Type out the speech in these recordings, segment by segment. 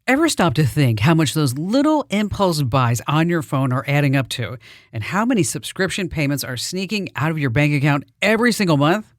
Ever stop to think how much those little impulse buys on your phone are adding up to, and how many subscription payments are sneaking out of your bank account every single month?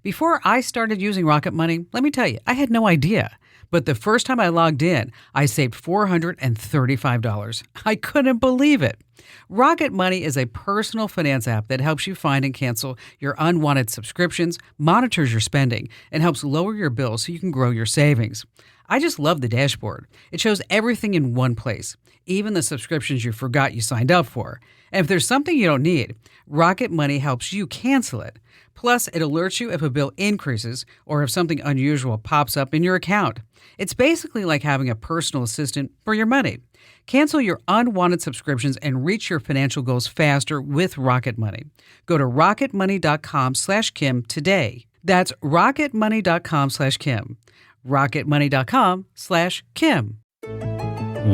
Before I started using Rocket Money, let me tell you, I had no idea. But the first time I logged in, I saved $435. I couldn't believe it. Rocket Money is a personal finance app that helps you find and cancel your unwanted subscriptions, monitors your spending, and helps lower your bills so you can grow your savings. I just love the dashboard. It shows everything in one place, even the subscriptions you forgot you signed up for. And if there's something you don't need, Rocket Money helps you cancel it. Plus, it alerts you if a bill increases or if something unusual pops up in your account. It's basically like having a personal assistant for your money. Cancel your unwanted subscriptions and reach your financial goals faster with Rocket Money. Go to rocketmoney.com/Kim today. That's rocketmoney.com/Kim. rocketmoney.com/Kim.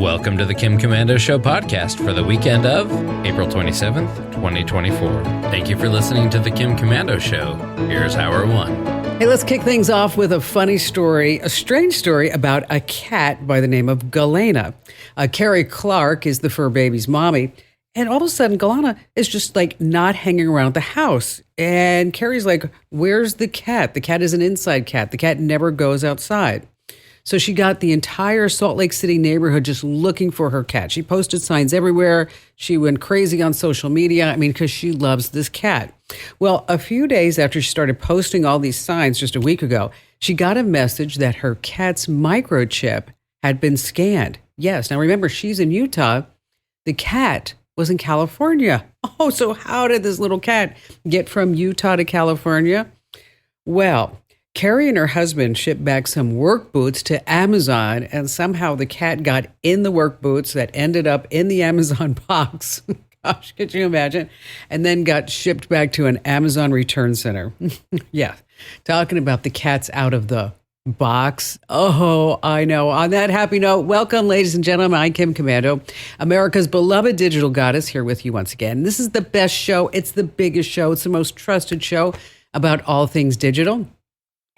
Welcome to the Kim Komando Show podcast for the weekend of April 27th, 2024. Thank you for listening to the Kim Komando Show. Here's hour one. Hey, let's kick things off with a funny story, a strange story about a cat by the name of Galena. Carrie Clark is the fur baby's mommy. And all of a sudden, Galena is just like not hanging around the house. And Carrie's like, where's the cat? The cat is an inside cat. The cat never goes outside. So she got the entire Salt Lake City neighborhood just looking for her cat. She posted signs everywhere. She went crazy on social media. Because she loves this cat. Well, a few days after she started posting all these signs just a week ago, she got a message that her cat's microchip had been scanned. Yes. Now remember, she's in Utah. The cat was in California. Oh, so how did this little cat get from Utah to California? Well, Carrie and her husband shipped back some work boots to Amazon, and somehow the cat got in the work boots that ended up in the Amazon box. Gosh, could you imagine? And then got shipped back to an Amazon return center. Yeah, talking about the cats out of the box. Oh, I know. On that happy note, welcome, ladies and gentlemen. I'm Kim Komando, America's beloved digital goddess, here with you once again. This is the best show. It's the biggest show. It's the most trusted show about all things digital.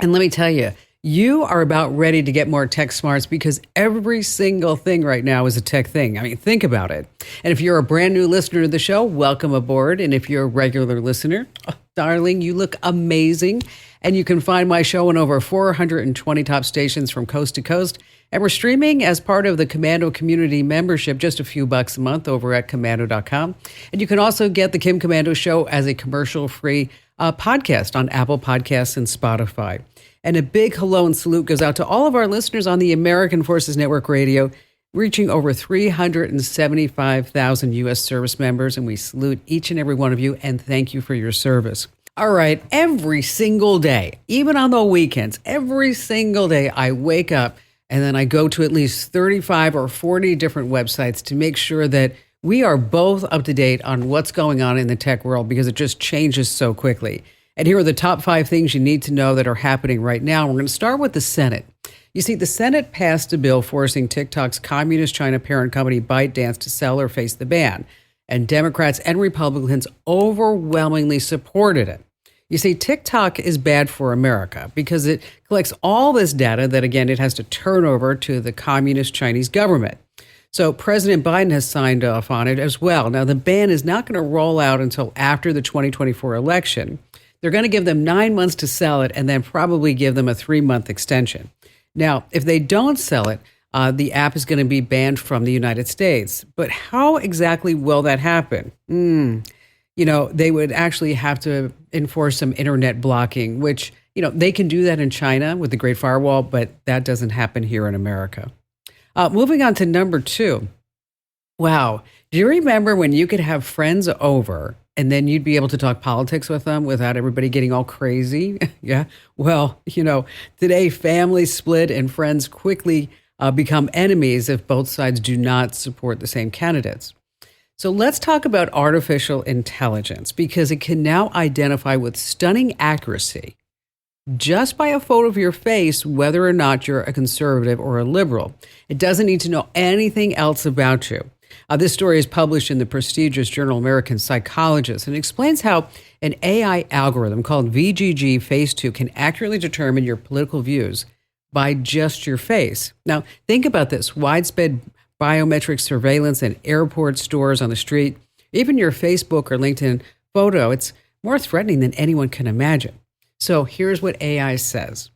And let me tell you, you are about ready to get more tech smarts because every single thing right now is a tech thing. Think about it. And if you're a brand new listener to the show, welcome aboard. And if you're a regular listener, oh, darling, you look amazing. And you can find my show on over 420 top stations from coast to coast. And we're streaming as part of the Komando Community membership, just a few bucks a month over at komando.com. And you can also get the Kim Komando Show as a commercial-free podcast on Apple Podcasts and Spotify. And a big hello and salute goes out to all of our listeners on the American Forces Network Radio, reaching over 375,000 U.S. service members. And we salute each and every one of you and thank you for your service. All right, every single day, even on the weekends, every single day I wake up and then I go to at least 35 or 40 different websites to make sure that we are both up to date on what's going on in the tech world because it just changes so quickly. And here are the top 5 things you need to know that are happening right now. We're going to start with the Senate. You see, the Senate passed a bill forcing TikTok's communist China parent company ByteDance to sell or face the ban. And Democrats and Republicans overwhelmingly supported it. You see, TikTok is bad for America because it collects all this data that, again, it has to turn over to the communist Chinese government. So President Biden has signed off on it as well. Now, the ban is not going to roll out until after the 2024 election. They're going to give them 9 months to sell it and then probably give them a 3-month extension. Now, if they don't sell it, the app is going to be banned from the United States. But how exactly will that happen? They would actually have to enforce some internet blocking, which, they can do that in China with the Great Firewall, but that doesn't happen here in America. Moving on to number 2. Wow. Do you remember when you could have friends over and then you'd be able to talk politics with them without everybody getting all crazy? Yeah. Well, today families split and friends quickly become enemies if both sides do not support the same candidates. So let's talk about artificial intelligence because it can now identify with stunning accuracy just by a photo of your face whether or not you're a conservative or a liberal. It doesn't need to know anything else about you. This story is published in the prestigious journal American Psychologist and explains how an AI algorithm called VGG Phase 2 can accurately determine your political views by just your face. Now, think about this. Widespread biometric surveillance in airport, stores, on the street, even your Facebook or LinkedIn photo, it's more threatening than anyone can imagine. So here's what AI says.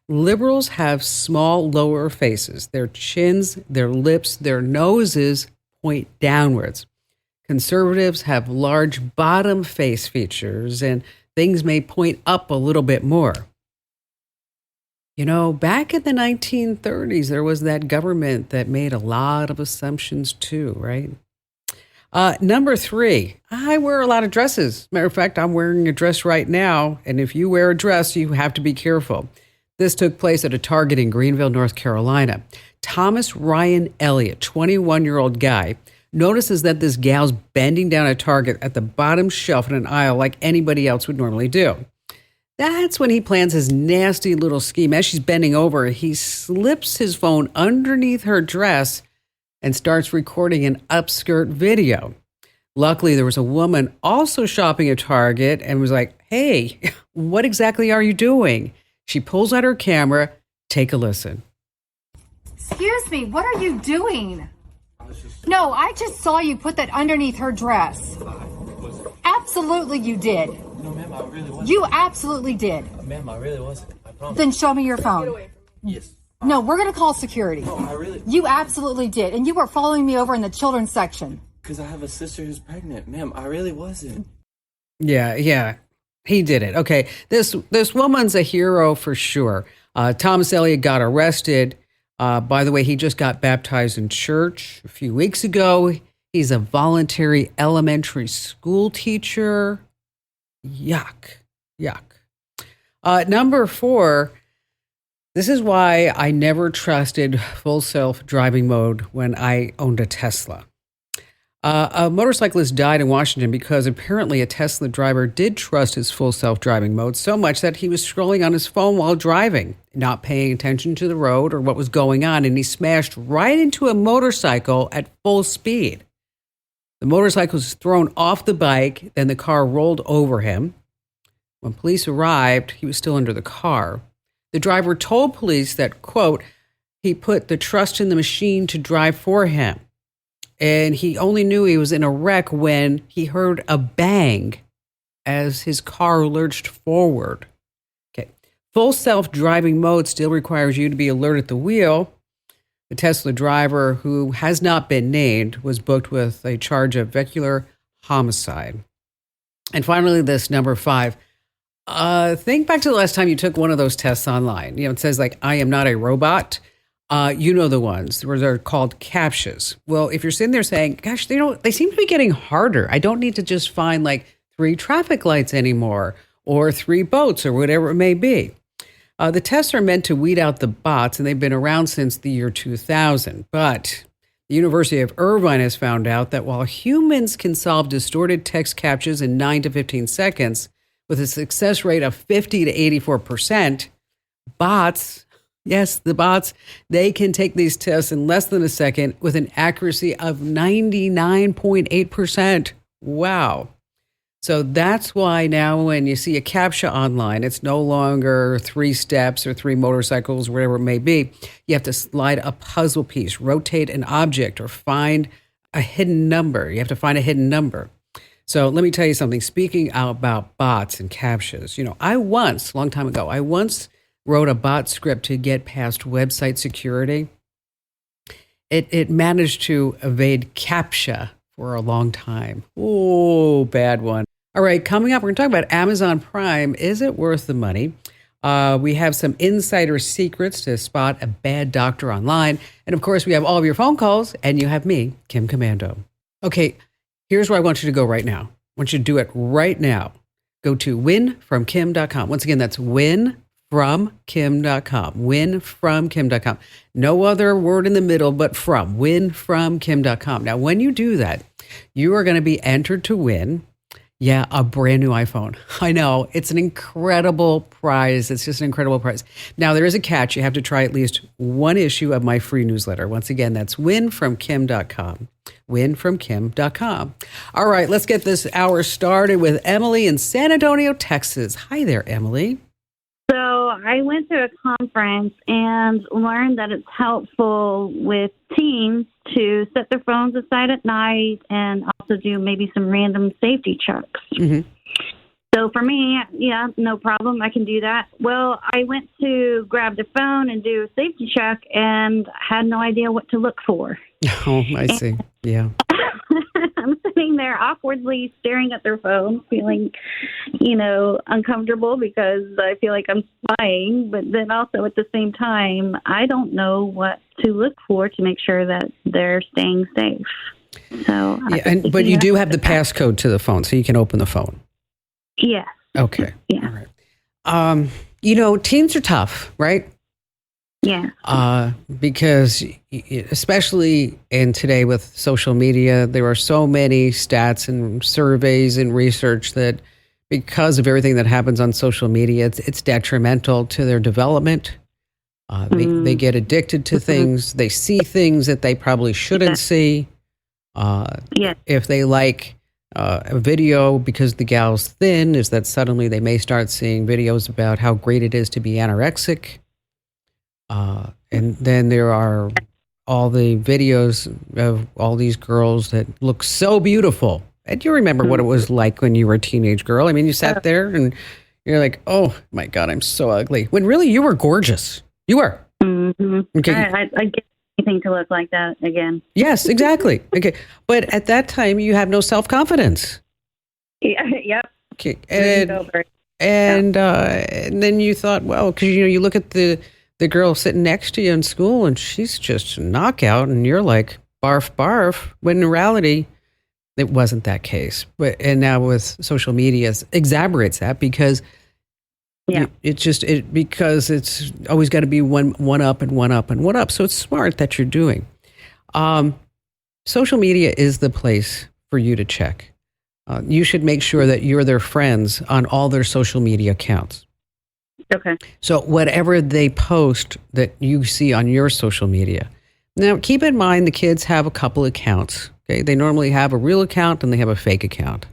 Liberals have small lower faces. Their chins, their lips, their noses point downwards. Conservatives have large bottom face features, and things may point up a little bit more. You know, back in the 1930s, there was that government that made a lot of assumptions too, right? Number 3, I wear a lot of dresses. Matter of fact, I'm wearing a dress right now, and if you wear a dress, you have to be careful. This took place at a Target in Greenville, North Carolina. Thomas Ryan Elliott, 21-year-old guy, notices that this gal's bending down at Target at the bottom shelf in an aisle like anybody else would normally do. That's when he plans his nasty little scheme. As she's bending over, he slips his phone underneath her dress and starts recording an upskirt video. Luckily, there was a woman also shopping at Target and was like, "Hey, what exactly are you doing?" She pulls out her camera. Take a listen. Excuse me, what are you doing? No, I just saw you put that underneath her dress. Absolutely you did. No, ma'am, I really wasn't. You absolutely did. Ma'am, I really wasn't. I promise. Then show me your phone. Yes. No, we're going to call security. No, I really... You absolutely did. And you were following me over in the children's section. Because I have a sister who's pregnant. Ma'am, I really wasn't. Yeah, he did it. Okay, this woman's a hero for sure. Thomas Elliott got arrested. By the way, he just got baptized in church a few weeks ago. He's a voluntary elementary school teacher. Yuck. Number 4, this is why I never trusted full self-driving mode when I owned a Tesla. A motorcyclist died in Washington because apparently a Tesla driver did trust his full self-driving mode so much that he was scrolling on his phone while driving, not paying attention to the road or what was going on, and he smashed right into a motorcycle at full speed. The motorcycle was thrown off the bike, then the car rolled over him. When police arrived, he was still under the car. The driver told police that, quote, he put the trust in the machine to drive for him. And he only knew he was in a wreck when he heard a bang as his car lurched forward. Okay. Full self-driving mode still requires you to be alert at the wheel. The Tesla driver, who has not been named, was booked with a charge of vehicular homicide. And finally, this number 5. Think back to the last time you took one of those tests online. You know, it says like, I am not a robot. You know the ones where they're called CAPTCHAs. Well, if you're sitting there saying, gosh, they seem to be getting harder. I don't need to just find like 3 traffic lights anymore or 3 boats or whatever it may be. The tests are meant to weed out the bots, and they've been around since the year 2000. But the University of Irvine has found out that while humans can solve distorted text CAPTCHAs in 9 to 15 seconds with a success rate of 50 to 84%, bots, yes, the bots, they can take these tests in less than a second with an accuracy of 99.8%. Wow. So that's why now when you see a CAPTCHA online, it's no longer 3 steps or 3 motorcycles, whatever it may be. You have to slide a puzzle piece, rotate an object, or find a hidden number. You have to find a hidden number. So let me tell you something. Speaking about bots and CAPTCHAs, a long time ago, I wrote a bot script to get past website security. It managed to evade CAPTCHA for a long time. Oh, bad one. All right, coming up, we're going to talk about Amazon Prime. Is it worth the money? We have some insider secrets to spot a bad doctor online. And of course, we have all of your phone calls, and you have me, Kim Komando. Okay, here's where I want you to go right now. I want you to do it right now. Go to winfromkim.com. Once again, that's winfromkim.com. Winfromkim.com. No other word in the middle but from. Winfromkim.com. Now, when you do that, you are going to be entered to win, a brand new iPhone. I know. It's an incredible prize. It's just an incredible prize. Now, there is a catch. You have to try at least one issue of my free newsletter. Once again, that's winfromkim.com. Winfromkim.com. All right, let's get this hour started with Emily in San Antonio, Texas. Hi there, Emily. So I went to a conference and learned that it's helpful with teens to set their phones aside at night and also do maybe some random safety checks. Mm-hmm. So for me, yeah, no problem. I can do that. Well, I went to grab the phone and do a safety check and had no idea what to look for. Oh, I see. Yeah. I'm sitting there awkwardly staring at their phone, feeling, uncomfortable because I feel like I'm spying. But then also at the same time, I don't know what to look for to make sure that they're staying safe. So, Yeah, but you do have the passcode to the phone, so you can open the phone. Yes. Okay. Yeah. All right. Teens are tough, right? Yeah. Because especially in today with social media, there are so many stats and surveys and research that because of everything that happens on social media, it's detrimental to their development. They get addicted to things. They see things that they probably shouldn't see. If they like a video because the gal's thin, is that suddenly they may start seeing videos about how great it is to be anorexic. And then there are all the videos of all these girls that look so beautiful. And you remember what it was like when you were a teenage girl. I mean, you sat there and you're like, oh my God, I'm so ugly. When really you were gorgeous. You were. Mm-hmm. Okay. I get anything to look like that again. Yes, exactly. Okay. But at that time, you have no self-confidence. Yeah, yep. Okay. And then you thought, well, because, you look at the girl sitting next to you in school and she's just a knockout and you're like, barf, barf. When in reality, it wasn't that case. And now with social media, it exaggerates that because because it's always got to be one up and one up and one up. So it's smart that you're doing. Social media is the place for you to check. You should make sure that you're their friends on all their social media accounts. Okay. So whatever they post that you see on your social media. Now, keep in mind the kids have a couple of accounts. Okay, they normally have a real account and they have a fake account.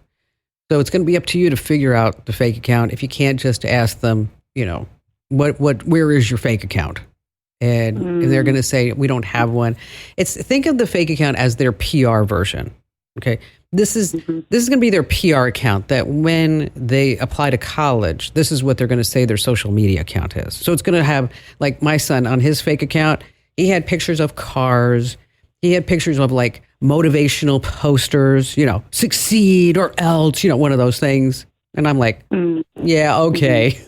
So it's going to be up to you to figure out the fake account. If you can't just ask them, where is your fake account? And they're going to say, we don't have one. Think of the fake account as their PR version. Okay. This is going to be their PR account that when they apply to college, this is what they're going to say their social media account is. So it's going to have, like my son on his fake account, he had pictures of cars. He had pictures of like motivational posters, succeed or else, one of those things. And I'm like, yeah, okay.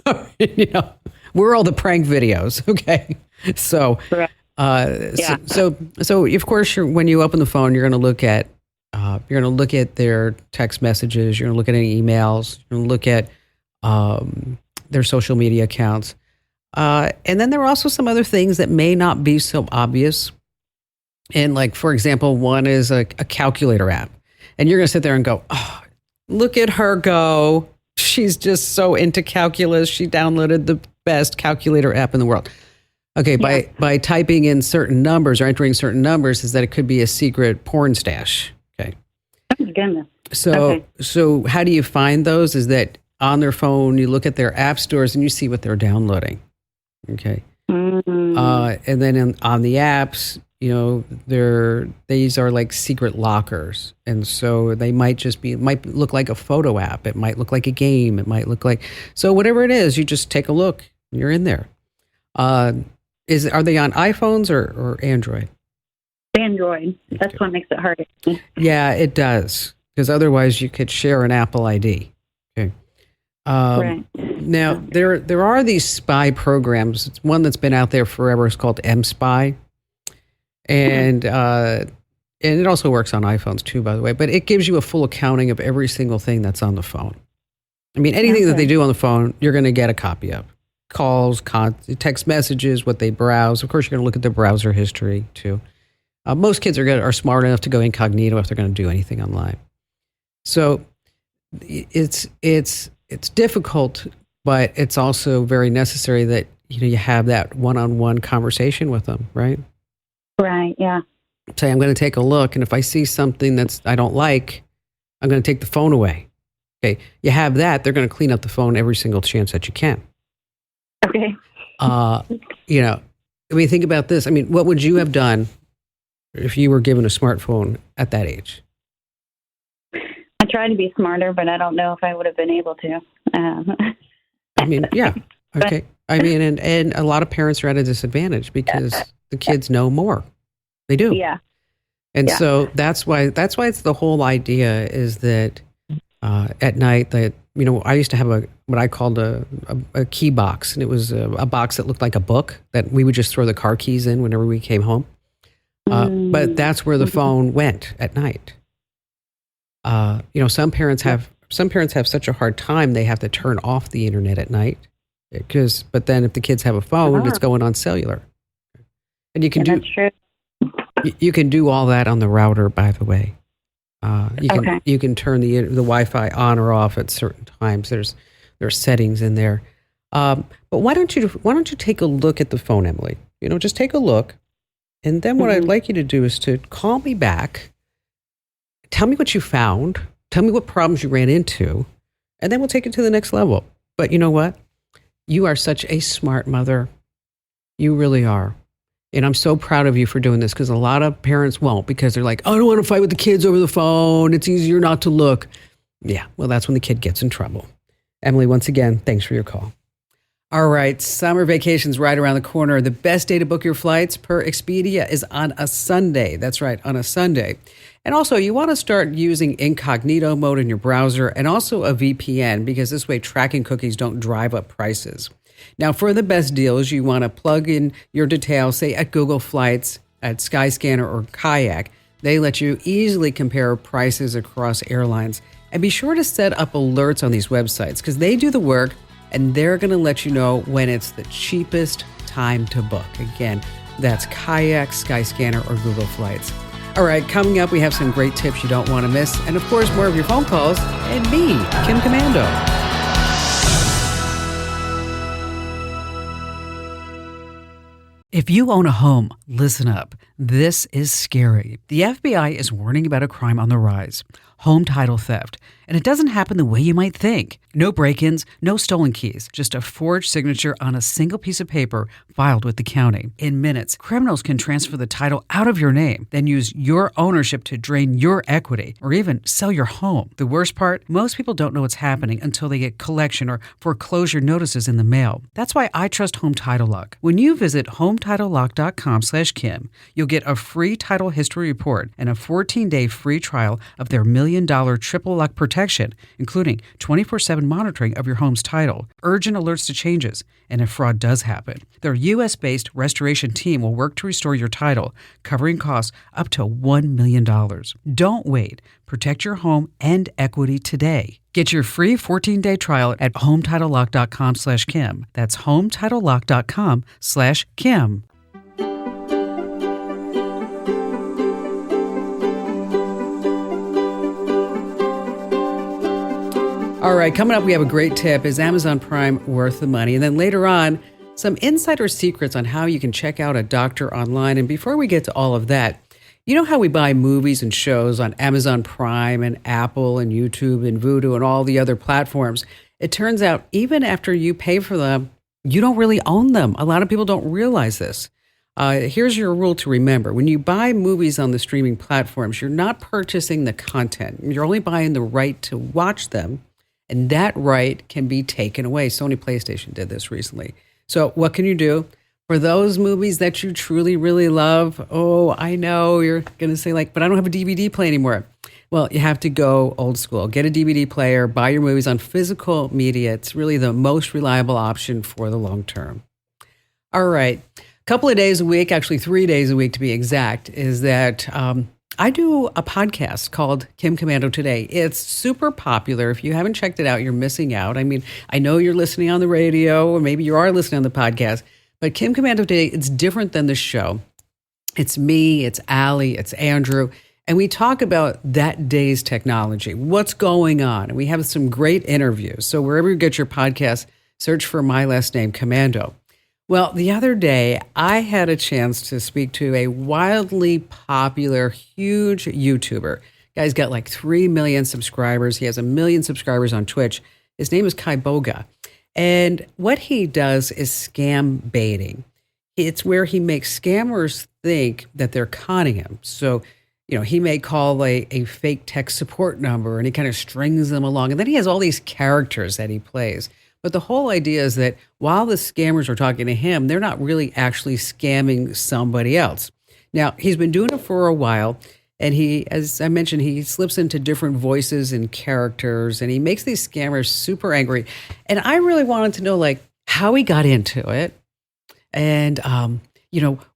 We're all the prank videos. Okay. So, so of course, when you open the phone, you're going to look at their text messages. You're going to look at any emails. You're going to look at their social media accounts. And then there are also some other things that may not be so obvious. And like, for example, one is a calculator app. And you're going to sit there and go, oh, look at her go. She's just so into calculus. She downloaded the best calculator app in the world. Okay, by typing in certain numbers or entering certain numbers is that it could be a secret porn stash. Okay. Oh my goodness. So how do you find those? Is that on their phone, you look at their app stores and you see what they're downloading. Okay. And then on the apps, these are like secret lockers. And so they might look like a photo app. It might look like a game. It might look like, so whatever it is, you just take a look. You're in there. Are they on iPhones or Android? Android. That's what makes it hard. Yeah, it does. Because otherwise you could share an Apple ID. Okay. Right. Now, there are these spy programs. It's one that's been out there forever. It's called mSpy. And it also works on iPhones too, by the way. But it gives you a full accounting of every single thing that's on the phone. I mean, anything that they do on the phone, you're going to get a copy of. Calls, text messages, what they browse. Of course, you're going to look at the browser history too. Most kids are smart enough to go incognito if they're going to do anything online. So it's difficult, but it's also very necessary that you have that one-on-one conversation with them, right? Right. Yeah. Say, I'm going to take a look, and if I see something I don't like, I'm going to take the phone away. Okay, you have that. They're going to clean up the phone every single chance that you can. Okay. Uh, you know, I mean, think about this. I mean, what would you have done if you were given a smartphone at that age? I tried to be smarter, but I don't know if I would have been able to. I mean, yeah. Okay. I mean, and a lot of parents are at a disadvantage because the kids know more. They do. Yeah. And so that's why it's the whole idea is that at night that, you know, I used to have what I called a key box, and it was a box that looked like a book that we would just throw the car keys in whenever we came home. But that's where the phone went at night. You know, some parents have such a hard time they have to turn off the internet at night but then if the kids have a phone, it's going on cellular, and you can do. That's true. You can do all that on the router, by the way. You can turn the Wi-Fi on or off at certain times. There's settings in there. But why don't you take a look at the phone, Emily? You know, just take a look, and then what I'd like you to do is to call me back. Tell me what you found. Tell me what problems you ran into, and then we'll take it to the next level. But you know what? You are such a smart mother. You really are. And I'm so proud of you for doing this, because a lot of parents won't, because they're like, oh, I don't want to fight with the kids over the phone. It's easier not to look. Yeah, well, that's when the kid gets in trouble. Emily, once again, thanks for your call. All right, summer vacation's right around the corner. The best day to book your flights per Expedia is on a Sunday. That's right, on a Sunday. And also, you want to start using incognito mode in your browser and also a VPN, because this way tracking cookies don't drive up prices. Now, for the best deals, you want to plug in your details, say at Google Flights, at Skyscanner, or Kayak. They let you easily compare prices across airlines. And be sure to set up alerts on these websites, because they do the work, and they're going to let you know when it's the cheapest time to book. Again, that's Kayak, Skyscanner, or Google Flights. All right, coming up, we have some great tips you don't want to miss. And of course, more of your phone calls and me, Kim Komando. If you own a home, listen up. This is scary. The FBI is warning about a crime on the rise, home title theft. And it doesn't happen the way you might think. No break-ins, no stolen keys, just a forged signature on a single piece of paper filed with the county. In minutes, criminals can transfer the title out of your name, then use your ownership to drain your equity or even sell your home. The worst part, most people don't know what's happening until they get collection or foreclosure notices in the mail. That's why I trust Home Title Lock. When you visit HometitleLock.com/Kim, you'll get a free title history report and a 14-day free trial of their $1 million triple lock protection, including 24/7 monitoring of your home's title, urgent alerts to changes, and if fraud does happen. Their U.S.-based restoration team will work to restore your title, covering costs up to $1 million. Don't wait. Protect your home and equity today. Get your free 14-day trial at HometitleLock.com/Kim. That's HometitleLock.com/Kim. All right, coming up, we have a great tip. Is Amazon Prime worth the money? And then later on, some insider secrets on how you can check out a doctor online. And before we get to all of that, you know how we buy movies and shows on Amazon Prime and Apple and YouTube and Vudu and all the other platforms? It turns out even after you pay for them, you don't really own them. A lot of people don't realize this. Here's your rule to remember. When you buy movies on the streaming platforms, you're not purchasing the content. You're only buying the right to watch them. And that right can be taken away. Sony PlayStation did this recently. So what can you do? For those movies that you truly, really love, oh, I know you're going to say but I don't have a DVD player anymore. Well, you have to go old school. Get a DVD player, buy your movies on physical media. It's really the most reliable option for the long term. All right. A couple of days a week, actually 3 days a week to be exact, is that I do a podcast called Kim Komando Today. It's super popular. If you haven't checked it out, you're missing out. I mean, I know you're listening on the radio, or maybe you are listening on the podcast, but Kim Komando Today, it's different than the show. It's me, it's Allie, it's Andrew, and we talk about that day's technology, what's going on, and we have some great interviews. So wherever you get your podcast, search for my last name, Komando. Well, the other day, I had a chance to speak to a wildly popular, huge YouTuber. Guy's got 3 million subscribers. He has 1 million subscribers on Twitch. His name is Kai Boga. And what he does is scam baiting. It's where he makes scammers think that they're conning him. So, he may call a fake tech support number and he kind of strings them along. And then he has all these characters that he plays. But the whole idea is that while the scammers are talking to him, they're not really actually scamming somebody else. Now, he's been doing it for a while. And he, as I mentioned, he slips into different voices and characters, and he makes these scammers super angry. And I really wanted to know, like, how he got into it, and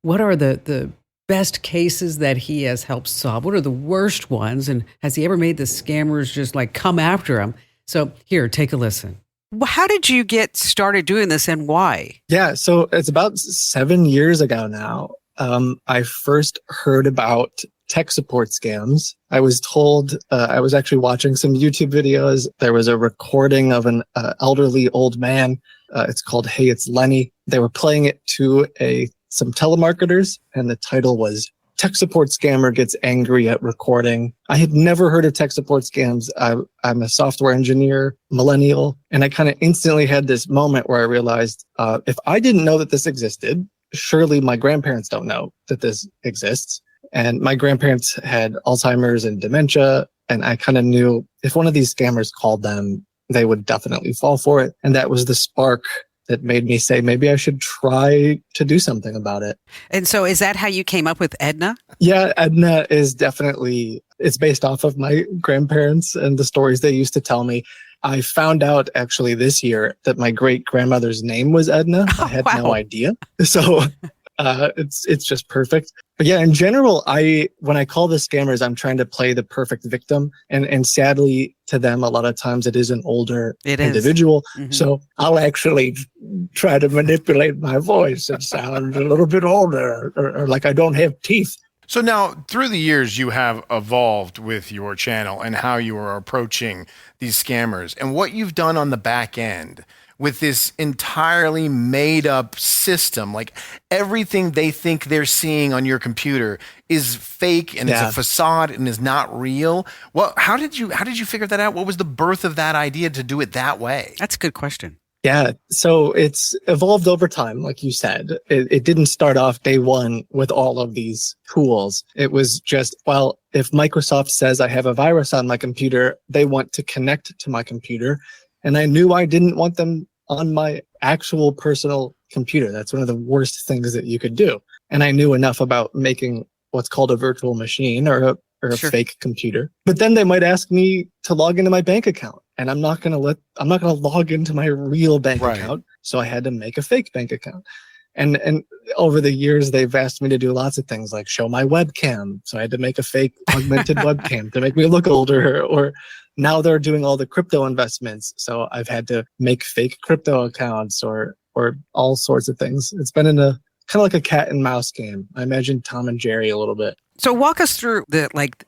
what are the best cases that he has helped solve? What are the worst ones, and has he ever made the scammers just like come after him? So here, take a listen. Well, how did you get started doing this, and why? Yeah, so it's about 7 years ago now. I first heard about tech support scams. I was told, I was actually watching some YouTube videos. There was a recording of an elderly old man. It's called Hey, It's Lenny. They were playing it to some telemarketers, and the title was Tech Support Scammer Gets Angry at Recording. I had never heard of tech support scams. I'm a software engineer, millennial, and I kind of instantly had this moment where I realized if I didn't know that this existed, surely my grandparents don't know that this exists. And my grandparents had Alzheimer's and dementia. And I kind of knew if one of these scammers called them, they would definitely fall for it. And that was the spark that made me say, maybe I should try to do something about it. And so is that how you came up with Edna? Yeah, Edna is definitely, it's based off of my grandparents and the stories they used to tell me. I found out actually this year that my great grandmother's name was Edna. I had no idea. So it's just perfect. But yeah, in general, when I call the scammers, I'm trying to play the perfect victim. And sadly to them, a lot of times it is an older individual. Mm-hmm. So I'll actually try to manipulate my voice and sound a little bit older or like I don't have teeth. So now, through the years, you have evolved with your channel and how you are approaching these scammers and what you've done on the back end with this entirely made up system. Like everything they think they're seeing on your computer is fake and it's a facade and is not real. Well, how did you figure that out? What was the birth of that idea to do it that way? That's a good question. Yeah, so it's evolved over time, like you said. It didn't start off day one with all of these tools. It was just, well, if Microsoft says I have a virus on my computer, they want to connect to my computer. And I knew I didn't want them on my actual personal computer. That's one of the worst things that you could do. And I knew enough about making what's called a virtual machine or a fake computer. But then they might ask me to log into my bank account. And I'm not going to log into my real bank account. So I had to make a fake bank account. And over the years, they've asked me to do lots of things like show my webcam. So I had to make a fake augmented webcam to make me look older. Or now they're doing all the crypto investments. So I've had to make fake crypto accounts or all sorts of things. It's been in a kind of like a cat and mouse game. I imagine Tom and Jerry a little bit. So walk us through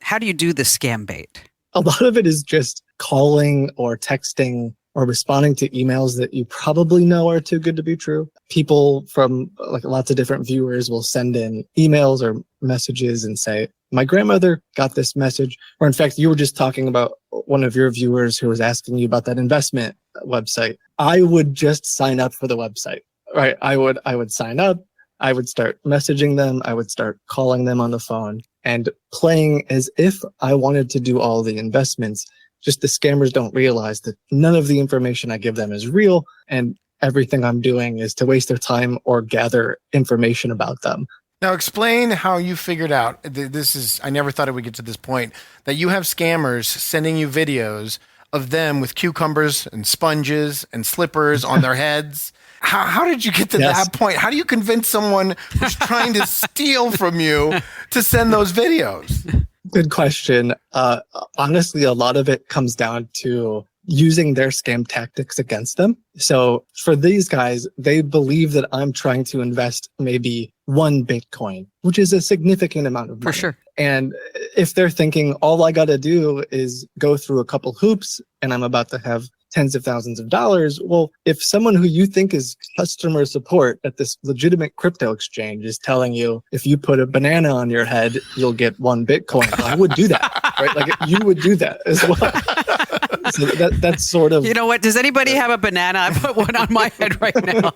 how do you do the scam bait? A lot of it is just calling or texting or responding to emails that you probably know are too good to be true. People from like lots of different viewers will send in emails or messages and say, my grandmother got this message. Or in fact, you were just talking about one of your viewers who was asking you about that investment website. I would just sign up for the website, right? I would sign up. I would start messaging them. I would start calling them on the phone and playing as if I wanted to do all the investments. Just the scammers don't realize that none of the information I give them is real, and everything I'm doing is to waste their time or gather information about them. Now explain how you figured out, I never thought it would get to this point, that you have scammers sending you videos of them with cucumbers and sponges and slippers on their heads. How did you get to that point? How do you convince someone who's trying to steal from you to send those videos? Good question. Honestly, a lot of it comes down to using their scam tactics against them. So for these guys, they believe that I'm trying to invest maybe 1 Bitcoin, which is a significant amount of money. For sure. And if they're thinking all I got to do is go through a couple hoops and I'm about to have tens of thousands of dollars. Well, if someone who you think is customer support at this legitimate crypto exchange is telling you, if you put a banana on your head, you'll get 1 Bitcoin, I would do that, right? Like you would do that as well. So that's sort of. You know what? Does anybody have a banana? I put one on my head right now.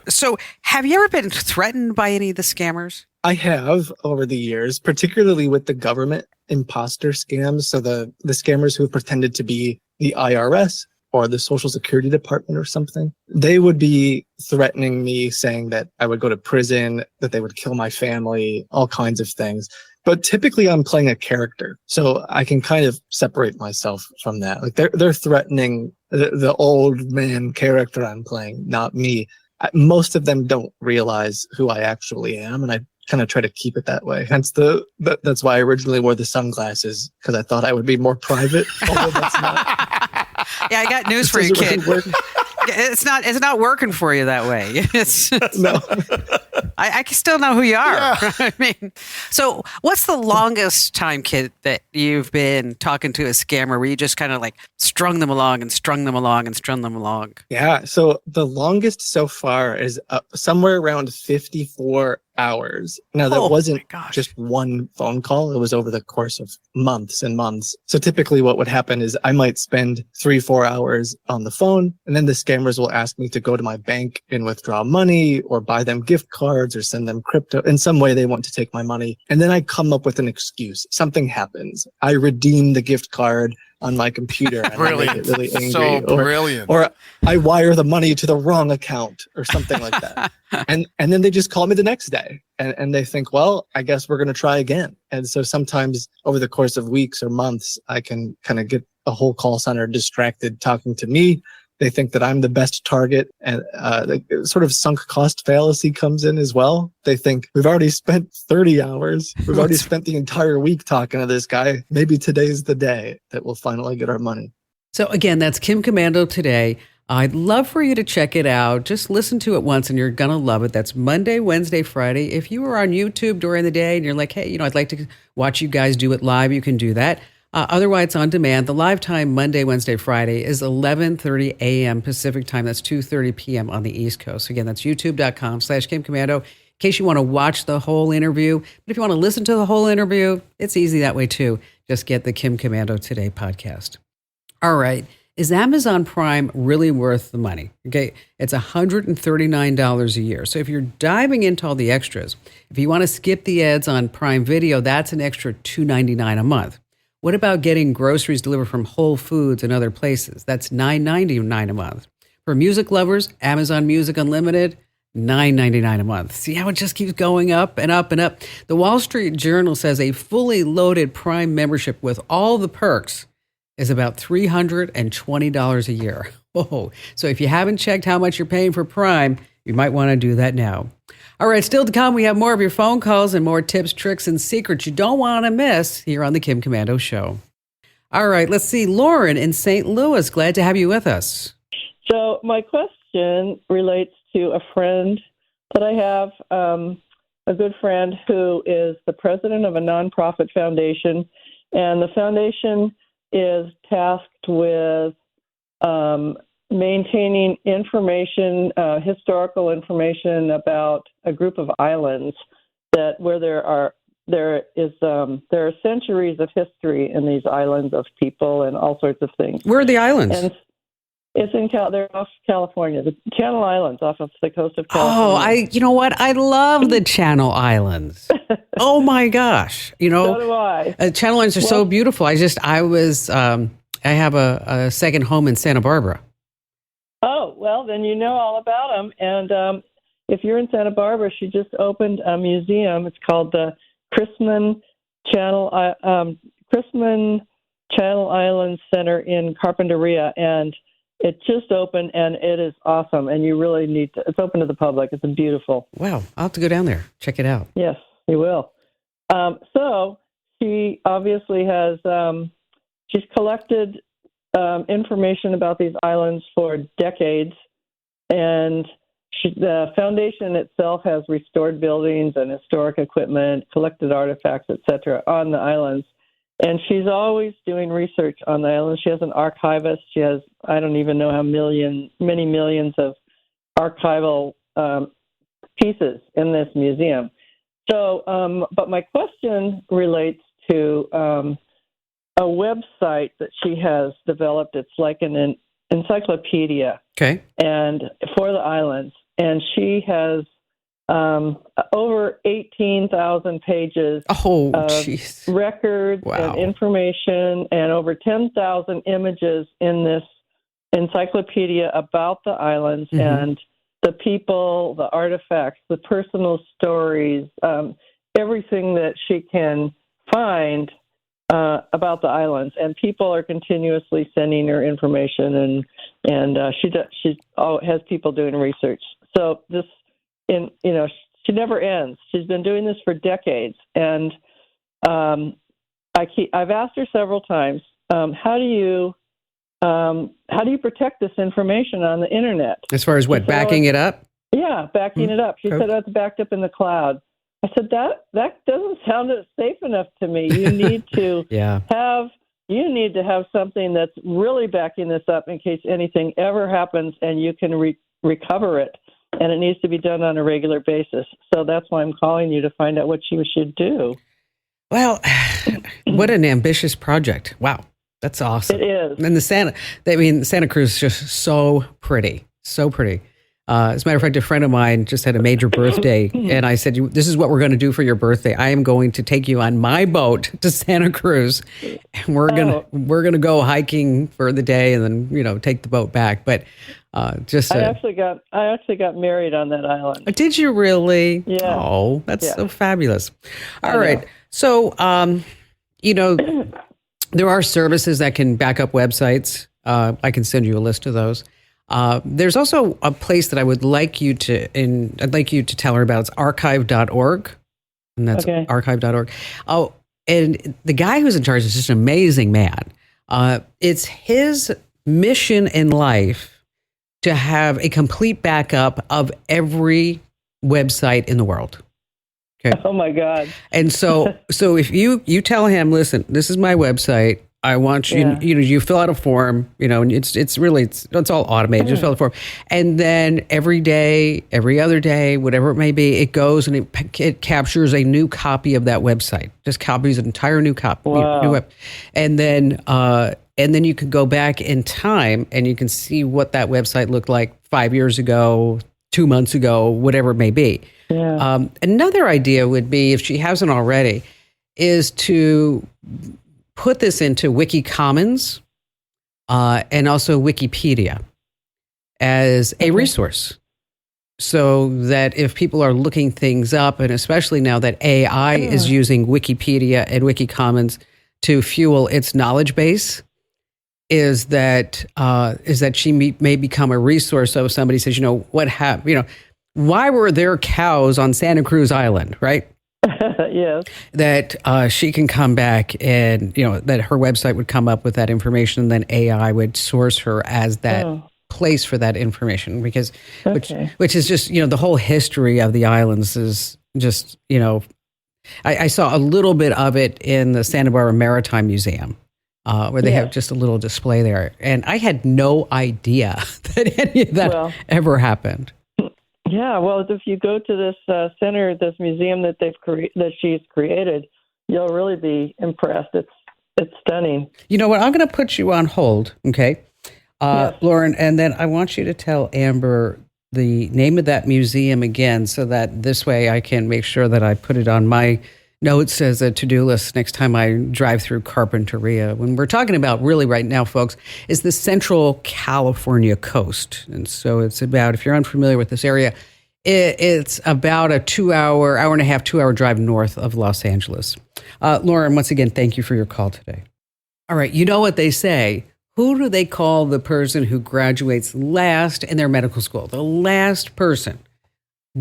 So, have you ever been threatened by any of the scammers? I have over the years, particularly with the government imposter scams. So the scammers who have pretended to be the IRS or the Social Security Department or something, they would be threatening me, saying that I would go to prison, that they would kill my family, all kinds of things. But typically I'm playing a character, so I can kind of separate myself from that. Like they're threatening the old man character I'm playing, not me. Most of them don't realize who I actually am, and I kind of try to keep it that way. Hence that's why I originally wore the sunglasses, because I thought I would be more private. Although that's not. Yeah, I got news for you, kid. It's not working for you that way. No. I can still know who you are. Yeah. I mean, so what's the longest time, kid, that you've been talking to a scammer where you just kind of like strung them along and strung them along and strung them along? Yeah. So the longest so far is somewhere around 54 hours. Now, that wasn't just one phone call. It was over the course of months and months. So typically what would happen is I might spend 3-4 hours on the phone, and then the scammers will ask me to go to my bank and withdraw money or buy them gift cards or send them crypto. In some way, they want to take my money. And then I come up with an excuse. Something happens. I redeem the gift card on my computer and I get really angry. So brilliant. Or I wire the money to the wrong account or something like that. And then they just call me the next day and they think, well, I guess we're going to try again. And so sometimes over the course of weeks or months, I can kind of get a whole call center distracted talking to me. They think that I'm the best target, and the sort of sunk cost fallacy comes in as well. They think we've already spent 30 hours. We've already spent the entire week talking to this guy. Maybe today's the day that we'll finally get our money. So again, that's Kim Komando today. I'd love for you to check it out. Just listen to it once and you're going to love it. That's Monday, Wednesday, Friday. If you were on YouTube during the day and you're like, hey, I'd like to watch you guys do it live, you can do that. Otherwise, on demand, the live time Monday, Wednesday, Friday is 11:30 a.m. Pacific time. That's 2:30 p.m. on the East Coast. Again, that's youtube.com/Kim Komando in case you want to watch the whole interview. But if you want to listen to the whole interview, it's easy that way too. Just get the Kim Komando Today podcast. All right. Is Amazon Prime really worth the money? Okay. It's $139 a year. So if you're diving into all the extras, if you want to skip the ads on Prime Video, that's an extra $2.99 a month. What about getting groceries delivered from Whole Foods and other places? That's $9.99 a month. For music lovers, Amazon Music Unlimited, $9.99 a month. See how it just keeps going up and up and up? The Wall Street Journal says a fully loaded Prime membership with all the perks is about $320 a year. Oh, so if you haven't checked how much you're paying for Prime, you might want to do that now. All right, still to come, we have more of your phone calls and more tips, tricks, and secrets you don't want to miss here on the Kim Komando Show. All right, let's see. Lauren in St. Louis, glad to have you with us. So my question relates to a friend that I have, a good friend who is the president of a nonprofit foundation, and the foundation is tasked with maintaining information, historical information about a group of islands where there are centuries of history in these islands of people and all sorts of things. Where are the islands? And it's they're off California, the Channel Islands off of the coast of California. Oh, you know what? I love the Channel Islands. Oh my gosh. So do I. Channel Islands are so beautiful. I have a second home in Santa Barbara. Oh, well, then you know all about them. And if you're in Santa Barbara, she just opened a museum. It's called the Chrisman Channel Islands Center in Carpinteria, and it just opened, and it is awesome. And you really need to. It's open to the public. It's beautiful. Wow, I'll have to go down there, check it out. Yes, you will. So she obviously has. She's collected information about these islands for decades, and the foundation itself has restored buildings and historic equipment, collected artifacts, etc., on the islands. And she's always doing research on the islands. She has an archivist. She has, I don't even know how many millions of archival pieces in this museum. So, but my question relates to a website that she has developed. It's like an encyclopedia, Okay. and for the islands, and she has over 18,000 pages Oh, of jeez. records Wow. and information, and over 10,000 images in this encyclopedia about the islands Mhm. and the people, the artifacts, the personal stories, everything that she can find about the islands. And people are continuously sending her information, and she has people doing research. So this, she never ends. She's been doing this for decades, and I've asked her several times, how do you protect this information on the internet? As far as what, backing it up? Yeah, backing it up. She said it's backed up in the cloud. I said that doesn't sound safe enough to me. You need to Yeah. have something that's really backing this up in case anything ever happens, and you can recover it. And it needs to be done on a regular basis. So that's why I'm calling you to find out what you should do. Well, what an ambitious project. Wow. That's awesome. It is. And Santa Cruz is just so pretty. So pretty. As a matter of fact, a friend of mine just had a major birthday, and I said, "This is what we're going to do for your birthday. I am going to take you on my boat to Santa Cruz, and we're gonna go hiking for the day, and then take the boat back." But I actually got married on that island. Did you really? Yeah. Oh, that's so fabulous. I All right. know. So, there are services that can back up websites. I can send you a list of those. There's also a place that I'd like you to tell her about. It's archive.org. And that's archive.org. Oh, and the guy who's in charge is just an amazing man. It's his mission in life to have a complete backup of every website in the world. Okay. Oh my God. And so if you tell him, listen, this is my website. I want you, you fill out a form, and it's all automated. Just fill out a form. And then every day, every other day, whatever it may be, it goes and it captures a new copy of that website. Just copies an entire new copy. Wow. And then you can go back in time and you can see what that website looked like 5 years ago, 2 months ago, whatever it may be. Yeah. Another idea would be, if she hasn't already, is to put this into Wiki Commons and also Wikipedia as a resource, so that if people are looking things up, and especially now that AI is using Wikipedia and Wiki Commons to fuel its knowledge base, is that she may become a resource. So if somebody says, what happened, why were there cows on Santa Cruz Island, right? Yes. That she can come back and, that her website would come up with that information, and then AI would source her as that place for that information, because, which is just, the whole history of the islands is just, I saw a little bit of it in the Santa Barbara Maritime Museum, where they have just a little display there. And I had no idea that any of that ever happened. Yeah, well, if you go to this center, this museum that she's created, you'll really be impressed. It's stunning. You know what? I'm going to put you on hold, okay, Lauren, and then I want you to tell Amber the name of that museum again, so that this way I can make sure that I put it on my notes as a to-do list next time I drive through Carpinteria. When we're talking about really right now, folks, is the Central California coast. And so it's about, if you're unfamiliar with this area, it's about a 2 hour and a half drive north of Los Angeles. Lauren, once again, thank you for your call today. All right. You know what they say. Who do they call the person who graduates last in their medical school? The last person.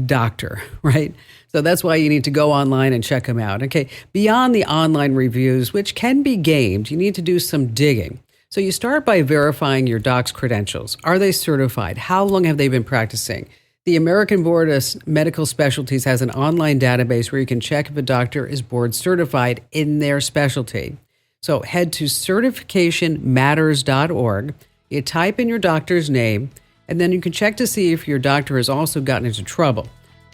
Doctor, right? So that's why you need to go online and check them out. Okay. Beyond the online reviews, which can be gamed, you need to do some digging. So you start by verifying your doc's credentials. Are they certified? How long have they been practicing? The American Board of Medical Specialties has an online database where you can check if a doctor is board certified in their specialty. So head to certificationmatters.org. You type in your doctor's name, and then you can check to see if your doctor has also gotten into trouble.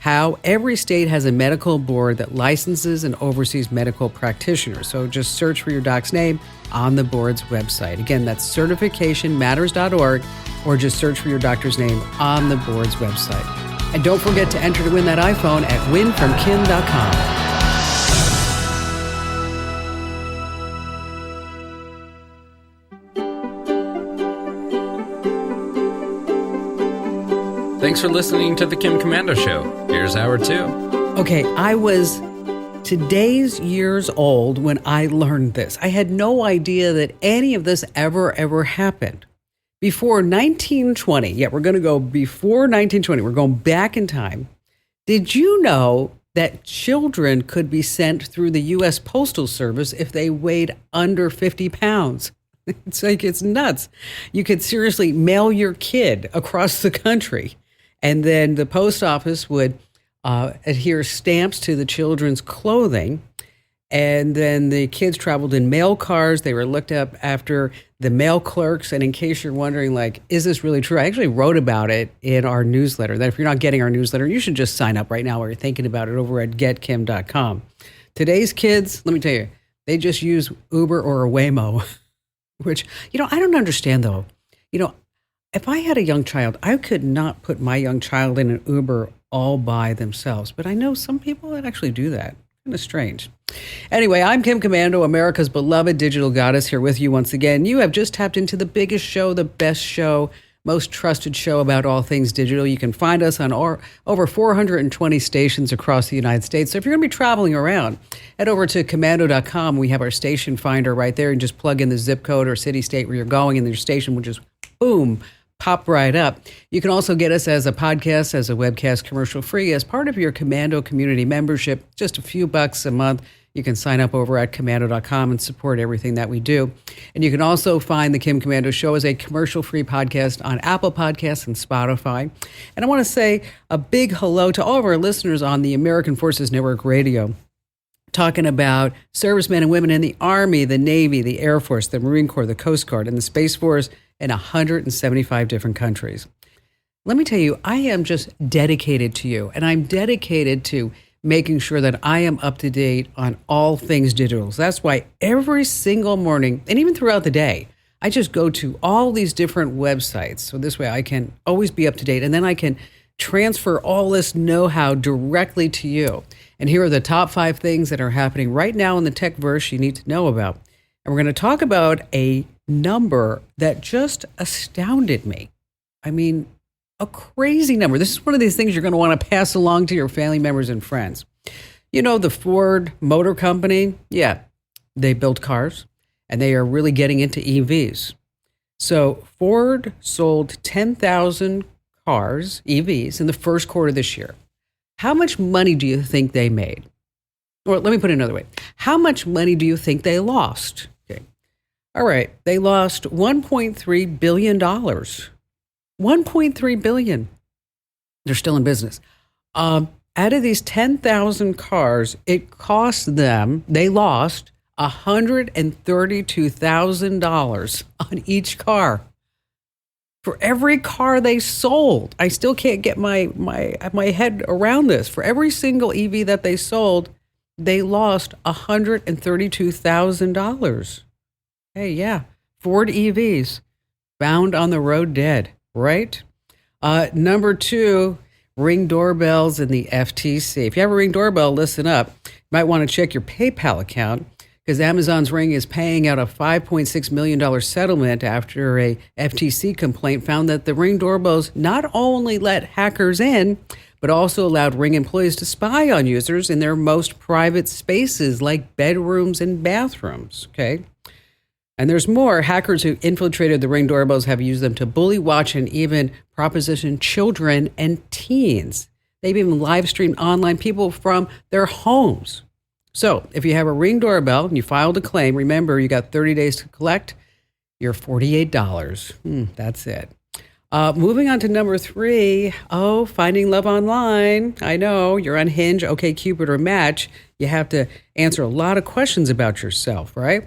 how every state has a medical board that licenses and oversees medical practitioners. So just search for your doc's name on the board's website. Again, that's certificationmatters.org, or just search for your doctor's name on the board's website. And don't forget to enter to win that iPhone at winfromkim.com. Thanks for listening to The Kim Komando Show. Here's hour 2. Okay, I was today's years old when I learned this. I had no idea that any of this ever happened. Before 1920, we're going to go before 1920. We're going back in time. Did you know that children could be sent through the U.S. Postal Service if they weighed under 50 pounds? It's nuts. You could seriously mail your kid across the country. And then the post office would adhere stamps to the children's clothing. And then the kids traveled in mail cars. They were looked up after the mail clerks. And in case you're wondering, is this really true? I actually wrote about it in our newsletter. That if you're not getting our newsletter, you should just sign up right now while you're thinking about it over at getkim.com. Today's kids, let me tell you, they just use Uber or a Waymo, which, I don't understand though. If I had a young child, I could not put my young child in an Uber all by themselves. But I know some people that actually do that. Kind of strange. Anyway, I'm Kim Komando, America's beloved digital goddess, here with you once again. You have just tapped into the biggest show, the best show, most trusted show about all things digital. You can find us on over 420 stations across the United States. So if you're going to be traveling around, head over to komando.com. We have our station finder right there, and just plug in the zip code or city state where you're going, and your station will just, boom, pop right up. You can also get us as a podcast, as a webcast, commercial free, as part of your Komando community membership. Just a few bucks a month. You can sign up over at komando.com and support everything that we do. And you can also find The Kim Komando Show as a commercial-free podcast on Apple Podcasts and Spotify. And I want to say a big hello to all of our listeners on the American Forces Network Radio, talking about servicemen and women in the Army, the Navy, the Air Force, the Marine Corps, the Coast Guard, and the Space Force in 175 different countries. Let me tell you, I am just dedicated to you, and I'm dedicated to making sure that I am up to date on all things digital. So that's why every single morning, and even throughout the day, I just go to all these different websites. So this way I can always be up to date, and then I can transfer all this know-how directly to you. And here are the top 5 things that are happening right now in the tech verse you need to know about. And we're going to talk about a number that just astounded me. I mean, a crazy number. This is one of these things you're going to want to pass along to your family members and friends. The Ford Motor Company, they build cars, and they are really getting into EVs. So Ford sold 10,000 cars, EVs, in the first quarter this year. How much money do you think they made? Or let me put it another way. How much money do you think they lost? Okay. All right. They lost $1.3 billion. $1.3 billion. They're still in business. Out of these 10,000 cars, it cost them, they lost $132,000 on each car. For every car they sold, I still can't get my head around this. For every single EV that they sold, they lost $132,000. Hey, yeah, Ford EVs found on the road dead, right? Number 2, Ring doorbells and the FTC. If you have a Ring doorbell, listen up. You might want to check your PayPal account, because Amazon's Ring is paying out a $5.6 million settlement after a FTC complaint found that the Ring doorbells not only let hackers in, but also allowed Ring employees to spy on users in their most private spaces like bedrooms and bathrooms, okay? And there's more. Hackers who infiltrated the Ring doorbells have used them to bully, watch, and even proposition children and teens. They've even live streamed online people from their homes. So if you have a Ring doorbell and you filed a claim, remember you got 30 days to collect your $48. That's it. Moving on to number 3. Oh, finding love online. I know you're on Hinge, OkCupid, or Match. You have to answer a lot of questions about yourself, right?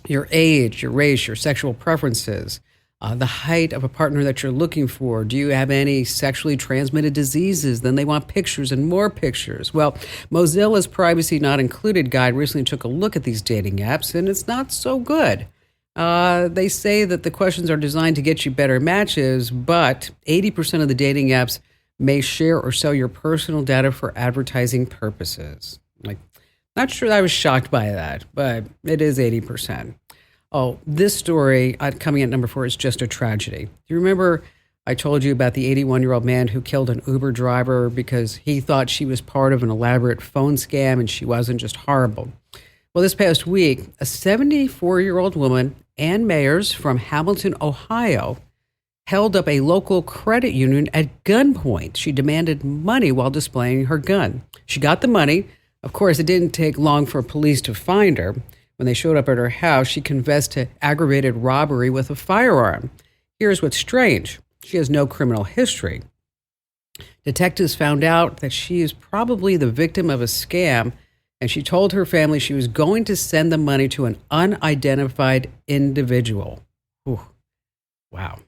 Your age, your race, your sexual preferences, the height of a partner that you're looking for. Do you have any sexually transmitted diseases? Then they want pictures and more pictures. Well, Mozilla's Privacy Not Included guide recently took a look at these dating apps, and it's not so good. They say that the questions are designed to get you better matches, but 80% of the dating apps may share or sell your personal data for advertising purposes. Like, not sure I was shocked by that, but it is 80%. Oh, this story coming at number 4 is just a tragedy. Do you remember I told you about the 81-year-old man who killed an Uber driver because he thought she was part of an elaborate phone scam and she wasn't, just horrible? Well, this past week, a 74-year-old woman, Ann Mayers from Hamilton, Ohio, held up a local credit union at gunpoint. She demanded money while displaying her gun. She got the money. Of course, it didn't take long for police to find her. When they showed up at her house, she confessed to aggravated robbery with a firearm. Here's what's strange. She has no criminal history. Detectives found out that she is probably the victim of a scam, and she told her family she was going to send the money to an unidentified individual. Whew. Wow.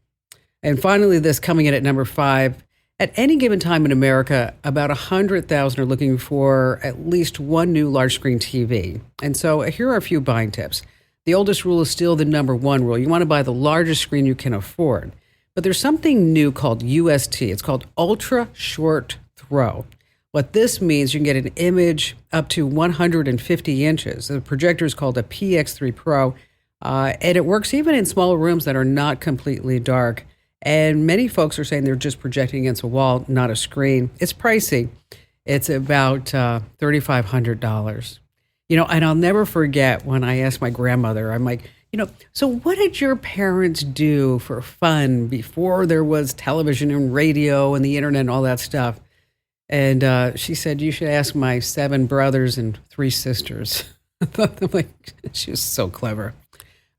And finally, this coming in at number 5. At any given time in America, about 100,000 are looking for at least one new large screen TV. And so here are a few buying tips. The oldest rule is still the number 1 rule. You want to buy the largest screen you can afford. But there's something new called UST. It's called Ultra Short Throw. What this means, you can get an image up to 150 inches. The projector is called a PX3 Pro, and it works even in small rooms that are not completely dark. And many folks are saying they're just projecting against a wall, not a screen. It's pricey. It's about $3,500. And I'll never forget when I asked my grandmother, I'm like, so what did your parents do for fun before there was television and radio and the internet and all that stuff? And she said, you should ask my 7 brothers and 3 sisters. I'm like, she was so clever.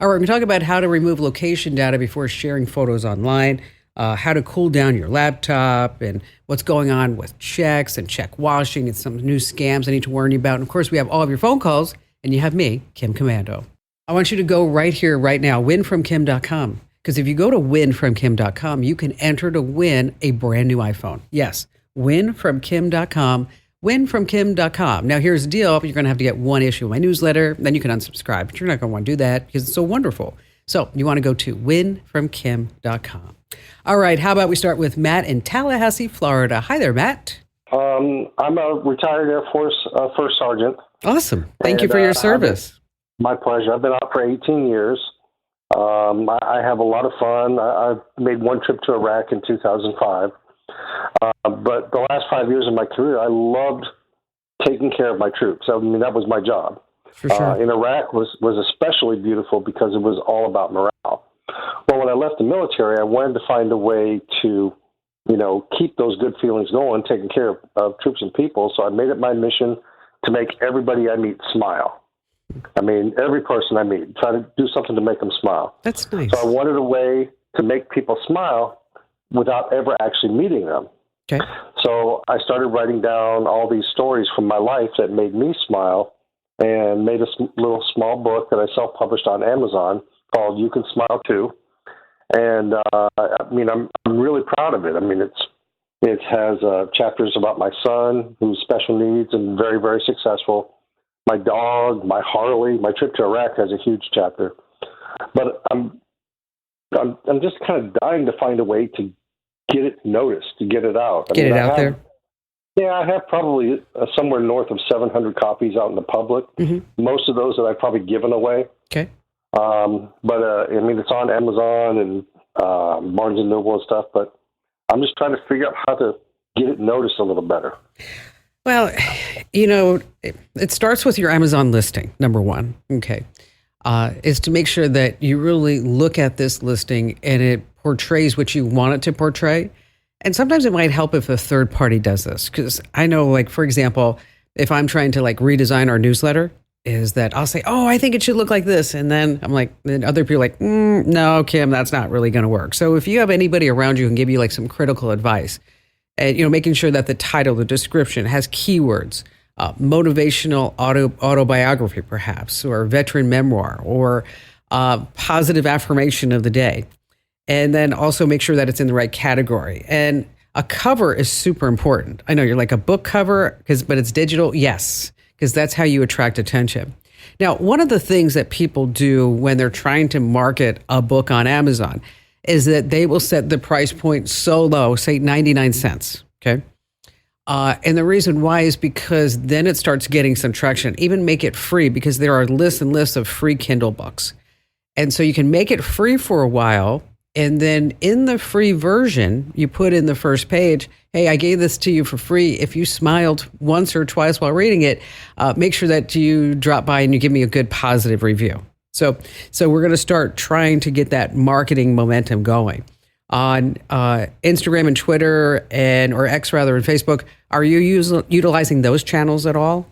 All right, we're going to talk about how to remove location data before sharing photos online, how to cool down your laptop, and what's going on with checks and check washing and some new scams I need to warn you about. And of course, we have all of your phone calls, and you have me, Kim Komando. I want you to go right here, right now, winfromkim.com. Because if you go to winfromkim.com, you can enter to win a brand new iPhone. Yes, winfromkim.com. winfromkim.com. Now, here's the deal. You're going to have to get one issue of my newsletter. Then you can unsubscribe. But you're not going to want to do that because it's so wonderful. So you want to go to winfromkim.com. All right. How about we start with Matt in Tallahassee, Florida. Hi there, Matt. I'm a retired Air Force first sergeant. Awesome. Thank you for your service. My pleasure. I've been out for 18 years. I have a lot of fun. I've made one trip to Iraq in 2005. But the last 5 years of my career, I loved taking care of my troops. I mean, that was my job. For sure. In Iraq was especially beautiful because it was all about morale. Well, when I left the military, I wanted to find a way to, keep those good feelings going, taking care of troops and people. So I made it my mission to make everybody I meet smile. I mean, every person I meet, try to do something to make them smile. That's nice. So I wanted a way to make people smile without ever actually meeting them. Okay. So I started writing down all these stories from my life that made me smile and made a little small book that I self-published on Amazon called You Can Smile Too. And I'm really proud of it. I mean, it has chapters about my son who's special needs and very, very successful. My dog, my Harley, my trip to Iraq has a huge chapter. But I'm just kind of dying to find a way to get it noticed, to get it out. Get it out there? Yeah, I have probably somewhere north of 700 copies out in the public. Mm-hmm. Most of those that I've probably given away. Okay. But it's on Amazon and Barnes & Noble and stuff, but I'm just trying to figure out how to get it noticed a little better. Well, it starts with your Amazon listing, number 1. Okay. Is to make sure that you really look at this listing and it portrays what you want it to portray. And sometimes it might help if a third party does this. Because I know, for example, if I'm trying to redesign our newsletter, is that I'll say, oh, I think it should look like this. And then I'm like, then other people are like, no, Kim, that's not really going to work. So if you have anybody around you who can give you some critical advice, and making sure that the title, the description has keywords, motivational autobiography, perhaps, or veteran memoir, or positive affirmation of the day. And then also make sure that it's in the right category. And a cover is super important. I know you're like a book cover, but it's digital. Yes, because that's how you attract attention. Now, one of the things that people do when they're trying to market a book on Amazon is that they will set the price point so low, say 99 cents. Okay. And the reason why is because then it starts getting some traction. Even make it free, because there are lists and lists of free Kindle books. And so you can make it free for a while. And then in the free version, you put in the first page, hey, I gave this to you for free. If you smiled once or twice while reading it, make sure that you drop by and you give me a good positive review. So we're going to start trying to get that marketing momentum going. On Instagram and Twitter or X rather, and Facebook, are you utilizing those channels at all?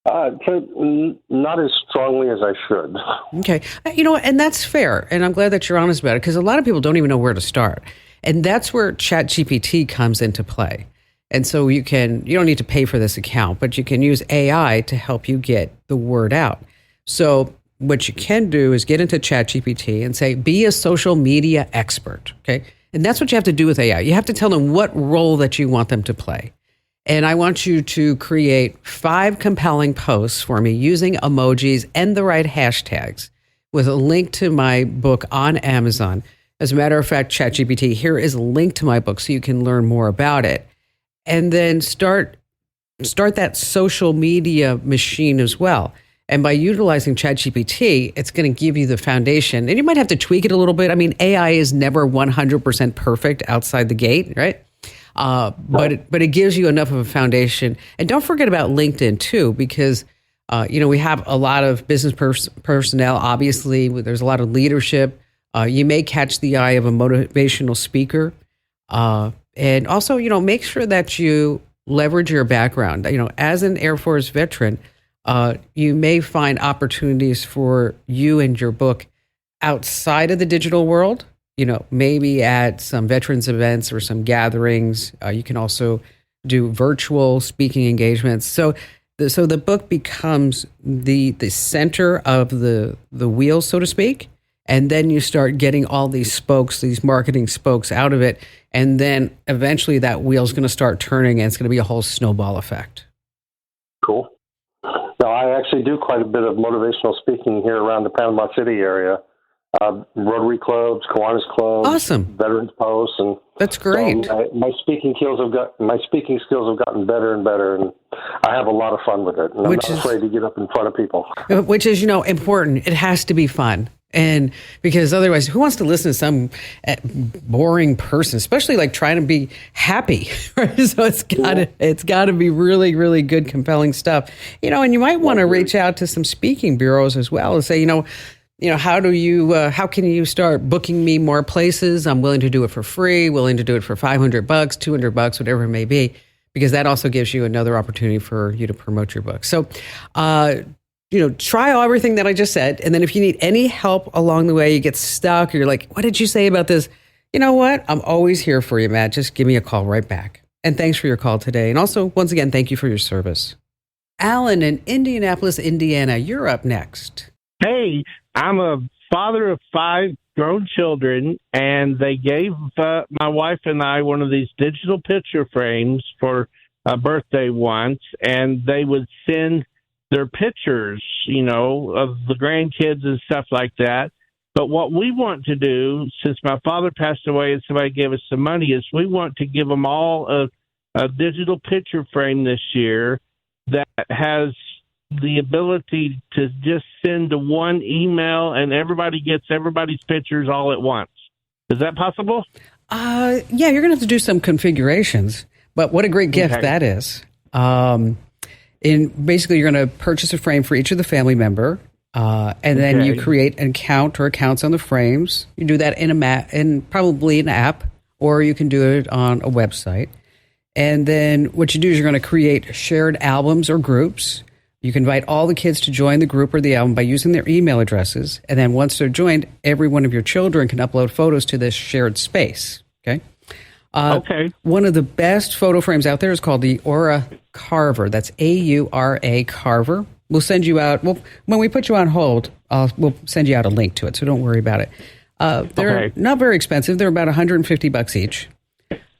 Not as strongly as I should. Okay. And that's fair. And I'm glad that you're honest about it, because a lot of people don't even know where to start. And that's where ChatGPT comes into play. And so you don't need to pay for this account, but you can use AI to help you get the word out. So what you can do is get into ChatGPT and say, be a social media expert. Okay. And that's what you have to do with AI. You have to tell them what role that you want them to play. And I want you to create 5 compelling posts for me using emojis and the right hashtags with a link to my book on Amazon. As a matter of fact, ChatGPT, here is a link to my book so you can learn more about it. And then start that social media machine as well. And by utilizing ChatGPT, it's going to give you the foundation. And you might have to tweak it a little bit. I mean, AI is never 100% perfect outside the gate, right? But it gives you enough of a foundation. And don't forget about LinkedIn too, because we have a lot of business personnel. Obviously, there's a lot of leadership. You may catch the eye of a motivational speaker, and also make sure that you leverage your background. As an Air Force veteran, you may find opportunities for you and your book outside of the digital world. Maybe at some veterans events or some gatherings. You can also do virtual speaking engagements. So the book becomes the center of the wheel, so to speak. And then you start getting all these spokes, these marketing spokes out of it. And then eventually that wheel is going to start turning, and it's going to be a whole snowball effect. Cool. Now, I actually do quite a bit of motivational speaking here around the Panama City area. Rotary clubs, Kiwanis clubs, awesome, veterans posts, and that's great. So my speaking skills have gotten better and better, and I have a lot of fun with it. And I'm not afraid to get up in front of people. Which is, important. It has to be fun, and because otherwise, who wants to listen to some boring person, especially like trying to be happy? Right? So it's got to be really, really good, compelling stuff. And you might want to reach out to some speaking bureaus as well and say, how can you start booking me more places? I'm willing to do it for free, willing to do it for $500, $200, whatever it may be, because that also gives you another opportunity for you to promote your book. So, try everything that I just said. And then if you need any help along the way, you get stuck or you're like, what did you say about this? You know what? I'm always here for you, Matt. Just give me a call right back. And thanks for your call today. And also, once again, thank you for your service. Alan in Indianapolis, Indiana, you're up next. Hey, I'm a father of 5 grown children, and they gave my wife and I one of these digital picture frames for a birthday once, and they would send their pictures, of the grandkids and stuff like that. But what we want to do, since my father passed away and somebody gave us some money, is we want to give them all a digital picture frame this year that has the ability to just send to one email and everybody gets everybody's pictures all at once. Is that possible? Yeah, you're going to have to do some configurations, but what a great gift that is. Basically, you're going to purchase a frame for each of the family member, and then you create an account or accounts on the frames. You do that in probably an app, or you can do it on a website. And then what you do is you're going to create shared albums or groups. You can invite all the kids to join the group or the album by using their email addresses. And then once they're joined, every one of your children can upload photos to this shared space. Okay. One of the best photo frames out there is called the Aura Carver. That's AURA Carver. We'll send you out. When we put you on hold, we'll send you out a link to it. So don't worry about it. They're Okay. not very expensive. They're about $150 each.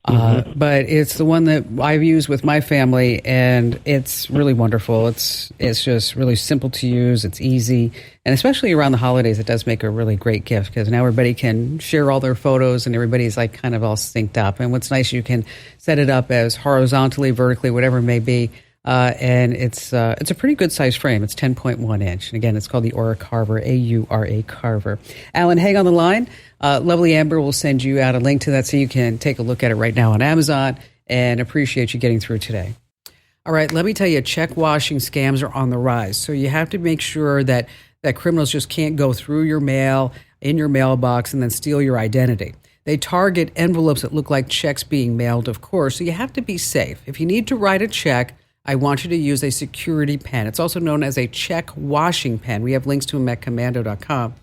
But it's the one that I've used with my family, and it's really wonderful. It's just really simple to use. It's easy, and especially around the holidays, it does make a really great gift because now everybody can share all their photos, and everybody's like kind of all synced up. And what's nice, you can set it up as horizontally, vertically, whatever it may be. And it's a pretty good size frame. It's 10.1 inch. And again, it's called the Aura Carver, AURA Carver. Alan, hang on the line. Lovely Amber will send you out a link to that so you can take a look at it right now on Amazon, and appreciate you getting through today. All right, let me tell you, check washing scams are on the rise. So you have to make sure that criminals just can't go through your mail, in your mailbox, and then steal your identity. They target envelopes that look like checks being mailed, of course, so you have to be safe. If you need to write a check, I want you to use a security pen. It's also known as a check washing pen. We have links to them at commando.com.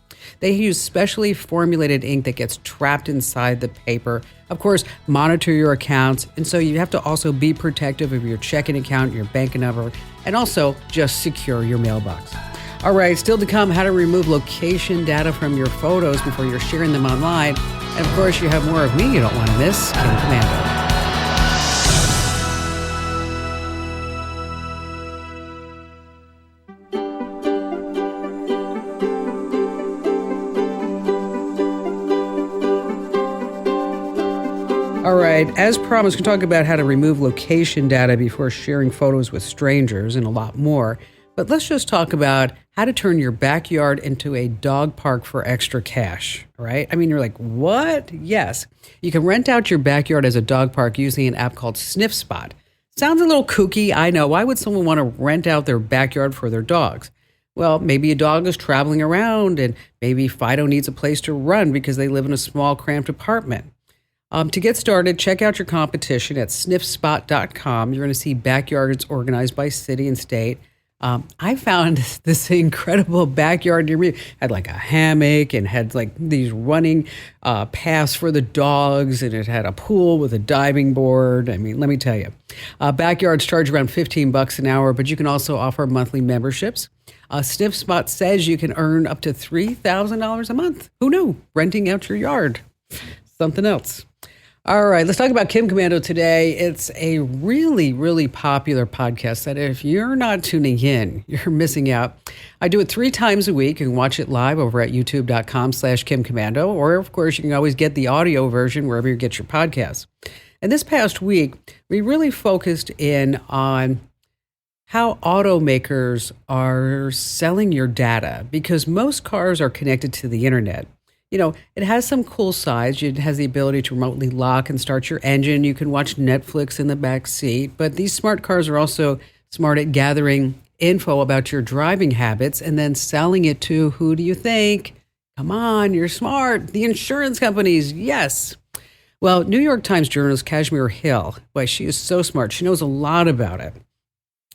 They use specially formulated ink that gets trapped inside the paper. Of course, monitor your accounts. And so you have to also be protective of your checking account, your bank number, and also just secure your mailbox. All right, still to come, how to remove location data from your photos before you're sharing them online. And of course, you have more of me you don't want to miss, Kim Commando. All right, as promised, we'll talk about how to remove location data before sharing photos with strangers and a lot more. But let's just talk about how to turn your backyard into a dog park for extra cash, right? I mean, you're like, what? Yes. You can rent out your backyard as a dog park using an app called Sniff Spot. Sounds a little kooky, I know. Why would someone want to rent out their backyard for their dogs? Well, maybe a dog is traveling around, and maybe Fido needs a place to run because they live in a small, cramped apartment. To get started, check out your competition at sniffspot.com. You're going to see backyards organized by city and state. I found this incredible backyard near me. Had like a hammock and had like these running paths for the dogs, and it had a pool with a diving board. I mean, let me tell you, backyards charge around $15 an hour, but you can also offer monthly memberships. Sniff Spot says you can earn up to $3,000 a month. Who knew? Renting out your yard. Something else. All right, let's talk about Kim Commando today. It's a really, really popular podcast that if you're not tuning in, you're missing out. I do it 3 times a week. You can watch it live over at youtube.com/Kim Commando, or of course, you can always get the audio version wherever you get your podcasts. And this past week, we really focused in on how automakers are selling your data, because most cars are connected to the internet. You know, it has some cool sides. It has the ability to remotely lock and start your engine. You can watch Netflix in the back seat. But these smart cars are also smart at gathering info about your driving habits and then selling it to, who do you think? Come on, you're smart. The insurance companies, yes. Well, New York Times journalist Kashmir Hill, boy, she is so smart. She knows a lot about it.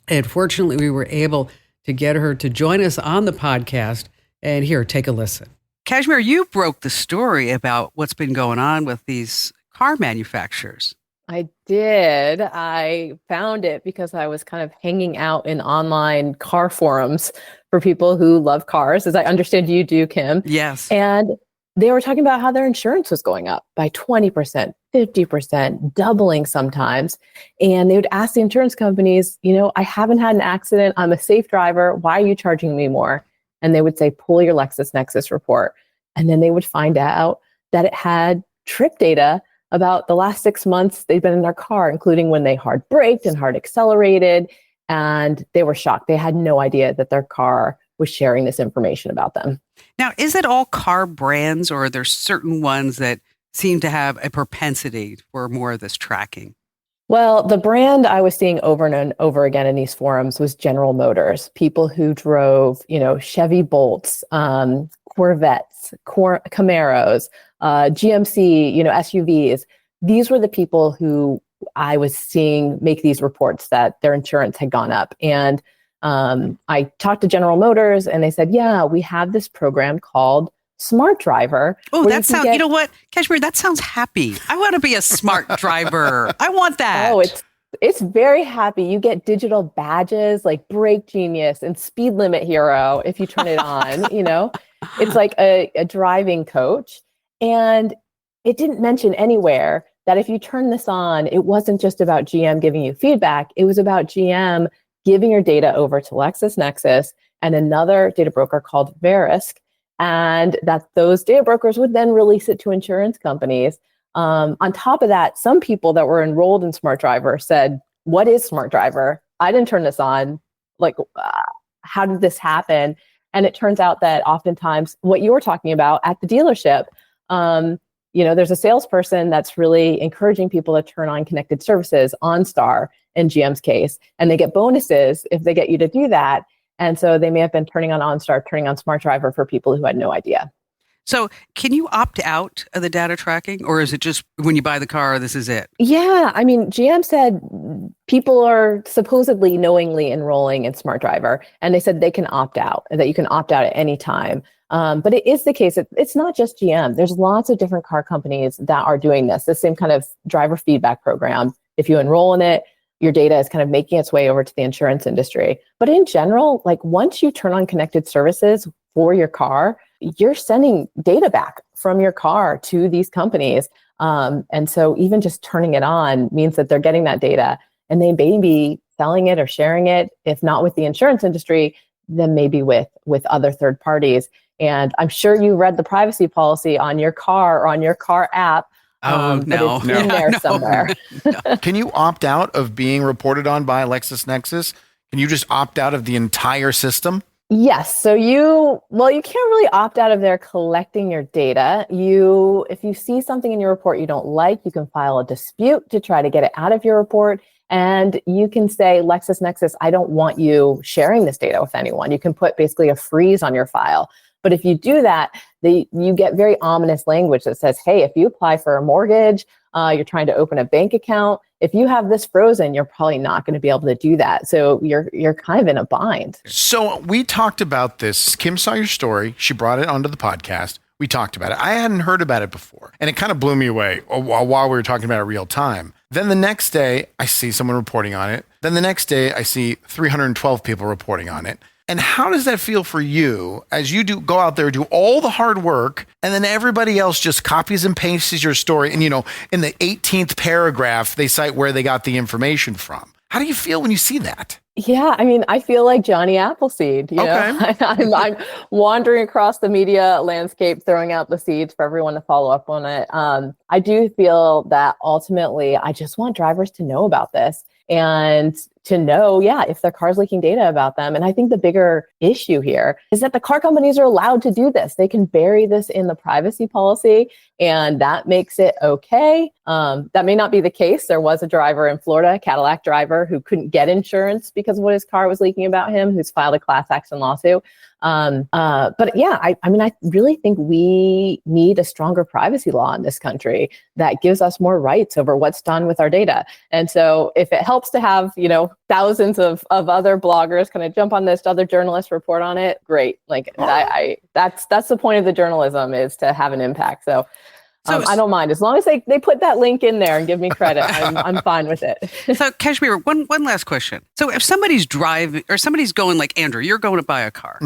And fortunately, we were able to get her to join us on the podcast. And here, take a listen. Kashmir, you broke the story about what's been going on with these car manufacturers. I did. I found it because I was kind of hanging out in online car forums for people who love cars, as I understand you do, Kim. Yes. And they were talking about how their insurance was going up by 20%, 50%, doubling sometimes. And they would ask the insurance companies, you know, I haven't had an accident. I'm a safe driver. Why are you charging me more? And they would say, pull your LexisNexis report. And then they would find out that it had trip data about the last 6 months they'd been in their car, including when they hard braked and hard accelerated. And they were shocked. They had no idea that their car was sharing this information about them. Now, is it all car brands, or are there certain ones that seem to have a propensity for more of this tracking? Well, the brand I was seeing over and over again in these forums was General Motors. People who drove, you know, Chevy Bolts, Corvettes, Camaros, GMC, you know, SUVs. These were the people who I was seeing make these reports that their insurance had gone up. And I talked to General Motors, and they said, yeah, we have this program called Smart Driver. Oh, that sounds, you know what, Kashmir, that sounds happy. I want to be a smart driver. I want that. Oh, it's very happy. You get digital badges like Brake Genius and Speed Limit Hero if you turn it on, you know. It's like a driving coach. And it didn't mention anywhere that if you turn this on, it wasn't just about GM giving you feedback. It was about GM giving your data over to LexisNexis and another data broker called Verisk, and that those data brokers would then release it to insurance companies. On top of that, some people that were enrolled in Smart Driver said, "What is Smart Driver? I didn't turn this on. Like, how did this happen?" And it turns out that oftentimes what you were talking about at the dealership, there's a salesperson that's really encouraging people to turn on connected services, OnStar in GM's case, and they get bonuses if they get you to do that. And so they may have been turning on OnStar, turning on Smart Driver for people who had no idea. So can you opt out of the data tracking, or is it just when you buy the car, this is it? Yeah, I mean, GM said people are supposedly knowingly enrolling in Smart Driver, and they said they can opt out, and that you can opt out at any time. But it is the case. It's not just GM. There's lots of different car companies that are doing this, the same kind of driver feedback program. If you enroll in it, your data is kind of making its way over to the insurance industry. But in general, like once you turn on connected services for your car, you're sending data back from your car to these companies. And so even just turning it on means that they're getting that data and they may be selling it or sharing it, if not with the insurance industry, then maybe with other third parties. And I'm sure you read the privacy policy on your car or on your car app. No. But it's in there somewhere. Can you opt out of being reported on by LexisNexis? Can you just opt out of the entire system? Yes. So you can't really opt out of their collecting your data. If you see something in your report you don't like, you can file a dispute to try to get it out of your report. And you can say, LexisNexis, I don't want you sharing this data with anyone. You can put basically a freeze on your file. But if you do that, you get very ominous language that says, hey, if you apply for a mortgage, you're trying to open a bank account, if you have this frozen, you're probably not going to be able to do that. So you're kind of in a bind. So we talked about this. Kim saw your story. She brought it onto the podcast. We talked about it. I hadn't heard about it before. And it kind of blew me away while we were talking about it real time. Then the next day, I see someone reporting on it. Then the next day, I see 312 people reporting on it. And how does that feel for you as you go out there, do all the hard work, and then everybody else just copies and pastes your story? And, in the 18th paragraph, they cite where they got the information from. How do you feel when you see that? Yeah, I mean, I feel like Johnny Appleseed. I'm wandering across the media landscape, throwing out the seeds for everyone to follow up on it. I do feel that ultimately, I just want drivers to know about this and to know, if their car's leaking data about them. And I think the bigger issue here is that the car companies are allowed to do this. They can bury this in the privacy policy, and that makes it okay. That may not be the case. There was a driver in Florida, a Cadillac driver, who couldn't get insurance because of what his car was leaking about him, who's filed a class action lawsuit. I really think we need a stronger privacy law in this country that gives us more rights over what's done with our data. And so if it helps to have, thousands of other bloggers kind of jump on this, other journalists report on it, great. That's the point of the journalism, is to have an impact. So I don't mind, as long as they put that link in there and give me credit. I'm fine with it. So Kashmir, one last question. So if somebody's driving or somebody's going, like Andrew, you're going to buy a car,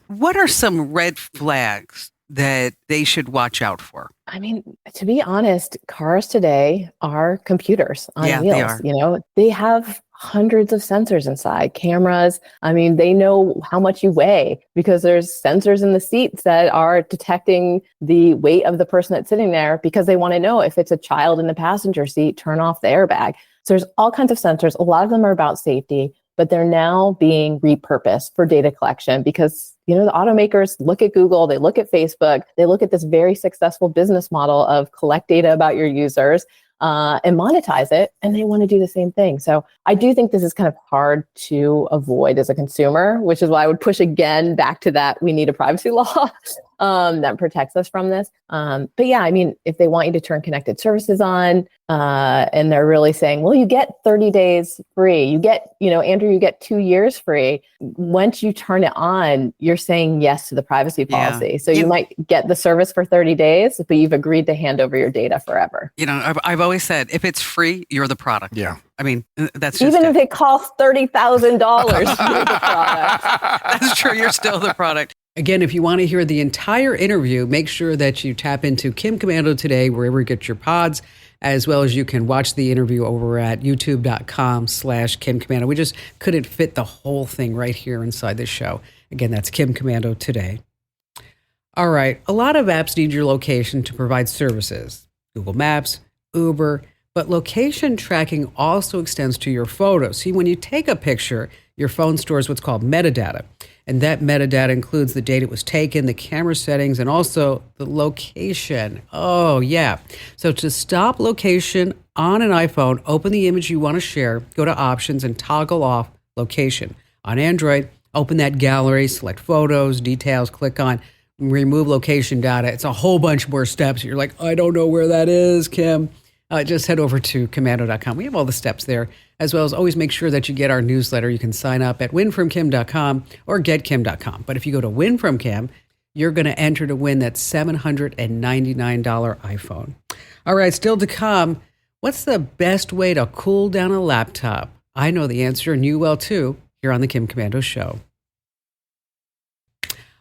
what are some red flags that they should watch out for? I mean, to be honest, cars today are computers on wheels. They are. They have hundreds of sensors inside, cameras. I mean, they know how much you weigh because there's sensors in the seats that are detecting the weight of the person that's sitting there, because they want to know if it's a child in the passenger seat, turn off the airbag. So there's all kinds of sensors. A lot of them are about safety, but they're now being repurposed for data collection because, the automakers look at Google, they look at Facebook, they look at this very successful business model of collect data about your users and monetize it, and they want to do the same thing. So I do think this is kind of hard to avoid as a consumer, which is why I would push again back to that we need a privacy law that protects us from this. But yeah, I mean, if they want you to turn connected services on, and they're really saying, well, you get 30 days free, you get, Andrew, you get 2 years free. Once you turn it on, you're saying yes to the privacy policy. So you might get the service for 30 days, but you've agreed to hand over your data forever. I've always said, if it's free, you're the product. Yeah. I mean, that's just even if it costs $30,000, you're the product. That's true. You're still the product. Again, if you want to hear the entire interview, make sure that you tap into Kim Komando today, wherever you get your pods, as well as you can watch the interview over at youtube.com/Kim Komando. We just couldn't fit the whole thing right here inside this show. Again, that's Kim Komando today. All right. A lot of apps need your location to provide services. Google Maps, Uber, but location tracking also extends to your photos. See, when you take a picture, your phone stores what's called metadata. And that metadata includes the date it was taken, the camera settings, and also the location. Oh, yeah. So to stop location on an iPhone, open the image you want to share, go to options, and toggle off location. On Android, open that gallery, select photos, details, click on remove location data. It's a whole bunch more steps. You're like, I don't know where that is, Kim. Just head over to komando.com. We have all the steps there, as well as always make sure that you get our newsletter. You can sign up at winfromkim.com or getkim.com. But if you go to Win From Kim, you're going to enter to win that $799 iPhone. All right, still to come, what's the best way to cool down a laptop? I know the answer, and you will too, here on the Kim Komando Show.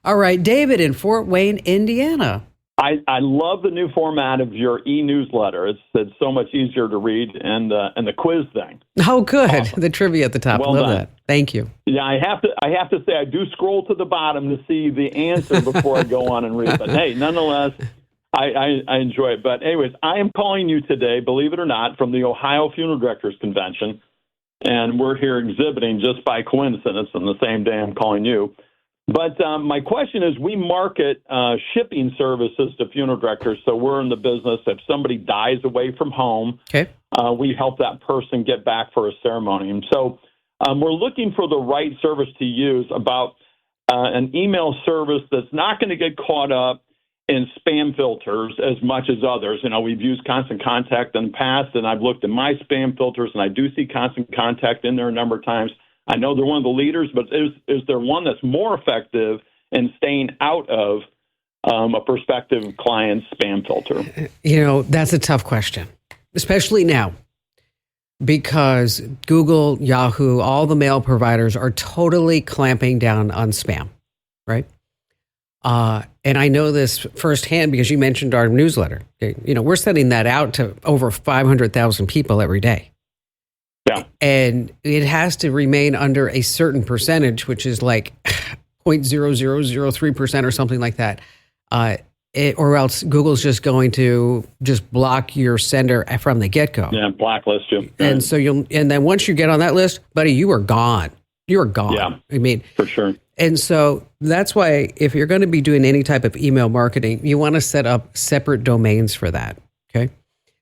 All right, David in Fort Wayne, Indiana. I love the new format of your e-newsletter. It's so much easier to read, and the quiz thing. Oh, good. Awesome. The trivia at the top. Well Love done. that. Thank you. Yeah, I have to say I do scroll to the bottom to see the answer before I go on and read. But hey, nonetheless, I enjoy it. But anyways, I am calling you today, believe it or not, from the Ohio Funeral Directors Convention, and we're here exhibiting just by coincidence on the same day I'm calling you. But my question is, we market shipping services to funeral directors, so we're in the business. If somebody dies away from home, we help that person get back for a ceremony. And so we're looking for the right service to use about an email service that's not going to get caught up in spam filters as much as others. You know, we've used Constant Contact in the past, and I've looked at my spam filters, and I do see Constant Contact in there a number of times. I know they're one of the leaders, but is there one that's more effective in staying out of a prospective client's spam filter? You know, that's a tough question, especially now, because Google, Yahoo, all the mail providers are totally clamping down on spam, right? And I know this firsthand because you mentioned our newsletter. You know, we're sending that out to over 500,000 people every day. Yeah. And it has to remain under a certain percentage, which is like 0.0003% or something like that. Or else Google's just going to just block your sender from the get-go. Yeah, blacklist you. And so and then once you get on that list, buddy, you are gone. You are gone. Yeah, I mean, for sure. And so that's why if you're going to be doing any type of email marketing, you want to set up separate domains for that. Okay.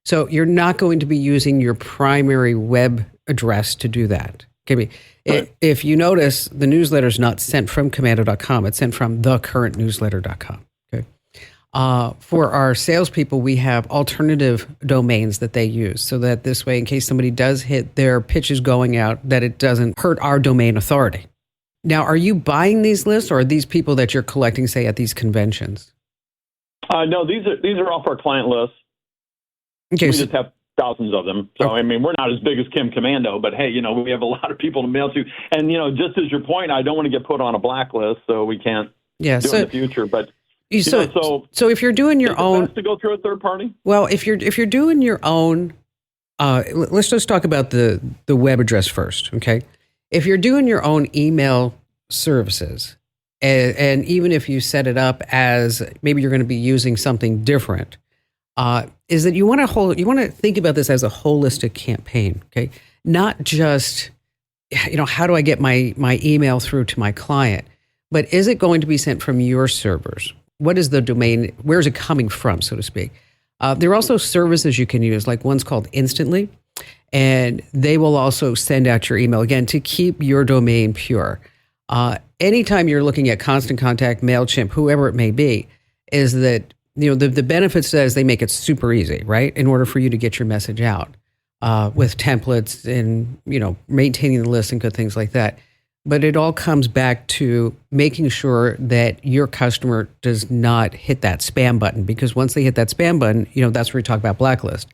So you're not going to be using your primary web address to do that. Okay. If you notice, the newsletter is not sent from komando.com. It's sent from thecurrentnewsletter.com. Okay. For our salespeople, we have alternative domains that they use so that this way, in case somebody does hit their pitches going out, that it doesn't hurt our domain authority. Now, are you buying these lists, or are these people that you're collecting, say, at these conventions? No, these are off our client list. Okay, we just have thousands of them. So, I mean, we're not as big as Kim Komando, but hey, you know, we have a lot of people to mail to. And, you know, just as your point, I don't want to get put on a blacklist, so we can't do it in the future. But so if you're doing your own, best to go through a third party. Well, if you're doing your own, let's just talk about the web address first, okay? If you're doing your own email services, and even if you set it up as maybe you're going to be using something different, is that you want to think about this as a holistic campaign, okay? Not just, you know, how do I get my email through to my client, but is it going to be sent from your servers? What is the domain? Where is it coming from, so to speak? There are also services you can use, like one's called Instantly, and they will also send out your email, again, to keep your domain pure. Anytime you're looking at Constant Contact, MailChimp, whoever it may be, is that, you know, the benefits is they make it super easy, right? In order for you to get your message out with templates and, you know, maintaining the list and good things like that. But it all comes back to making sure that your customer does not hit that spam button, because once they hit that spam button, you know, that's where we talk about blacklist.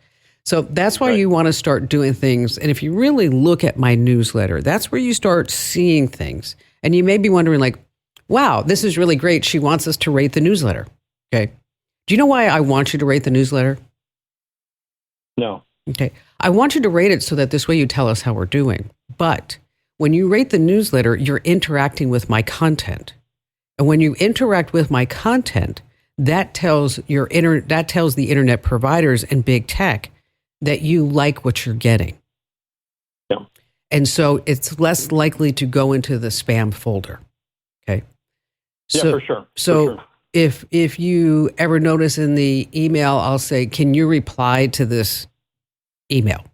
So that's why you want to start doing things. And if you really look at my newsletter, that's where you start seeing things. And you may be wondering, like, wow, this is really great. She wants us to rate the newsletter. Okay. Do you know why I want you to rate the newsletter? No. Okay. I want you to rate it so that this way you tell us how we're doing. But when you rate the newsletter, you're interacting with my content. And when you interact with my content, that tells the internet providers and big tech that you like what you're getting. Yeah. And so it's less likely to go into the spam folder. Okay. Yeah, for sure. So if you ever notice in the email, I'll say, can you reply to this email?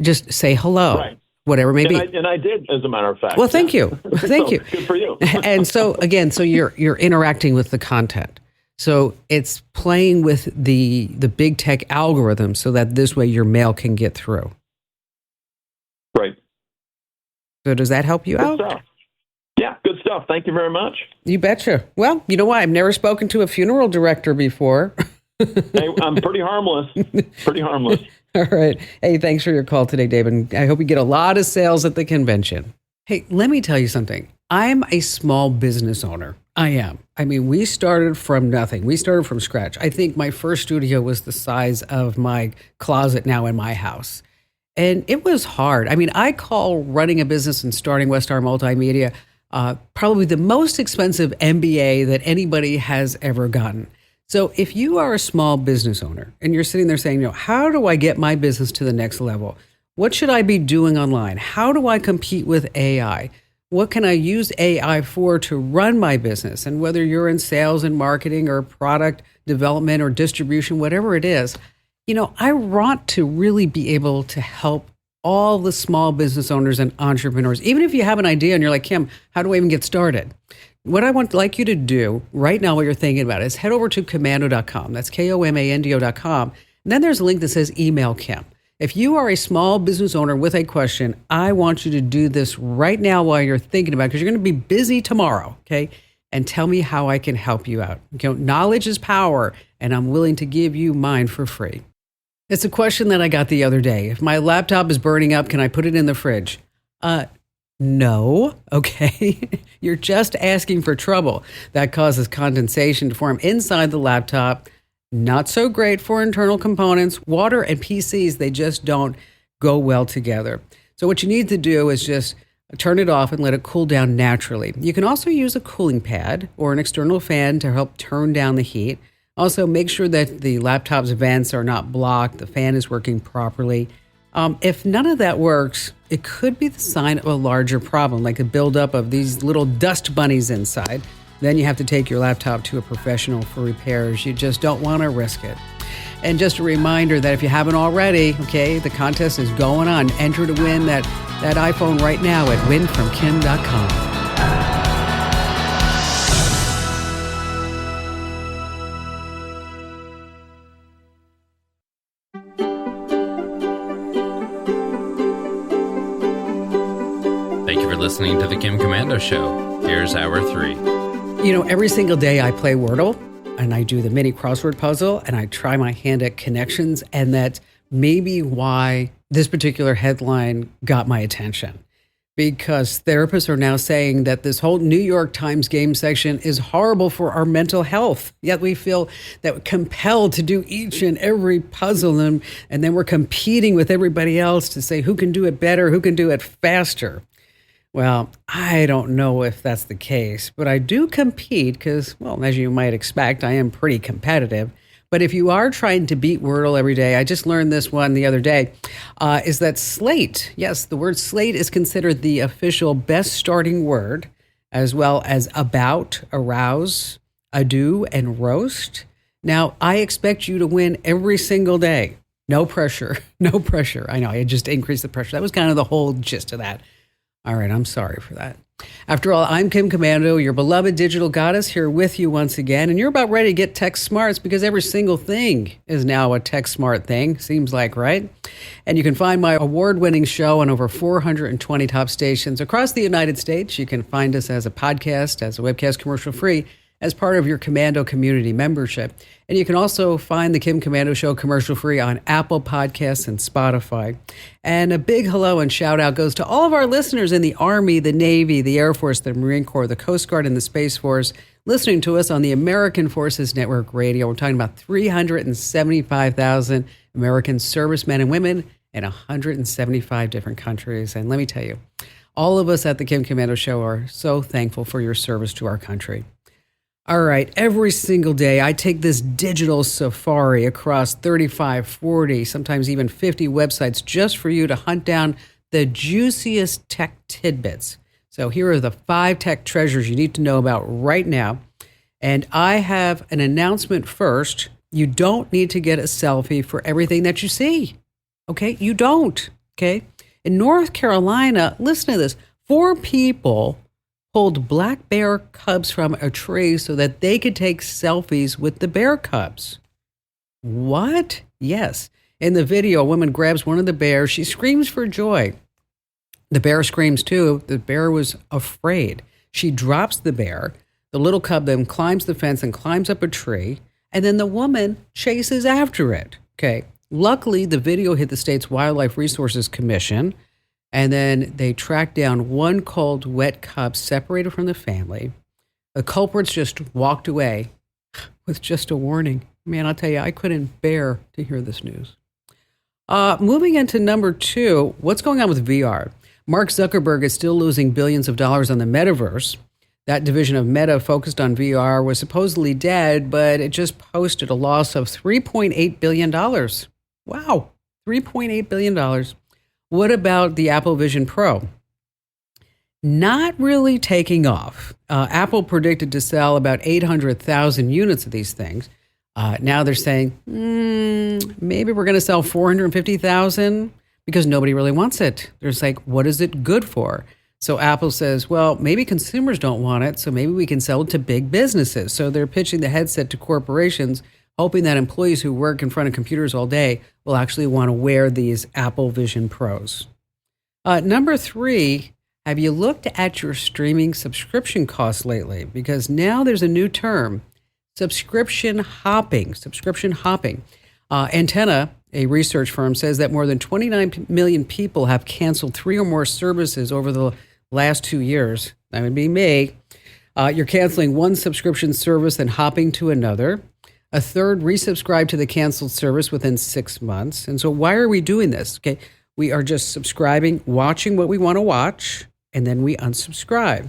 Just say hello. Right. Whatever it may be. And I did, as a matter of fact. Well, thank you. Thank you. Good for you. And so again, so you're interacting with the content. So it's playing with the big tech algorithm so that this way your mail can get through. Right. So does that help you Good out? stuff. Yeah, good stuff. Thank you very much. You betcha. Well, you know what? I've never spoken to a funeral director before. Hey, I'm pretty harmless. Pretty harmless. All right. Hey, thanks for your call today, David. I hope you get a lot of sales at the convention. Hey, let me tell you something. I'm a small business owner. I am. I mean, we started from nothing. We started from scratch. I think my first studio was the size of my closet now in my house. And it was hard. I mean, I call running a business and starting Westar Multimedia probably the most expensive MBA that anybody has ever gotten. So if you are a small business owner and you're sitting there saying, how do I get my business to the next level? What should I be doing online? How do I compete with AI? What can I use AI for to run my business? And whether you're in sales and marketing or product development or distribution, whatever it is, I want to really be able to help all the small business owners and entrepreneurs. Even if you have an idea and you're like, Kim, how do I even get started? What I would like you to do right now, what you're thinking about, is head over to komando.com. That's KOMANDO.com. And then there's a link that says email Kim. If you are a small business owner with a question, I want you to do this right now while you're thinking about it, because you're going to be busy tomorrow, okay? And tell me how I can help you out. Knowledge is power, and I'm willing to give you mine for free. It's a question that I got the other day. If my laptop is burning up, can I put it in the fridge? No, okay. You're just asking for trouble. That causes condensation to form inside the laptop. Not so great for internal components. Water and PCs, they just don't go well together. So what you need to do is just turn it off and let it cool down naturally. You can also use a cooling pad or an external fan to help turn down the heat. Also, make sure that the laptop's vents are not blocked, the fan is working properly. If none of that works, it could be the sign of a larger problem, like a buildup of these little dust bunnies inside. Then you have to take your laptop to a professional for repairs. You just don't want to risk it. And just a reminder that if you haven't already, okay, the contest is going on. Enter to win that iPhone right now at winfromkim.com. Listening to the Kim Komando Show. Here's hour 3. Every single day I play Wordle and I do the mini crossword puzzle and I try my hand at connections, and that's maybe why this particular headline got my attention. Because therapists are now saying that this whole New York Times game section is horrible for our mental health. Yet we feel that we're compelled to do each and every puzzle, and then we're competing with everybody else to say who can do it better, who can do it faster. Well, I don't know if that's the case, but I do compete because, well, as you might expect, I am pretty competitive. But if you are trying to beat Wordle every day, I just learned this one the other day, is that slate, yes, the word slate is considered the official best starting word, as well as about, arouse, ado, and roast. Now, I expect you to win every single day. No pressure, no pressure. I know, I just increased the pressure. That was kind of the whole gist of that. All right, I'm sorry for that. After all, I'm Kim Komando, your beloved digital goddess, here with you once again. And you're about ready to get tech smarts because every single thing is now a tech smart thing, seems like, right? And you can find my award-winning show on over 420 top stations across the United States. You can find us as a podcast, as a webcast commercial-free, as part of your Commando community membership. And you can also find the Kim Commando Show commercial free on Apple Podcasts and Spotify. And a big hello and shout out goes to all of our listeners in the Army, the Navy, the Air Force, the Marine Corps, the Coast Guard, and the Space Force, listening to us on the American Forces Network Radio. We're talking about 375,000 American servicemen and women in 175 different countries. And let me tell you, all of us at the Kim Commando Show are so thankful for your service to our country. All right, every single day I take this digital safari across 35, 40, sometimes even 50 websites just for you to hunt down the juiciest tech tidbits. So here are the 5 tech treasures you need to know about right now. And I have an announcement first. You don't need to get a selfie for everything that you see. Okay, you don't. Okay. In North Carolina, listen to this. 4 people pulled black bear cubs from a tree so that they could take selfies with the bear cubs. What? Yes. In the video, a woman grabs one of the bears. She screams for joy. The bear screams too. The bear was afraid. She drops the bear. The little cub then climbs the fence and climbs up a tree. And then the woman chases after it. Okay. Luckily, the video hit the state's Wildlife Resources Commission. And then they tracked down one cold, wet cub separated from the family. The culprits just walked away with just a warning. Man, I'll tell you, I couldn't bear to hear this news. Moving into number 2, what's going on with VR? Mark Zuckerberg is still losing billions of dollars on the metaverse. That division of Meta focused on VR was supposedly dead, but it just posted a loss of $3.8 billion. Wow, $3.8 billion. What about the Apple Vision Pro? Not really taking off. Apple predicted to sell about 800,000 units of these things. Now they're saying, maybe we're going to sell 450,000 because nobody really wants it. They're like, what is it good for? So Apple says, well, maybe consumers don't want it, so maybe we can sell it to big businesses. So they're pitching the headset to corporations, hoping that employees who work in front of computers all day will actually want to wear these Apple Vision Pros. Number 3, have you looked at your streaming subscription costs lately? Because now there's a new term, subscription hopping. Antenna, a research firm, says that more than 29 million people have canceled 3 or more services over the last 2 years. That would be me. You're canceling one subscription service and hopping to another. A third resubscribe to the canceled service within 6 months. And so why are we doing this? Okay, we are just subscribing, watching what we want to watch, and then we unsubscribe.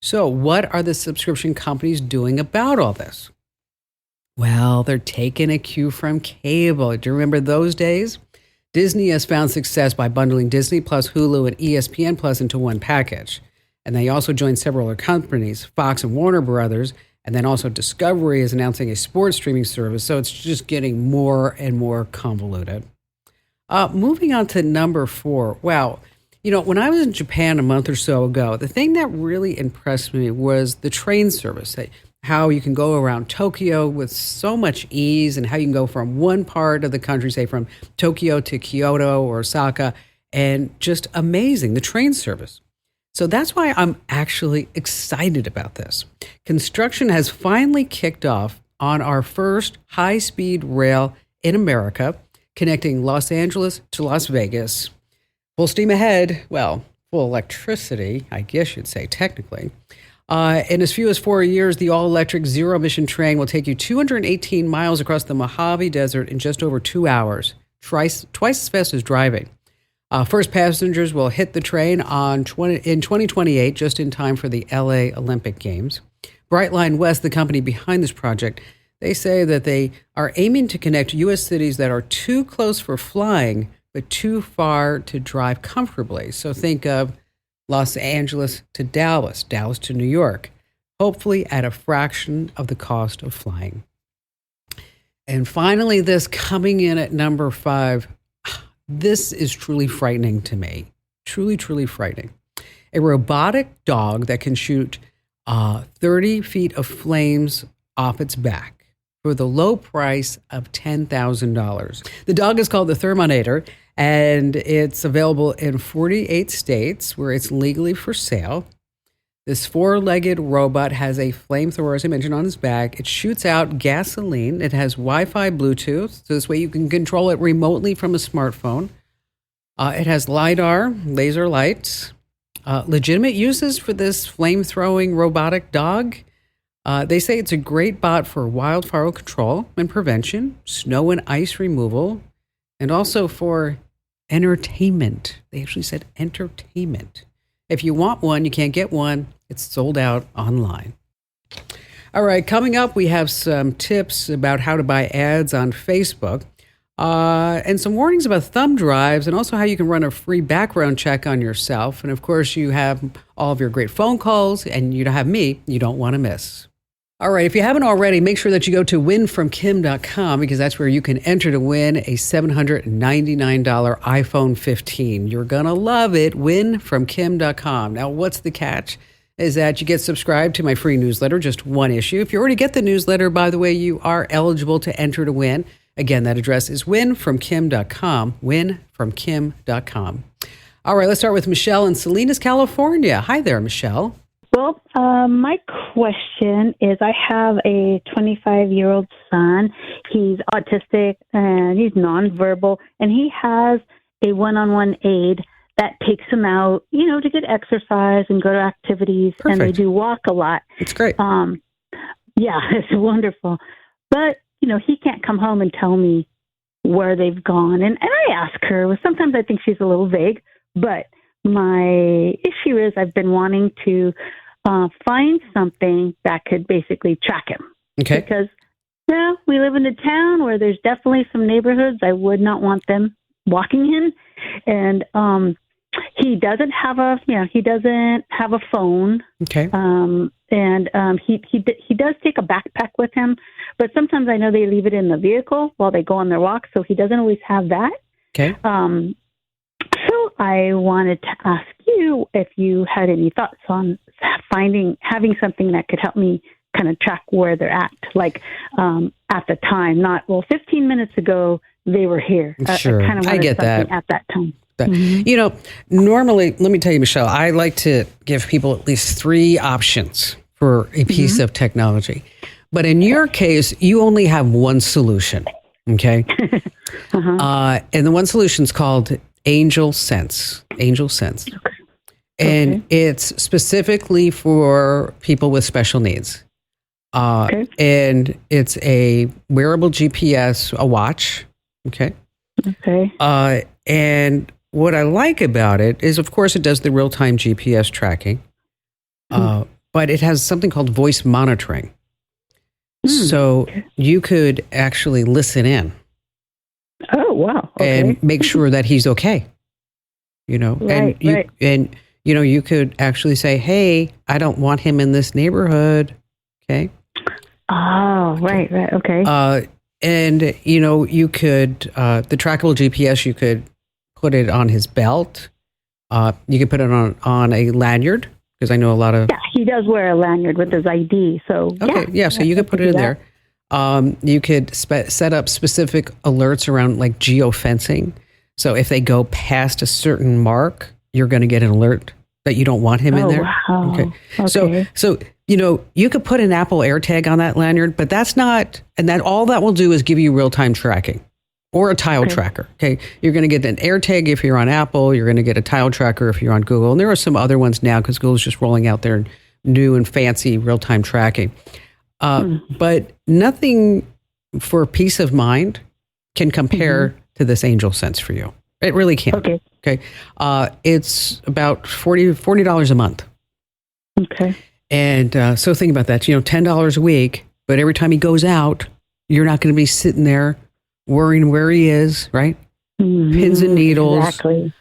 So what are the subscription companies doing about all this? Well, they're taking a cue from cable. Do you remember those days? Disney has found success by bundling Disney Plus, Hulu, and ESPN Plus into one package. And they also joined several other companies, Fox and Warner Brothers. And then also Discovery is announcing a sports streaming service. So it's just getting more and more convoluted. Moving on to number 4. Wow. You know, when I was in Japan a month or so ago, the thing that really impressed me was the train service. How you can go around Tokyo with so much ease and how you can go from one part of the country, say from Tokyo to Kyoto or Osaka, and just amazing, the train service. So that's why I'm actually excited about this. Construction has finally kicked off on our first high-speed rail in America, connecting Los Angeles to Las Vegas. Full steam ahead, well, full electricity, I guess you'd say technically. In as few as 4 years, the all-electric zero-emission train will take you 218 miles across the Mojave Desert in just over 2 hours, twice as fast as driving. First passengers will hit the train in 2028, just in time for the LA Olympic Games. Brightline West, the company behind this project, they say that they are aiming to connect U.S. cities that are too close for flying, but too far to drive comfortably. So think of Los Angeles to Dallas, Dallas to New York, hopefully at a fraction of the cost of flying. And finally, this coming in at number 5, this is truly frightening to me. Truly, truly frightening. A robotic dog that can shoot 30 feet of flames off its back for the low price of $10,000. The dog is called the Thermonator, and it's available in 48 states where it's legally for sale. This 4-legged robot has a flamethrower, as I mentioned, on his back. It shoots out gasoline. It has Wi-Fi, Bluetooth, so this way you can control it remotely from a smartphone. It has LiDAR, laser lights. Legitimate uses for this flame-throwing robotic dog. They say it's a great bot for wildfire control and prevention, snow and ice removal, and also for entertainment. They actually said entertainment. If you want one, you can't get one. It's sold out online. All right, coming up, we have some tips about how to buy ads on Facebook, and some warnings about thumb drives, and also how you can run a free background check on yourself. And of course, you have all of your great phone calls, and you have me you don't want to miss. All right, if you haven't already, make sure that you go to winfromkim.com, because that's where you can enter to win a $799 iPhone 15. You're going to love it, winfromkim.com. Now, what's the catch? Is that you get subscribed to my free newsletter, just one issue. If you already get the newsletter, by the way, you are eligible to enter to win. Again, that address is winfromkim.com, winfromkim.com. All right, let's start with Michelle in Salinas, California. Hi there, Michelle. Well, my question is, I have a 25-year-old son. He's autistic and he's nonverbal, and he has a one-on-one aide that takes him out, to get exercise and go to activities. Perfect. And they do walk a lot. It's great. Yeah, it's wonderful. But, he can't come home and tell me where they've gone. And I ask her, well, sometimes I think she's a little vague, but my issue is I've been wanting to find something that could basically track him. Okay. Because, we live in a town where there's definitely some neighborhoods I would not want them walking in. And he doesn't have a phone. Okay. He does take a backpack with him, but sometimes I know they leave it in the vehicle while they go on their walk, so he doesn't always have that. Okay. So I wanted to ask you if you had any thoughts on having something that could help me kind of track where they're at, like at the time, not, 15 minutes ago they were here. Sure. I get that. At that time. Normally, let me tell you, Michelle, I like to give people at least 3 options for a piece of technology. But in your case, you only have one solution, okay? And the one solution is called Angel Sense. Angel Sense. Okay. And it's specifically for people with special needs. And it's a wearable GPS, a watch. Okay. Okay. And what I like about it is, of course, it does the real-time GPS tracking, but it has something called voice monitoring. So you could actually listen in. Oh, wow. Okay. And make sure that he's okay. You could actually say, "Hey, I don't want him in this neighborhood." Okay. Oh, right. Okay. And you could the trackable GPS. You could put it on his belt. You could put it on a lanyard, because I know a lot of. Yeah, he does wear a lanyard with his ID. So so you could put it in there. You could set up specific alerts around like geofencing. So if they go past a certain mark, you're going to get an alert that you don't want him in there. Wow. Okay. So you could put an Apple AirTag on that lanyard, but that's not, and that all that will do is give you real-time tracking or a tile tracker. Okay. You're going to get an AirTag if you're on Apple. You're going to get a tile tracker if you're on Google. And there are some other ones now because Google's just rolling out their new and fancy real-time tracking. But nothing for peace of mind can compare to this Angel Sense for you. It really can't. Okay. It's about $40 a month. Okay. And so think about that, $10 a week, but every time he goes out, you're not going to be sitting there worrying where he is, right? Pins and needles. Exactly.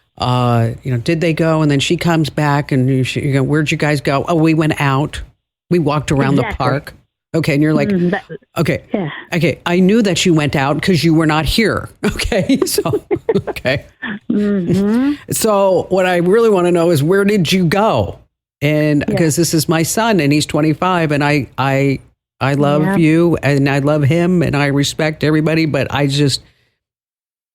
Did they go? And then she comes back and you go, where'd you guys go? Oh, we went out. We walked around the park. Okay. And you're like, okay. Yeah. Okay. I knew that you went out because you were not here. Okay. So, okay. So what I really want to know is, where did you go? And because this is my son and he's 25 and I love you and I love him and I respect everybody, but I'm his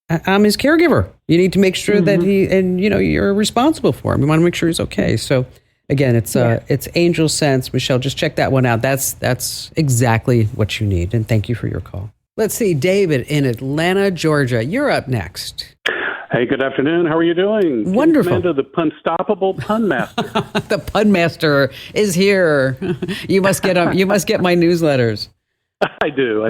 caregiver. You need to make sure that you're responsible for him. You want to make sure he's okay. So Again, it's Angel Sense. Michelle, just check that one out. That's exactly what you need. And thank you for your call. Let's see, David in Atlanta, Georgia. You're up next. Hey, good afternoon. How are you doing? Wonderful. Amanda, the Punstoppable Pun Master. The Pun Master is here. You must get You must get my newsletters. I do.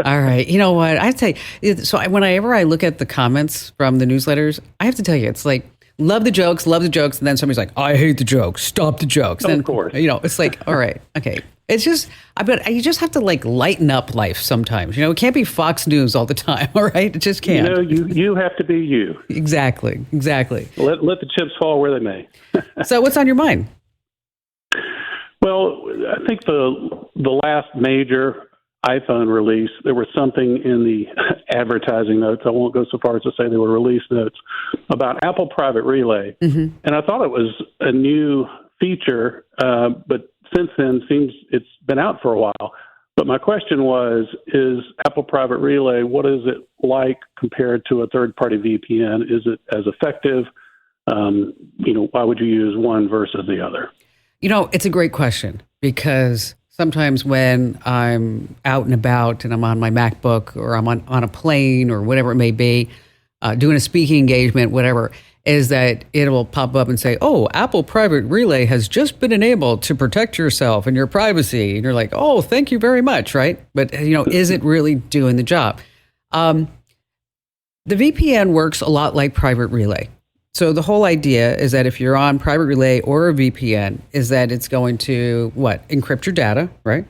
All right. You know what? I'd say, so whenever I look at the comments from the newsletters, I have to tell you, it's like, love the jokes. And then somebody's like, I hate the jokes. Stop the jokes. Of course. It's like, all right. Okay. It's just, but you just have to like lighten up life sometimes. It can't be Fox News all the time. All right. It just can't. You have to be you. Exactly. Let the chips fall where they may. So what's on your mind? Well, I think the last major iPhone release, there was something in the advertising notes. I won't go so far as to say they were release notes about Apple Private Relay. Mm-hmm. And I thought it was a new feature, but since then seems it's been out for a while. But my question was, is Apple Private Relay, what is it like compared to a third-party VPN? Is it as effective? Why would you use one versus the other? It's a great question because sometimes when I'm out and about and I'm on my MacBook or I'm on a plane or whatever it may be, doing a speaking engagement, whatever, is that it will pop up and say, oh, Apple Private Relay has just been enabled to protect yourself and your privacy. And you're like, oh, thank you very much, right? But, is it really doing the job? The VPN works a lot like Private Relay. So the whole idea is that if you're on Private Relay or a VPN, is that it's going to, encrypt your data, right?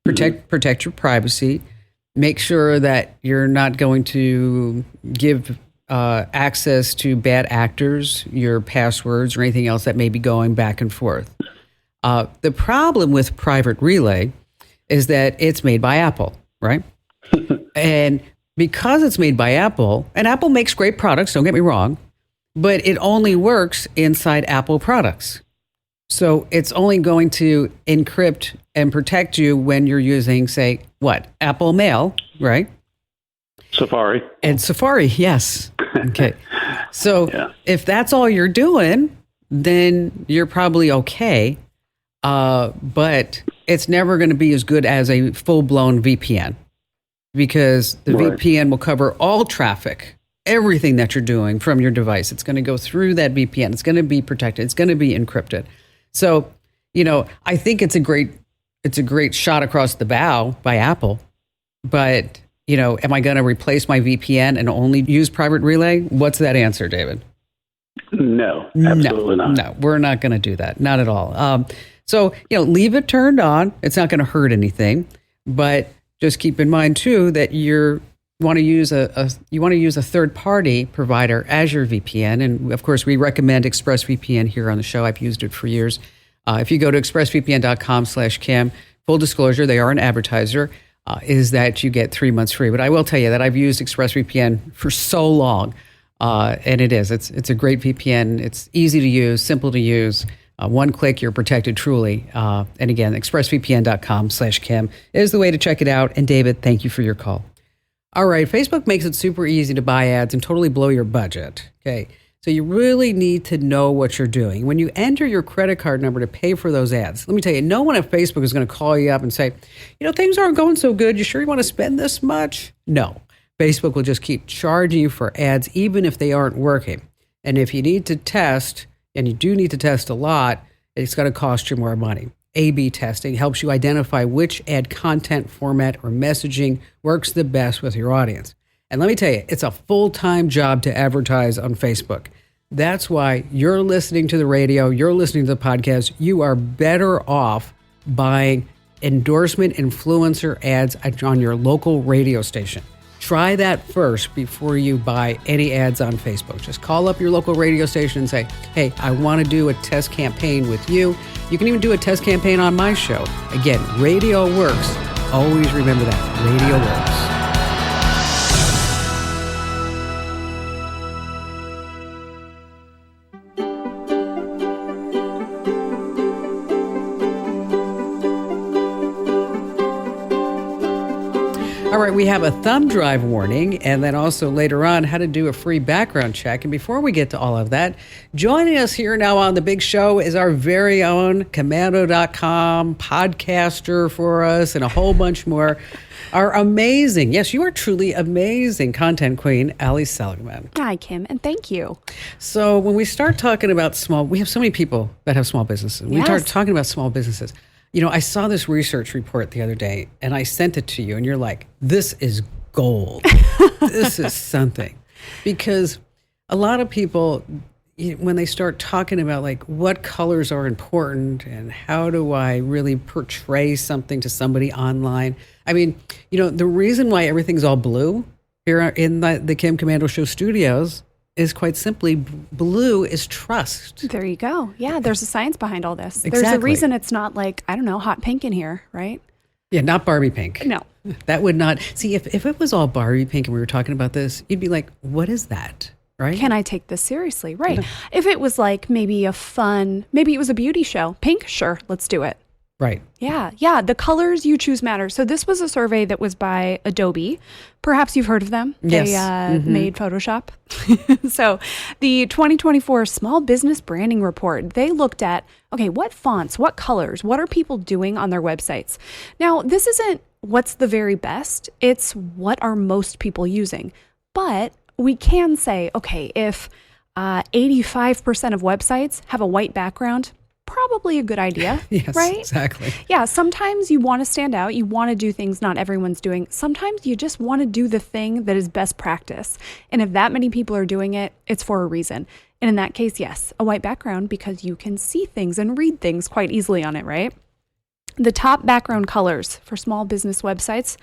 Protect your privacy. Make sure that you're not going to give access to bad actors, your passwords, or anything else that may be going back and forth. The problem with Private Relay is that it's made by Apple, right? And because it's made by Apple, and Apple makes great products, don't get me wrong, but it only works inside Apple products. So it's only going to encrypt and protect you when you're using, say, Apple Mail, right? Safari. And Safari, yes. Okay. So if that's all you're doing, then you're probably okay. But it's never going to be as good as a full-blown VPN because the VPN will cover all traffic. Everything that you're doing from your device, it's going to go through that VPN. It's going to be protected. It's going to be encrypted. So, I think it's a great shot across the bow by Apple. But, am I going to replace my VPN and only use Private Relay? What's that answer, David? No, absolutely not. No, we're not going to do that. Not at all. So, leave it turned on. It's not going to hurt anything. But just keep in mind, too, that you want to use a third-party provider as your VPN. And, of course, we recommend ExpressVPN here on the show. I've used it for years. If you go to expressvpn.com/Kim, full disclosure, they are an advertiser, is that you get 3 months free. But I will tell you that I've used ExpressVPN for so long, and it's a great VPN. It's easy to use, simple to use. One click, you're protected truly. And again, expressvpn.com/Kim is the way to check it out. And David, thank you for your call. All right, Facebook makes it super easy to buy ads and totally blow your budget. Okay, so you really need to know what you're doing. When you enter your credit card number to pay for those ads, let me tell you, no one at Facebook is going to call you up and say, things aren't going so good. You sure you want to spend this much? No, Facebook will just keep charging you for ads even if they aren't working. And if you need to test, and you do need to test a lot, it's going to cost you more money. A/B testing helps you identify which ad content format or messaging works the best with your audience. And let me tell you, it's a full-time job to advertise on Facebook. That's why you're listening to the radio, you're listening to the podcast, you are better off buying endorsement influencer ads on your local radio station. Try that first before you buy any ads on Facebook. Just call up your local radio station and say, hey, I want to do a test campaign with you. You can even do a test campaign on my show. Again, radio works. Always remember that. Radio works. All right, we have a thumb drive warning, and then also later on how to do a free background check. And before we get to all of that, joining us here now on the big show is our very own Komando.com podcaster for us and a whole bunch more. Our amazing, yes, you are truly amazing content queen, Ali Seligman. Hi, Kim, and thank you. So when we start talking about we have so many people that have small businesses. We start talking about small businesses. You know, I saw this research report the other day, and I sent it to you, and you're like, this is gold. This is something. Because a lot of people, when they start talking about like what colors are important and how do I really portray something to somebody online. I mean, you know, the reason why everything's all blue here in the Kim Komando Show studios is quite simply blue is trust. There you go. Yeah, there's a science behind all this. Exactly. There's a reason it's not like, I don't know, hot pink in here, right? Yeah, not Barbie pink. No. That would not. See, if it was all Barbie pink and we were talking about this, you'd be like, what is that? Right? Can I take this seriously? Right. No. If it was like maybe maybe it was a beauty show. Pink, sure, let's do it. Right. Yeah. The colors you choose matter. So this was a survey that was by Adobe. Perhaps you've heard of them. Yes. They made Photoshop. So the 2024 Small Business Branding Report, they looked at, okay, what fonts, what colors, what are people doing on their websites? Now, this isn't what's the very best. It's what are most people using. But we can say, okay, if 85% of websites have a white background, probably a good idea, yes, right? Exactly. Yeah, sometimes you want to stand out. You want to do things not everyone's doing. Sometimes you just want to do the thing that is best practice. And if that many people are doing it, it's for a reason. And in that case, yes, a white background because you can see things and read things quite easily on it, right? The top background colors for small business websites,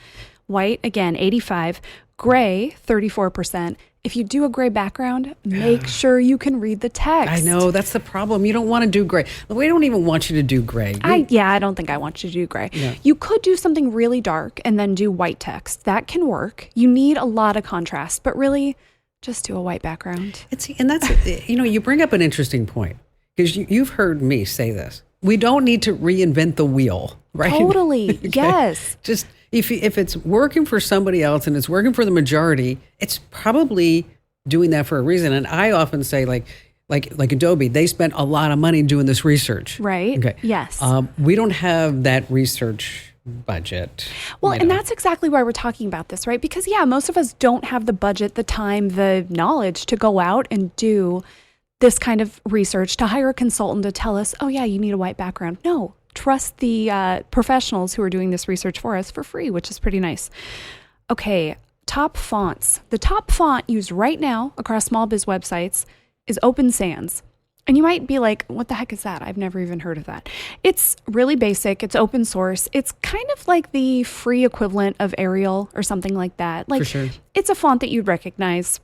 white, again, 85%, gray, 34%. If you do a gray background, make sure you can read the text. I know, that's the problem. You don't want to do gray. We don't even want you to do gray. I don't think I want you to do gray. Yeah. You could do something really dark and then do white text. That can work. You need a lot of contrast, but really just do a white background. And that's, you bring up an interesting point because you've heard me say this. We don't need to reinvent the wheel, right? Totally. Okay? Yes. Just if it's working for somebody else and it's working for the majority, it's probably doing that for a reason. And I often say like Adobe, they spent a lot of money doing this research. Right. Okay. Yes. We don't have that research budget. Well, and that's exactly why we're talking about this, right? Because most of us don't have the budget, the time, the knowledge to go out and do this kind of research, to hire a consultant to tell us, oh yeah, you need a white background. No. Trust the professionals who are doing this research for us for free, which is pretty nice. Okay, top fonts. The top font used right now across small biz websites is Open Sans. And you might be like, what the heck is that? I've never even heard of that. It's really basic. It's open source. It's kind of like the free equivalent of Arial or something like that. Like, for sure. It's a font that you'd recognize.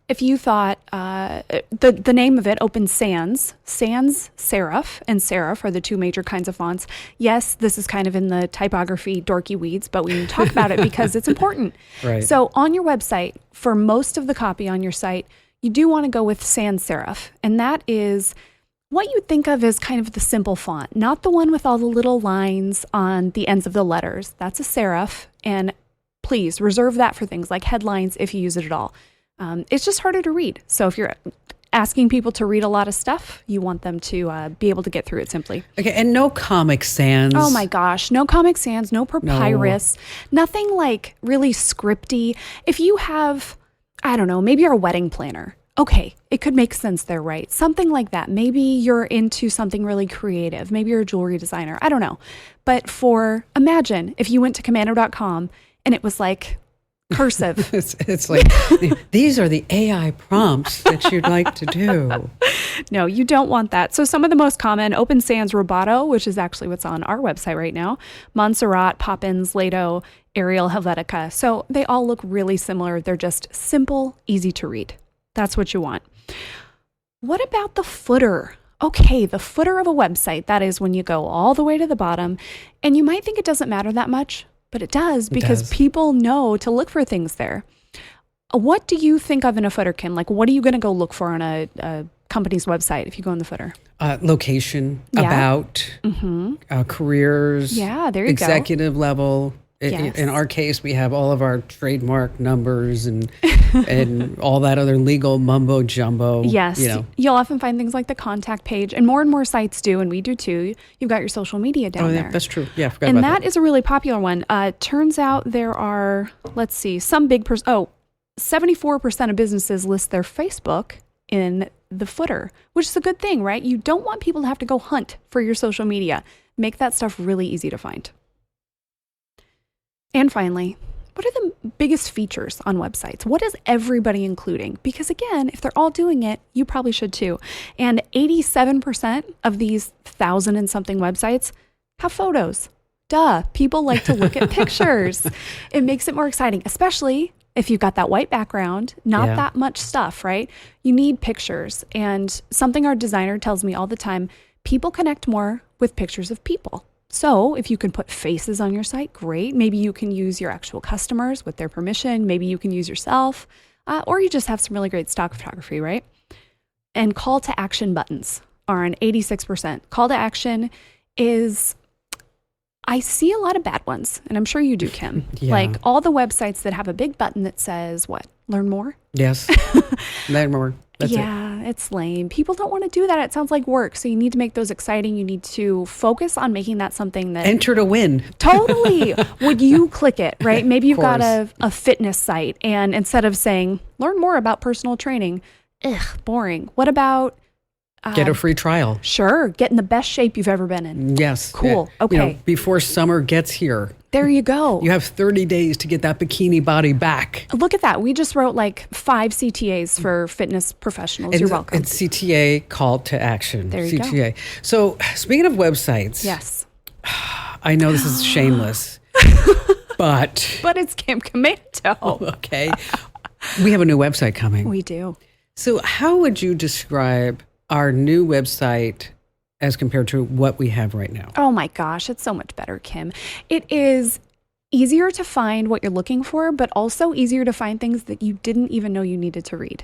If you thought the name of it, Open Sans, Serif, and Serif are the two major kinds of fonts. Yes, this is kind of in the typography dorky weeds, but we talk about it because it's important. Right. So on your website, for most of the copy on your site, you do want to go with sans serif, and that is what you think of as kind of the simple font, not the one with all the little lines on the ends of the letters. That's a serif, and please reserve that for things like headlines if you use it at all. It's just harder to read. So if you're asking people to read a lot of stuff, you want them to be able to get through it simply. Okay, and no Comic Sans. Oh my gosh, no Comic Sans, no Papyrus, nothing like really scripty. If you have, I don't know, maybe you're a wedding planner. Okay, it could make sense there, right? Something like that. Maybe you're into something really creative. Maybe you're a jewelry designer. I don't know. But imagine if you went to Komando.com and it was like cursive. it's like, these are the AI prompts that you'd like to do. No, you don't want that. So some of the most common, Open Sans Roboto, which is actually what's on our website right now, Montserrat, Poppins, Lato, Arial, Helvetica. So they all look really similar. They're just simple, easy to read. That's what you want. What about the footer? Okay, the footer of a website, that is when you go all the way to the bottom, and you might think it doesn't matter that much, but it does because people know to look for things there. What do you think of in a footer, Kim? Like, what are you going to go look for on a company's website if you go in the footer? Location, about, careers, there you executive level. In our case, we have all of our trademark numbers and and all that other legal mumbo jumbo. Yes. You know. You'll often find things like the contact page, and more sites do, and we do too. You've got your social media down there. That's true. Yeah, I forgot and about that. that is a really popular one. Turns out there are, let's see, some big 74% of businesses list their Facebook in the footer, which is a good thing, right? You don't want people to have to go hunt for your social media. Make that stuff really easy to find. And finally, what are the biggest features on websites? What is everybody including? Because again, if they're all doing it, you probably should too. And 87% of these 1,000 and something websites have photos. Duh, people like to look at pictures. It makes it more exciting, especially if you've got that white background, not that much stuff, right? You need pictures. And something our designer tells me all the time, people connect more with pictures of people. So if you can put faces on your site, great. Maybe you can use your actual customers with their permission. Maybe you can use yourself, or you just have some really great stock photography, right? And call to action buttons are an 86%. Call to action is, I see a lot of bad ones, and I'm sure you do, Kim. Yeah. Like all the websites that have a big button that says, what? Learn more? Yes. Learn more. That's it. It's lame. People don't want to do that. It sounds like work. So you need to make those exciting. You need to focus on making that something that... Enter to win. Totally. Would you click it, right? Maybe you've got course. a fitness site, and instead of saying, learn more about personal training, boring. What about... Get a free trial. Sure. Get in the best shape you've ever been in. Yes. Cool. You Okay. know, before summer gets here. There you go. You have 30 days to get that bikini body back. Look at that. We just wrote like 5 CTAs for fitness professionals. You're welcome. And CTA, call to action. There you CTA. So speaking of websites. Yes. I know this is shameless, but. But it's Kim Komando. Okay. We have a new website coming. We do. So how would you describe our new website as compared to what we have right now? Oh my gosh, it's so much better, Kim. It is easier to find what you're looking for, but also easier to find things that you didn't even know you needed to read.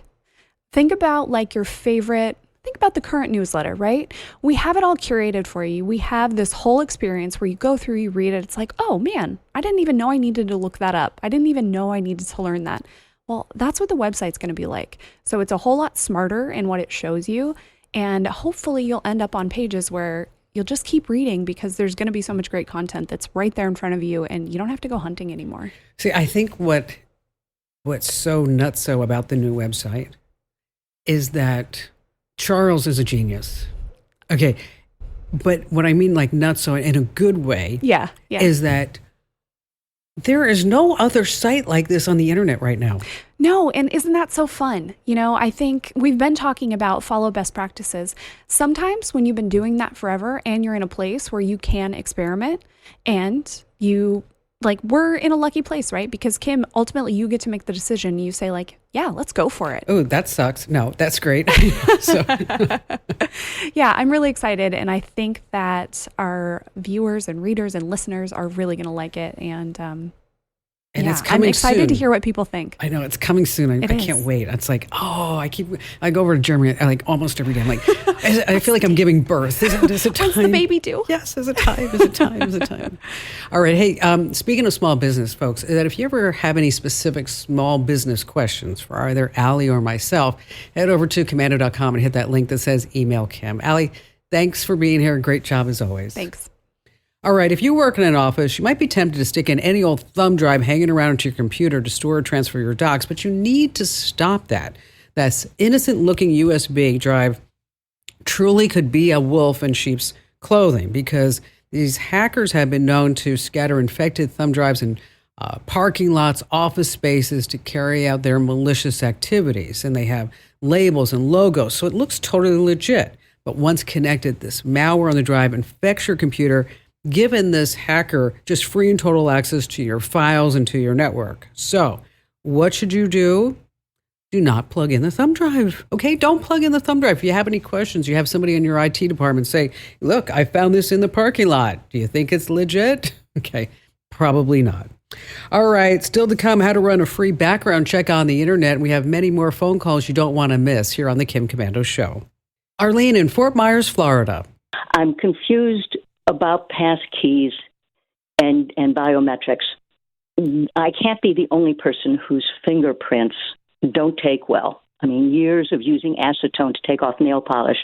Think about like your favorite, think about the current newsletter, right? We have it all curated for you. We have this whole experience where you go through, you read it. It's like, oh man, I didn't even know I needed to look that up. I didn't even know I needed to learn that. Well, that's what the website's going to be like. So it's a whole lot smarter in what it shows you. And hopefully you'll end up on pages where you'll just keep reading because there's going to be so much great content that's right there in front of you and you don't have to go hunting anymore. See, I think what's so nutso about the new website is that Charles is a genius. Okay. But what I mean like nutso in a good way is that there is no other site like this on the internet right now. No, and isn't that so fun? You know, I think we've been talking about follow best practices. Sometimes when you've been doing that forever and you're in a place where you can experiment and you, like, we're in a lucky place, right? Because Kim, ultimately you get to make the decision. You say like, yeah, let's go for it. Oh, that sucks. No, that's great. Yeah, I'm really excited. And I think that our viewers and readers and listeners are really going to like it. And it's coming I'm excited soon. to hear what people think. I know it's coming soon. I can't wait. It's like, I go over to Germany like almost every day. I'm like, I feel like I'm giving birth. Is it time? When's the baby due? Yes, is it time? Is it time? Is it time? All right. Hey, speaking of small business, folks, that if you ever have any specific small business questions for either Allie or myself, head over to komando.com and hit that link that says email Kim. Allie, thanks for being here. Great job as always. Thanks. All right, if you work in an office, you might be tempted to stick in any old thumb drive hanging around into your computer to store or transfer your docs, but you need to stop that. That innocent-looking USB drive truly could be a wolf in sheep's clothing because these hackers have been known to scatter infected thumb drives in parking lots, office spaces to carry out their malicious activities. And they have labels and logos, so it looks totally legit. But once connected, this malware on the drive infects your computer, given this hacker just free and total access to your files and to your network. So what should you do? Do not plug in the thumb drive. Okay, don't plug in the thumb drive. If you have any questions, you have somebody in your IT department say, look, I found this in the parking lot. Do you think it's legit? Okay, probably not. All right, still to come, how to run a free background check on the internet. We have many more phone calls you don't want to miss here on the Kim Komando Show. Arlene in Fort Myers, Florida. I'm confused about pass keys and biometrics. I can't be the only person whose fingerprints don't take well. I mean, years of using acetone to take off nail polish.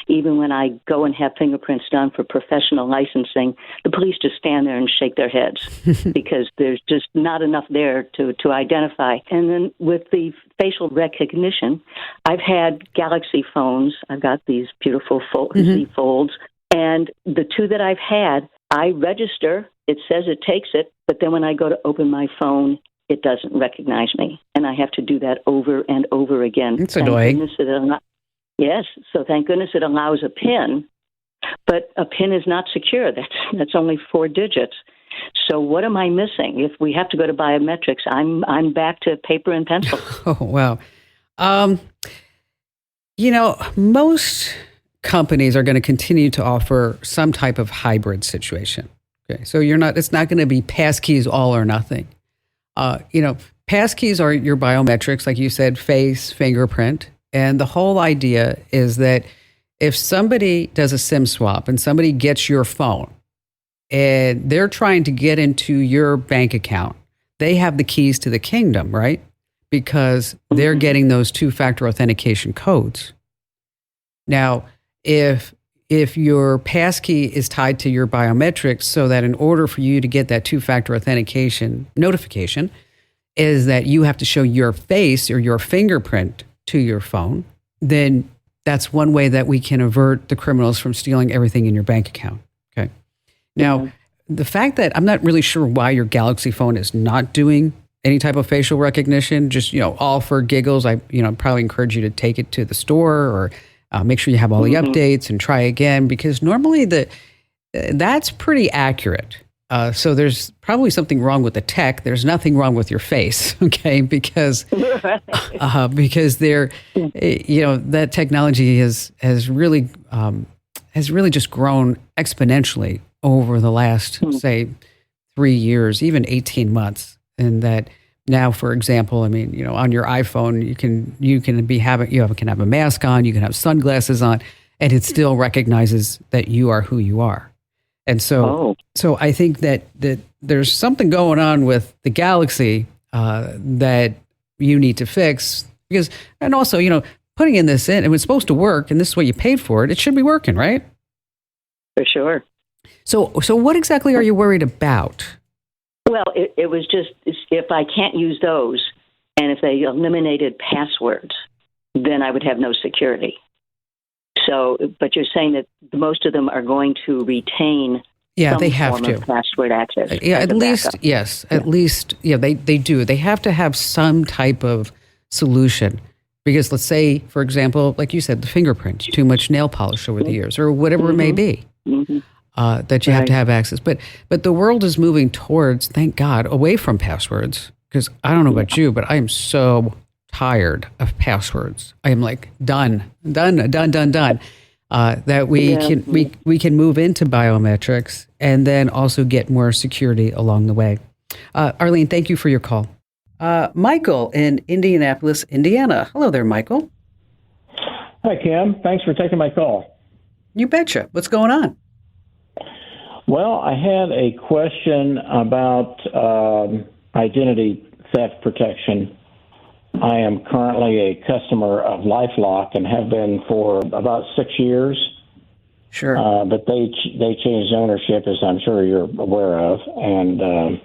Even when I go and have fingerprints done for professional licensing, the police just stand there and shake their heads because there's just not enough there to identify. And then with the facial recognition, I've had Galaxy phones. I've got these beautiful Z Folds. And the two that I've had, I register. It says it takes it. But then when I go to open my phone, it doesn't recognize me, and I have to do that over and over again. It's annoying. Yes, so thank goodness it allows a PIN, but a PIN is not secure. That's only 4 digits. So what am I missing? If we have to go to biometrics, I'm back to paper and pencil. Oh, wow. Most companies are going to continue to offer some type of hybrid situation. Okay, so it's not going to be passkeys all or nothing. Passkeys are your biometrics, like you said, face, fingerprint. And the whole idea is that if somebody does a SIM swap and somebody gets your phone and they're trying to get into your bank account, they have the keys to the kingdom, right? Because they're getting those 2-factor authentication codes. Now, if your passkey is tied to your biometrics so that in order for you to get that 2-factor authentication notification is that you have to show your face or your fingerprint to your phone, then that's one way that we can avert the criminals from stealing everything in your bank account. Okay. Now, the fact that I'm not really sure why your Galaxy phone is not doing any type of facial recognition, just, all for giggles, I probably encourage you to take it to the store or make sure you have all the updates and try again, because normally that's pretty accurate. So there's probably something wrong with the tech. There's nothing wrong with your face, okay? Because that technology has really just grown exponentially over the last say 3 years, even 18 months, and that. Now, for example, on your iPhone, you can have a mask on, you can have sunglasses on, and it still recognizes that you are who you are. And so I think that there's something going on with the Galaxy that you need to fix and also, putting in this in, it was supposed to work, and this is what you paid for it. It should be working, right? For sure. So what exactly are you worried about? Well, it was just if I can't use those, and if they eliminated passwords, then I would have no security. So, but you're saying that most of them are going to retain they have form to of password access. At least, yes, at least, they do. They have to have some type of solution. Because let's say, for example, like you said, the fingerprint, too much nail polish over the years, or whatever it may be. That you have to have access. But the world is moving towards, thank God, away from passwords. Because I don't know about you, but I am so tired of passwords. I am like done. That we can move into biometrics and then also get more security along the way. Arlene, thank you for your call. Michael in Indianapolis, Indiana. Hello there, Michael. Hi, Kim. Thanks for taking my call. You betcha. What's going on? Well, I had a question about identity theft protection. I am currently a customer of LifeLock and have been for about 6 years. Sure. But they changed ownership, as I'm sure you're aware of, and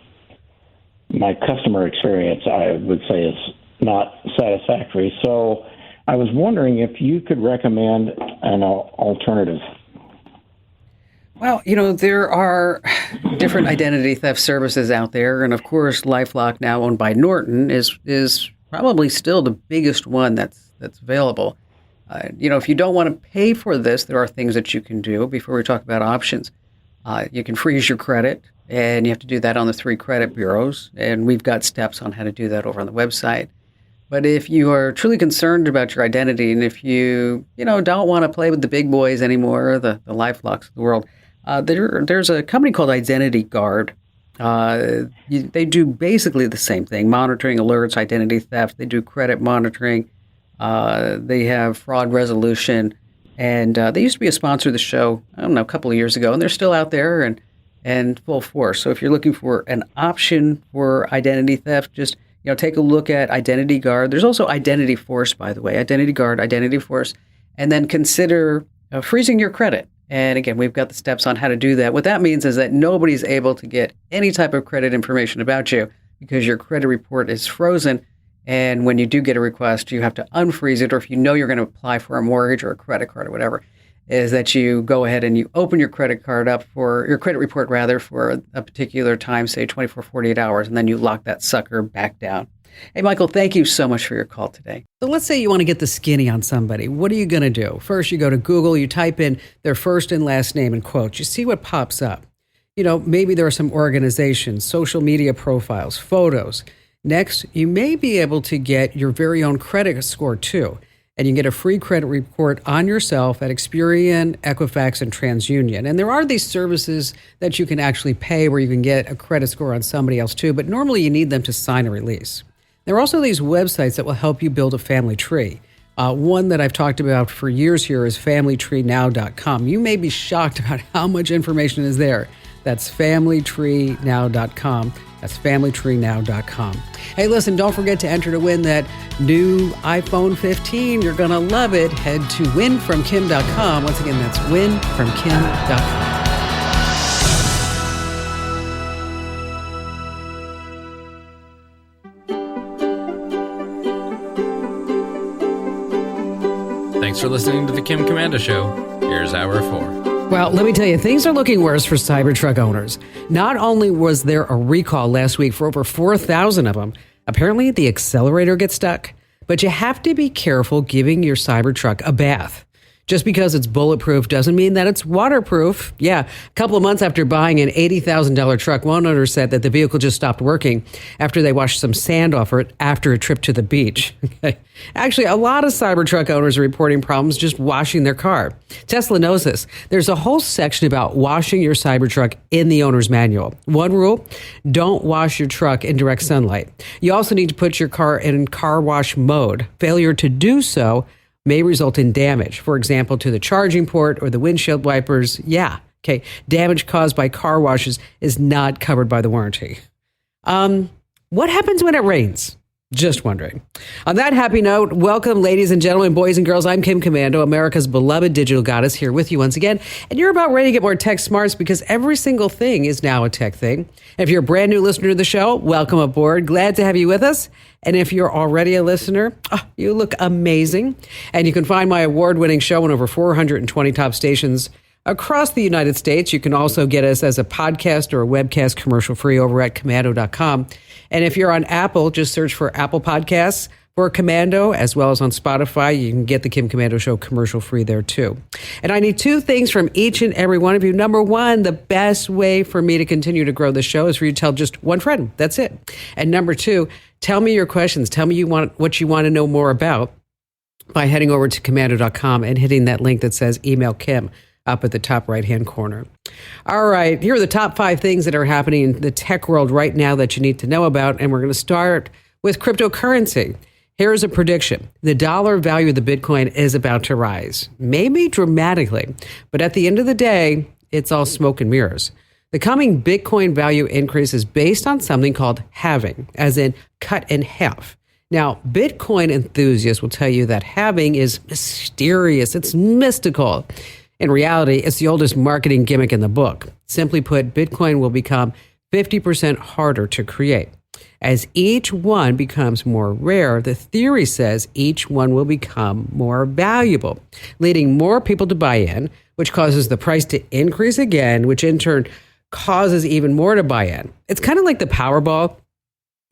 my customer experience, I would say, is not satisfactory. So I was wondering if you could recommend an alternative. Well, there are different identity theft services out there. And of course, LifeLock, now owned by Norton, is probably still the biggest one that's available. If you don't want to pay for this, there are things that you can do before we talk about options. You can freeze your credit, and you have to do that on the 3 credit bureaus. And we've got steps on how to do that over on the website. But if you are truly concerned about your identity, and if you don't want to play with the big boys anymore, the LifeLocks of the world, there's a company called Identity Guard. They do basically the same thing: monitoring alerts, identity theft. They do credit monitoring. They have fraud resolution, and they used to be a sponsor of the show, I don't know, a couple of years ago, and they're still out there, and and full force. So if you're looking for an option for identity theft, just take a look at Identity Guard. There's also Identity Force, by the way, Identity Guard, Identity Force, and then consider freezing your credit. And again, we've got the steps on how to do that. What that means is that nobody's able to get any type of credit information about you because your credit report is frozen. And when you do get a request, you have to unfreeze it. Or if you know you're going to apply for a mortgage or a credit card or whatever, is that you go ahead and you open your credit card up for your credit report, rather, for a particular time, say 24, 48 hours, and then you lock that sucker back down. Hey, Michael, thank you so much for your call today. So let's say you want to get the skinny on somebody. What are you going to do? First, you go to Google, you type in their first and last name and quotes. You see what pops up. Maybe there are some organizations, social media profiles, photos. Next, you may be able to get your very own credit score too. And you can get a free credit report on yourself at Experian, Equifax, and TransUnion. And there are these services that you can actually pay where you can get a credit score on somebody else too, but normally you need them to sign a release. There are also these websites that will help you build a family tree. One that I've talked about for years here is familytreenow.com. You may be shocked about how much information is there. That's familytreenow.com. That's familytreenow.com. Hey, listen, don't forget to enter to win that new iPhone 15. You're going to love it. Head to winfromkim.com. Once again, that's winfromkim.com. Thanks for listening to the Kim Komando Show. Here's Hour 4. Well, let me tell you, things are looking worse for Cybertruck owners. Not only was there a recall last week for over 4,000 of them, apparently the accelerator gets stuck, but you have to be careful giving your Cybertruck a bath. Just because it's bulletproof doesn't mean that it's waterproof. Yeah, a couple of months after buying an $80,000 truck, one owner said that the vehicle just stopped working after they washed some sand off it after a trip to the beach. Actually, a lot of Cybertruck owners are reporting problems just washing their car. Tesla knows this. There's a whole section about washing your Cybertruck in the owner's manual. One rule, don't wash your truck in direct sunlight. You also need to put your car in car wash mode. Failure to do so may result in damage, for example, to the charging port or the windshield wipers. Yeah, okay. Damage caused by car washes is not covered by the warranty. What happens when it rains? Just wondering. On that happy note, welcome, ladies and gentlemen, boys and girls. I'm Kim Komando, America's beloved digital goddess, here with you once again. And you're about ready to get more tech smarts because every single thing is now a tech thing. If you're a brand new listener to the show, welcome aboard. Glad to have you with us. And if you're already a listener, you look amazing. And you can find my award-winning show on over 420 top stations across the United States. You can also get us as a podcast or a webcast commercial-free over at komando.com. And if you're on Apple, just search for Apple Podcasts for Komando, as well as on Spotify. You can get the Kim Komando Show commercial-free there, too. And I need two things from each and every one of you. Number one, the best way for me to continue to grow the show is for you to tell just one friend. That's it. And number two, tell me your questions. Tell me what you want to know more about by heading over to komando.com and hitting that link that says Email Kim up at the top right-hand corner. All right, here are the top 5 things that are happening in the tech world right now that you need to know about, and we're going to start with cryptocurrency. Here's a prediction. The dollar value of the Bitcoin is about to rise, maybe dramatically, but at the end of the day, it's all smoke and mirrors. The coming Bitcoin value increase is based on something called halving, as in cut in half. Now, Bitcoin enthusiasts will tell you that halving is mysterious, it's mystical. In reality, it's the oldest marketing gimmick in the book. Simply put, Bitcoin will become 50% harder to create. As each one becomes more rare, the theory says each one will become more valuable, leading more people to buy in, which causes the price to increase again, which in turn causes even more to buy in. It's kind of like the Powerball.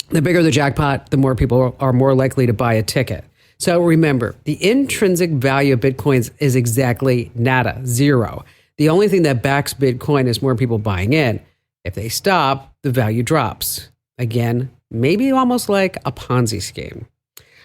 The bigger the jackpot, the more people are more likely to buy a ticket. So remember, the intrinsic value of Bitcoins is exactly nada, zero. The only thing that backs Bitcoin is more people buying in. If they stop, the value drops. Again, maybe almost like a Ponzi scheme.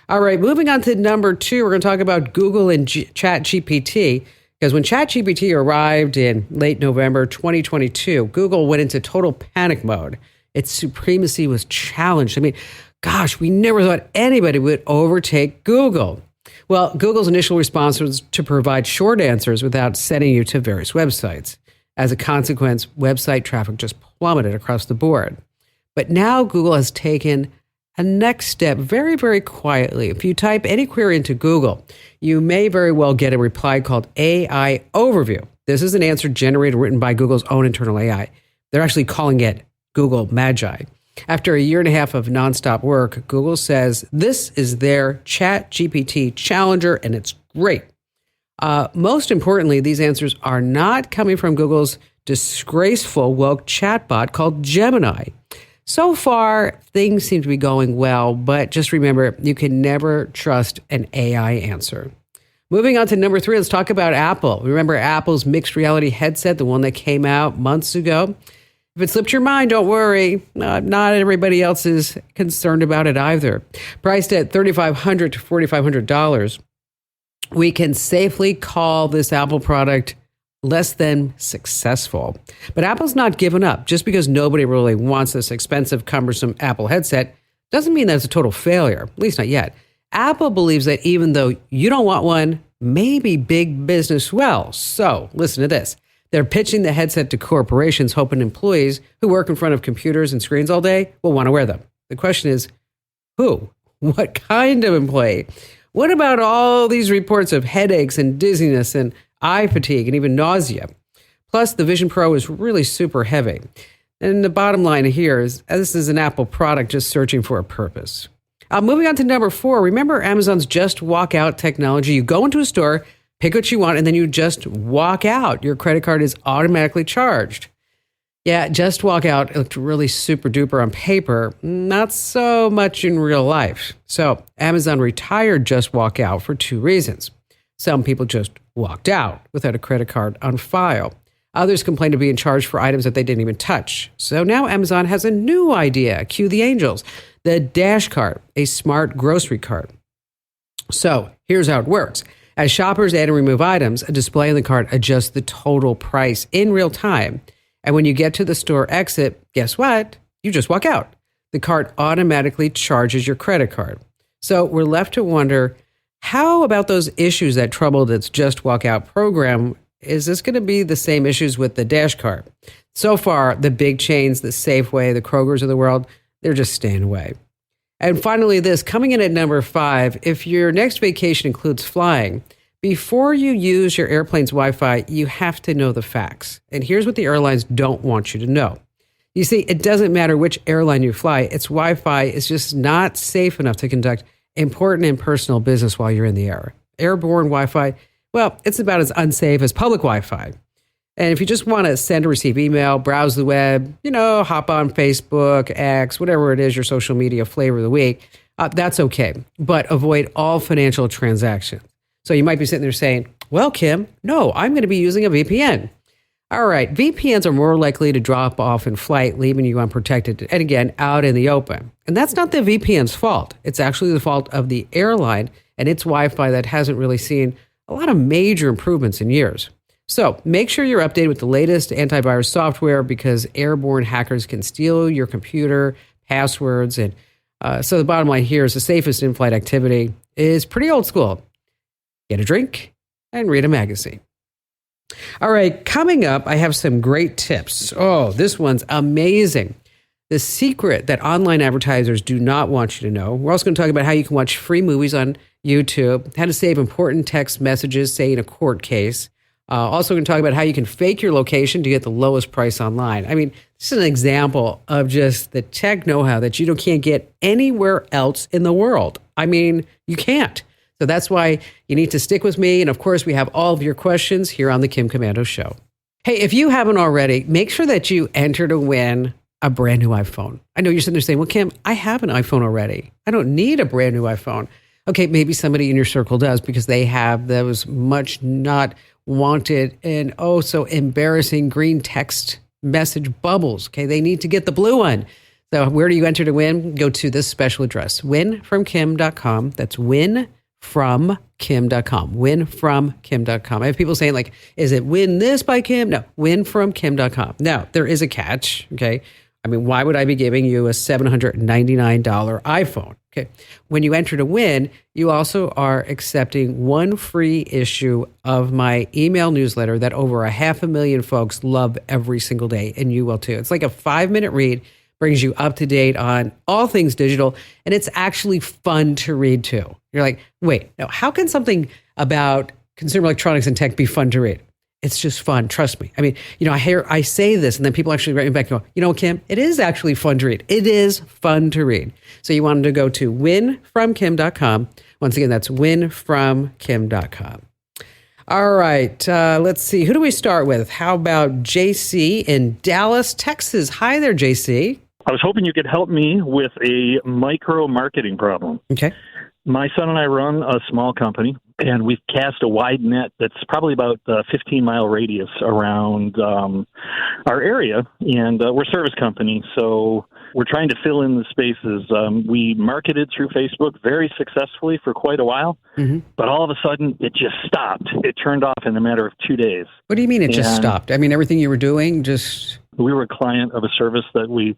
All right, moving on to number 2, we're going to talk about Google and ChatGPT. Because when ChatGPT arrived in late November 2022, Google went into total panic mode. Its supremacy was challenged. I mean, gosh, we never thought anybody would overtake Google. Well, Google's initial response was to provide short answers without sending you to various websites. As a consequence, website traffic just plummeted across the board. But now Google has taken a next step very, very quietly. If you type any query into Google, you may very well get a reply called AI Overview. This is an answer generated written by Google's own internal AI. They're actually calling it Google Magi. After a year and a half of nonstop work, Google says this is their ChatGPT challenger, and it's great. Most importantly, these answers are not coming from Google's disgraceful woke chatbot called Gemini. So far, things seem to be going well, but just remember, you can never trust an AI answer. Moving on to number 3, let's talk about Apple. Remember Apple's mixed reality headset, the one that came out months ago? If it slipped your mind, don't worry. Not everybody else is concerned about it either. Priced at $3,500 to $4,500, we can safely call this Apple product less than successful. But Apple's not given up. Just because nobody really wants this expensive, cumbersome Apple headset doesn't mean that it's a total failure, at least not yet. Apple believes that even though you don't want one, maybe big business will. So listen to this. They're pitching the headset to corporations, hoping employees who work in front of computers and screens all day will want to wear them. The question is, who? What kind of employee? What about all these reports of headaches and dizziness and eye fatigue and even nausea? Plus, the Vision Pro is really super heavy. And the bottom line here is this is an Apple product just searching for a purpose. Moving on to number 4, remember Amazon's Just Walk Out technology? You go into a store, pick what you want, and then you just walk out. Your credit card is automatically charged. Yeah, Just Walk Out looked really super duper on paper, not so much in real life. So Amazon retired Just Walk Out for 2 reasons. Some people just walked out without a credit card on file. Others complained of being charged for items that they didn't even touch. So now Amazon has a new idea. Cue the angels. The Dash Cart, a smart grocery cart. So here's how it works. As shoppers add and remove items, a display on the cart adjusts the total price in real time. And when you get to the store exit, guess what? You just walk out. The cart automatically charges your credit card. So we're left to wonder, how about those issues that troubled its Just Walk Out program? Is this going to be the same issues with the Dash Cart? So far, the big chains, the Safeway, the Krogers of the world, they're just staying away. And finally, this, coming in at number 5, if your next vacation includes flying, before you use your airplane's Wi-Fi, you have to know the facts. And here's what the airlines don't want you to know. You see, it doesn't matter which airline you fly, its Wi-Fi is just not safe enough to conduct important and personal business while you're in the air. Airborne Wi-Fi, well, it's about as unsafe as public Wi-Fi. And if you just want to send or receive email, browse the web, hop on Facebook, X, whatever it is, your social media flavor of the week, that's okay. But avoid all financial transactions. So you might be sitting there saying, well, Kim, no, I'm going to be using a VPN. All right, VPNs are more likely to drop off in flight, leaving you unprotected, and again, out in the open. And that's not the VPN's fault. It's actually the fault of the airline and its Wi-Fi that hasn't really seen a lot of major improvements in years. So make sure you're updated with the latest antivirus software because airborne hackers can steal your computer, passwords. And so the bottom line here is the safest in-flight activity is pretty old school. Get a drink and read a magazine. All right, coming up, I have some great tips. Oh, this one's amazing. The secret that online advertisers do not want you to know. We're also going to talk about how you can watch free movies on YouTube, how to save important text messages, say in a court case. Also going to talk about how you can fake your location to get the lowest price online. I mean, this is an example of just the tech know-how that you can't get anywhere else in the world. I mean, you can't. So that's why you need to stick with me. And of course, we have all of your questions here on the Kim Komando Show. Hey, if you haven't already, make sure that you enter to win a brand new iPhone. I know you're sitting there saying, well, Kim, I have an iPhone already. I don't need a brand new iPhone. Okay, maybe somebody in your circle does because they have those much not wanted and oh so embarrassing green text message bubbles. Okay, they need to get the blue one. So where do you enter to win? Go to this special address, winfromkim.com. That's winfromkim.com. Winfromkim.com. I have people saying like, is it win this by Kim? No, winfromkim.com. Now, there is a catch, okay? I mean, why would I be giving you a $799 iPhone? Okay. When you enter to win, you also are accepting one free issue of my email newsletter that over 500,000 folks love every single day, and you will too. It's like a 5-minute read, brings you up to date on all things digital, and it's actually fun to read too. You're like, wait, no, how can something about consumer electronics and tech be fun to read? It's just fun. Trust me. I mean, I say this and then people actually write me back and go, Kim, it is actually fun to read. It is fun to read. So you want them to go to winfromkim.com. Once again, that's winfromkim.com. All right. Let's see. Who do we start with? How about JC in Dallas, Texas? Hi there, JC. I was hoping you could help me with a micro marketing problem. Okay. My son and I run a small company, and we've cast a wide net that's probably about a 15-mile radius around our area, and we're a service company, so we're trying to fill in the spaces. We marketed through Facebook very successfully for quite a while, but all of a sudden it just stopped. It turned off in a matter of 2 days. What do you mean it just stopped? I mean, everything you were doing just... We were a client of a service that we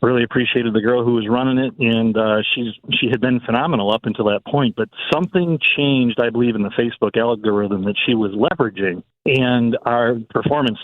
really appreciated the girl who was running it, and she had been phenomenal up until that point. But something changed, I believe, in the Facebook algorithm that she was leveraging, and our performance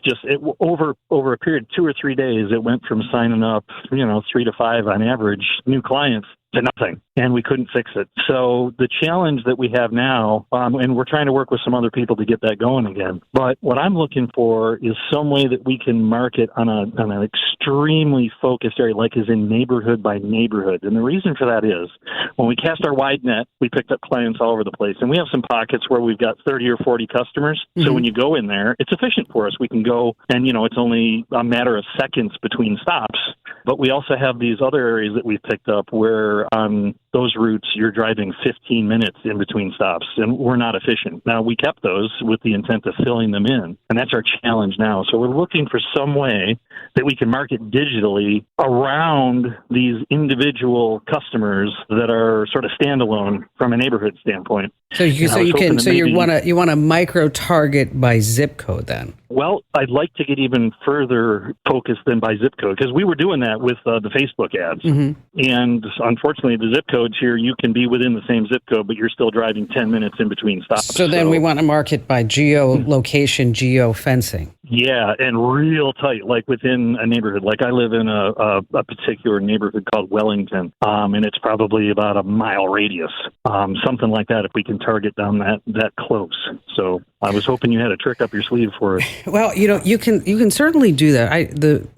over a period of 2 or 3 days, it went from signing up 3 to 5 on average new clients to nothing, and we couldn't fix it. So the challenge that we have now, and we're trying to work with some other people to get that going again, but what I'm looking for is some way that we can market on an extremely focused area, like is in neighborhood by neighborhood. And the reason for that is when we cast our wide net, we picked up clients all over the place, and we have some pockets where we've got 30 or 40 customers. So when you go in there, it's efficient for us. We can go and, it's only a matter of seconds between stops. But we also have these other areas that we've picked up where on those routes you're driving 15 minutes in between stops, and we're not efficient. Now, we kept those with the intent of filling them in, and that's our challenge now. So we're looking for some way that we can market digitally around these individual customers that are sort of standalone from a neighborhood standpoint. So you want to micro target by zip code then? Well, I'd like to get even further focused than by zip code, because we were doing that with the Facebook ads. And unfortunately, the zip codes here, you can be within the same zip code, but you're still driving 10 minutes in between stops. So then we want to market by geolocation, geofencing. Yeah, and real tight, like within a neighborhood. Like I live in a particular neighborhood called Wellington, and it's probably about a mile radius, something like that, if we can target down that close. So I was hoping you had a trick up your sleeve for us. Well, you can certainly do that.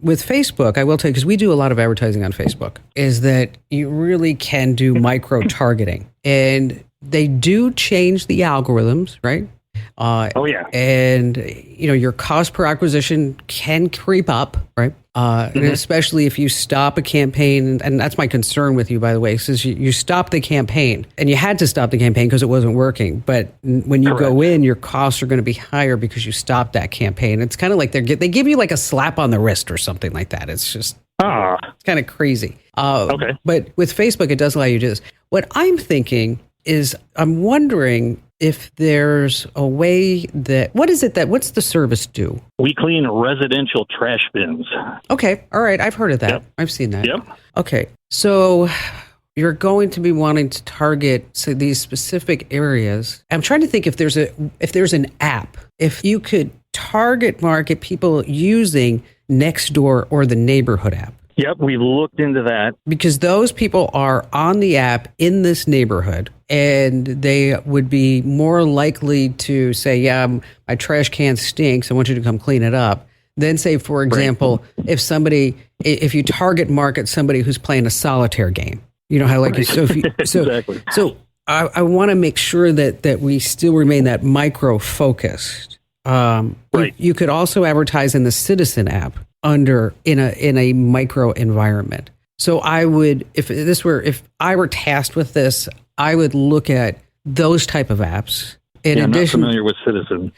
With Facebook, I will tell you, because we do a lot of advertising on Facebook, is that you really can do micro targeting, and they do change the algorithms, right? And your cost per acquisition can creep up, right? And especially if you stop a campaign, and that's my concern with you, by the way, since you stopped the campaign, and you had to stop the campaign because it wasn't working. But when you go in, your costs are going to be higher because you stopped that campaign. It's kind of like they give you like a slap on the wrist or something like that. It's just it's kind of crazy. But with Facebook, it does allow you to do this. What I'm thinking is, I'm wondering if there's a way what's the service do? We clean residential trash bins. Okay. All right. I've heard of that. Yep. I've seen that. Yep. Okay. So you're going to be wanting to target these specific areas. I'm trying to think if there's an app, if you could target market people using Nextdoor or the Neighborhood app. Yep, we looked into that. Because those people are on the app in this neighborhood, and they would be more likely to say, yeah, my trash can stinks, I want you to come clean it up. Then say, for example, if you target market somebody who's playing a solitaire game, you know how exactly. So I want to make sure that we still remain that micro focused. You could also advertise in the Citizen app in a micro environment. So I would, if I were tasked with this, I would look at those type of apps. I'm not familiar with Citizen.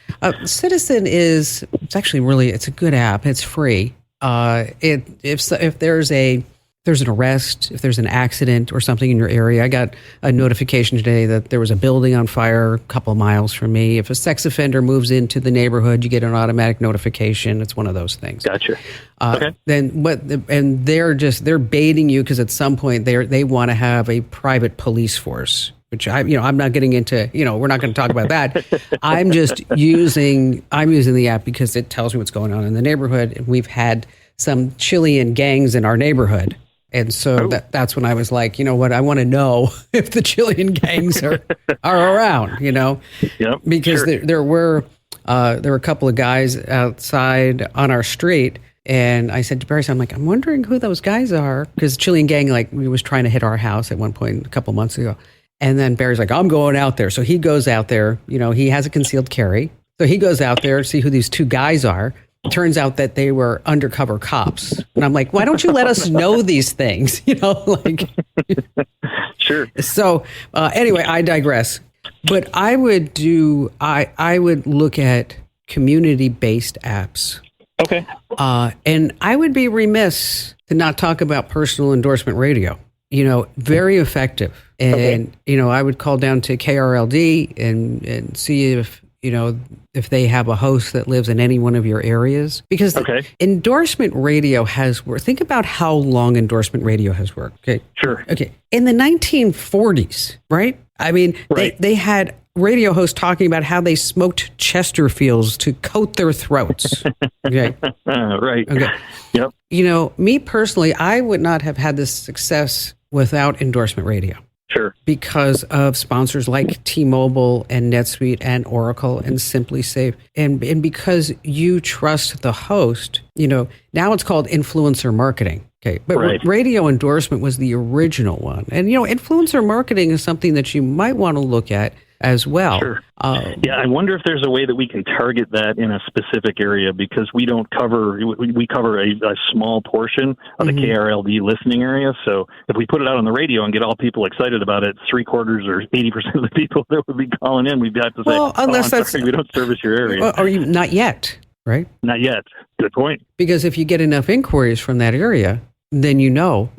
Citizen it's actually it's a good app. It's free. If there's a there's an arrest, if there's an accident or something in your area. I got a notification today that there was a building on fire a couple of miles from me. If a sex offender moves into the neighborhood, you get an automatic notification. It's one of those things. Gotcha. Okay. And they're baiting you because at some point they want to have a private police force, which I'm not getting into, we're not going to talk about that. I'm using the app because it tells me what's going on in the neighborhood. And we've had some Chilean gangs in our neighborhood. And so that's when I was like, you know what, I want to know if the Chilean gangs are around, Yep, because sure. there were a couple of guys outside on our street. And I said to Barry, I'm wondering who those guys are, because the Chilean gang, was trying to hit our house at one point a couple months ago. And then Barry's like, I'm going out there. So he goes out there, he has a concealed carry. So he goes out there to see who these two guys are. Turns out that they were undercover cops. And I'm like, why don't you let us know these things? Sure. So anyway, I digress. But I would look at community-based apps. Okay. And I would be remiss to not talk about personal endorsement radio. Very effective. And, I would call down to KRLD and see if they have a host that lives in any one of your areas. Because endorsement radio think about how long endorsement radio has worked. Okay. Sure. Okay. In the 1940s, right? I mean, they had radio hosts talking about how they smoked Chesterfields to coat their throats. Okay. Right. Okay. Yep. Me personally, I would not have had this success without endorsement radio. Sure. Because of sponsors like T-Mobile and NetSuite and Oracle and SimpliSafe. And because you trust the host, now it's called influencer marketing. Okay. But radio endorsement was the original one. And, influencer marketing is something that you might want to look at as well. Sure. I wonder if there's a way that we can target that in a specific area, because we cover a small portion of the KRLD listening area. So if we put it out on the radio and get all people excited about it, 3/4 or 80% of the people that would be calling in, we'd have to say, unless we don't service your area. Or not yet, right? Not yet. Good point. Because if you get enough inquiries from that area, then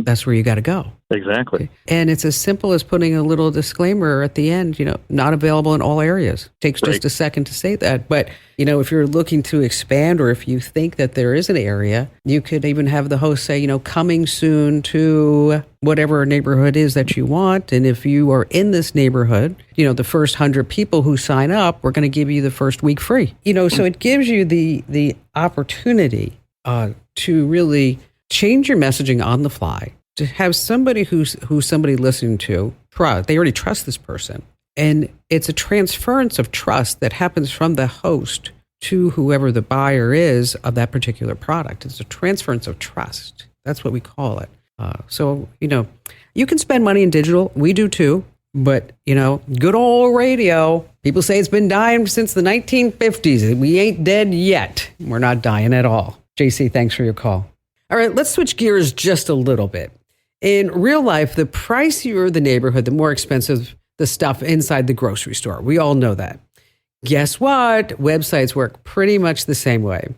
that's where you got to go. Exactly. And it's as simple as putting a little disclaimer at the end, not available in all areas. Takes just a second to say that. But, if you're looking to expand, or if you think that there is an area, you could even have the host say, coming soon to whatever neighborhood is that you want. And if you are in this neighborhood, the first 100 people who sign up, we're going to give you the first week free. So it gives you the opportunity to really change your messaging on the fly, to have somebody who's somebody listening to trust. They already trust this person. And it's a transference of trust that happens from the host to whoever the buyer is of that particular product. It's a transference of trust. That's what we call it. So, you can spend money in digital. We do too. But, good old radio, people say it's been dying since the 1950s. We ain't dead yet. We're not dying at all. JC, thanks for your call. All right, let's switch gears just a little bit. In real life, the pricier the neighborhood, the more expensive the stuff inside the grocery store. We all know that. Guess what? Websites work pretty much the same way.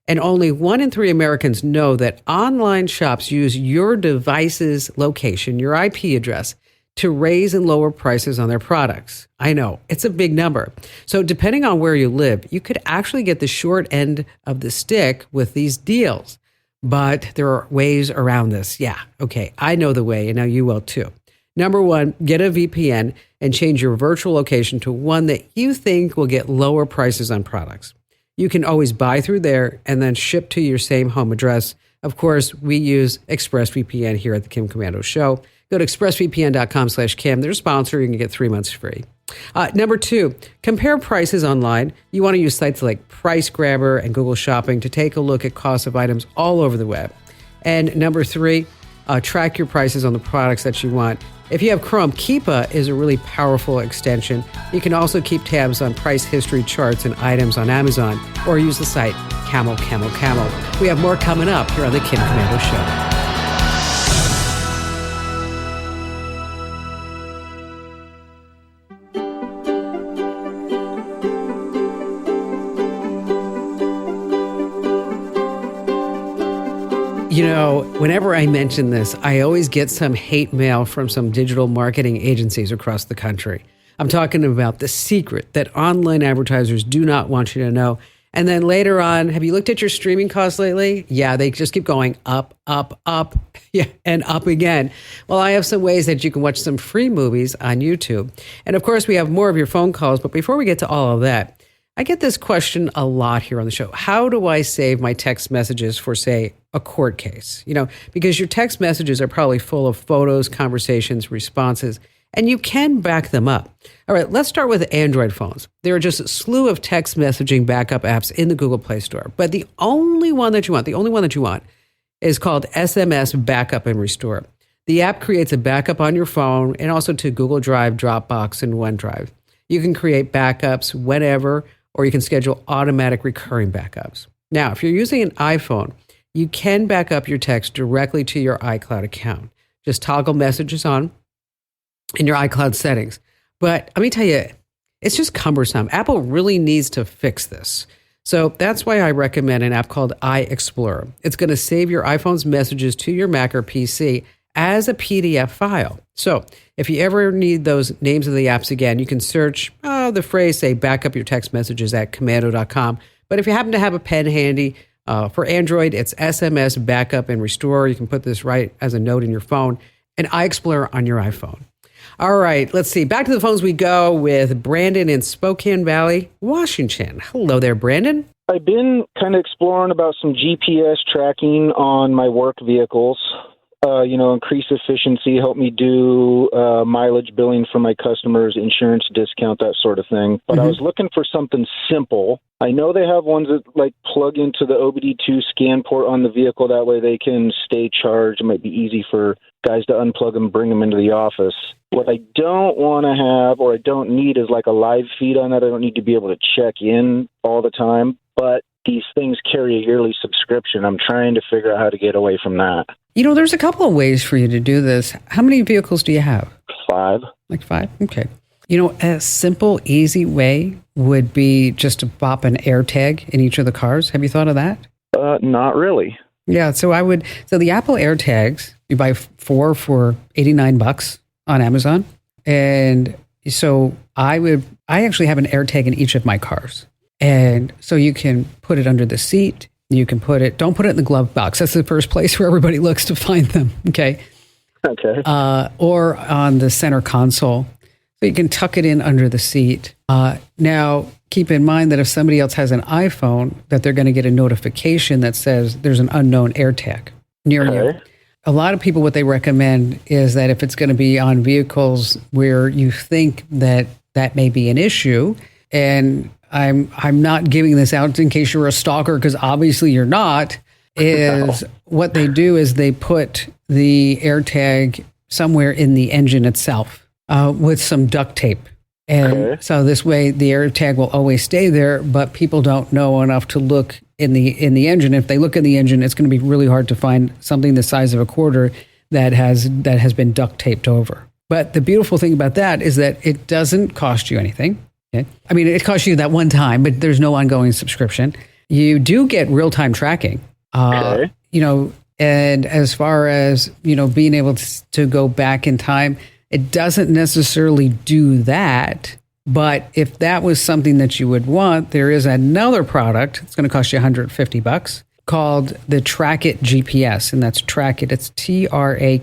And only 1 in 3 Americans know that online shops use your device's location, your IP address, to raise and lower prices on their products. I know, it's a big number. So depending on where you live, you could actually get the short end of the stick with these deals. But there are ways around this. Yeah, okay, I know the way, and now you will too. Number 1, get a VPN and change your virtual location to one that you think will get lower prices on products. You can always buy through there and then ship to your same home address. Of course, we use ExpressVPN here at the Kim Komando Show. Go to expressvpn.com/Kim. They're a sponsor. You can get 3 months free. Number 2, compare prices online. You want to use sites like PriceGrabber and Google Shopping to take a look at costs of items all over the web. And number 3, track your prices on the products that you want. If you have Chrome, Keepa is a really powerful extension. You can also keep tabs on price history charts and items on Amazon, or use the site Camel. We have more coming up here on the Kim Komando Show. You know, whenever I mention this, I always get some hate mail from some digital marketing agencies across the country. I'm talking about the secret that online advertisers do not want you to know. And then later on, have you looked at your streaming costs lately? Yeah, they just keep going up, up, up, yeah, and up again. Well, I have some ways that you can watch some free movies on YouTube. And of course, we have more of your phone calls. But before we get to all of that, I get this question a lot here on the show. How do I save my text messages for, say, a court case? You know, because your text messages are probably full of photos, conversations, responses, and you can back them up. All right, let's start with Android phones. There are just a slew of text messaging backup apps in the Google Play Store, but the only one that you want is called SMS Backup and Restore. The app creates a backup on your phone and also to Google Drive, Dropbox, and OneDrive. You can create backups whenever, or you can schedule automatic recurring backups. Now, if you're using an iPhone, you can back up your text directly to your iCloud account. Just toggle messages on in your iCloud settings. But let me tell you, it's just cumbersome. Apple really needs to fix this. So that's why I recommend an app called iExplorer. It's going to save your iPhone's messages to your Mac or PC as a PDF file. So if you ever need those names of the apps again, you can search the phrase, say, back up your text messages at commando.com. But if you happen to have a pen handy, for Android, it's SMS Backup and Restore. You can put this right as a note in your phone, and iExplorer on your iPhone. All right, let's see. Back to the phones we go with Brandon in Spokane Valley, Washington. Hello there, Brandon. I've been kind of exploring about some GPS tracking on my work vehicles. Increase efficiency, help me do mileage billing for my customers, insurance discount, that sort of thing. But I was looking for something simple. I know they have ones that like plug into the OBD2 scan port on the vehicle. That way they can stay charged. It might be easy for guys to unplug them, bring them into the office. What I don't want to have or I don't need is like a live feed on that. I don't need to be able to check in all the time. But these things carry a yearly subscription. I'm trying to figure out how to get away from that. You know, there's a couple of ways for you to do this. How many vehicles do you have? 5. Like 5? Okay. You know, a simple, easy way would be just to pop an AirTag in each of the cars. Have you thought of that? Not really. Yeah, so the Apple AirTags, you buy 4 for $89 on Amazon. And so I actually have an AirTag in each of my cars. And so you can put it under the seat. You can don't put it in the glove box. That's the first place where everybody looks to find them. Okay. Okay. Or on the center console. So you can tuck it in under the seat. Now, keep in mind that if somebody else has an iPhone, that they're going to get a notification that says there's an unknown AirTag near you. A lot of people, what they recommend is that if it's going to be on vehicles where you think that may be an issue, and I'm not giving this out in case you're a stalker, because obviously you're not, is what they do is they put the AirTag somewhere in the engine itself with some duct tape. And so this way the AirTag will always stay there, but people don't know enough to look in the engine. If they look in the engine, it's going to be really hard to find something the size of a quarter that has been duct taped over. But the beautiful thing about that is that it doesn't cost you anything. Okay? I mean, it costs you that one time, but there's no ongoing subscription. You do get real-time tracking. And as far as, being able to go back in time, it doesn't necessarily do that. But if that was something that you would want, there is another product. It's going to cost you $150 called the Trackit GPS. And that's Trackit. It's TRAKKIT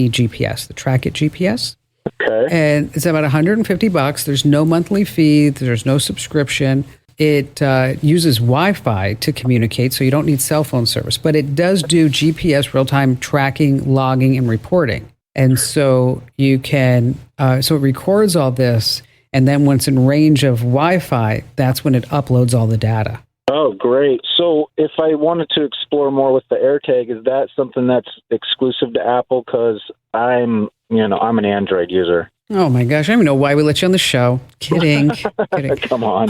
GPS, the Trackit GPS. Okay. And it's about $150. There's no monthly fee. There's no subscription. It uses Wi-Fi to communicate, so you don't need cell phone service. But it does do GPS real-time tracking, logging, and reporting. And so you can, so it records all this, and then when it's in range of Wi-Fi, that's when it uploads all the data. Oh, great. So if I wanted to explore more with the AirTag, is that something that's exclusive to Apple? Because I'm an Android user. Oh my gosh, I don't even know why we let you on the show. Kidding. Come on.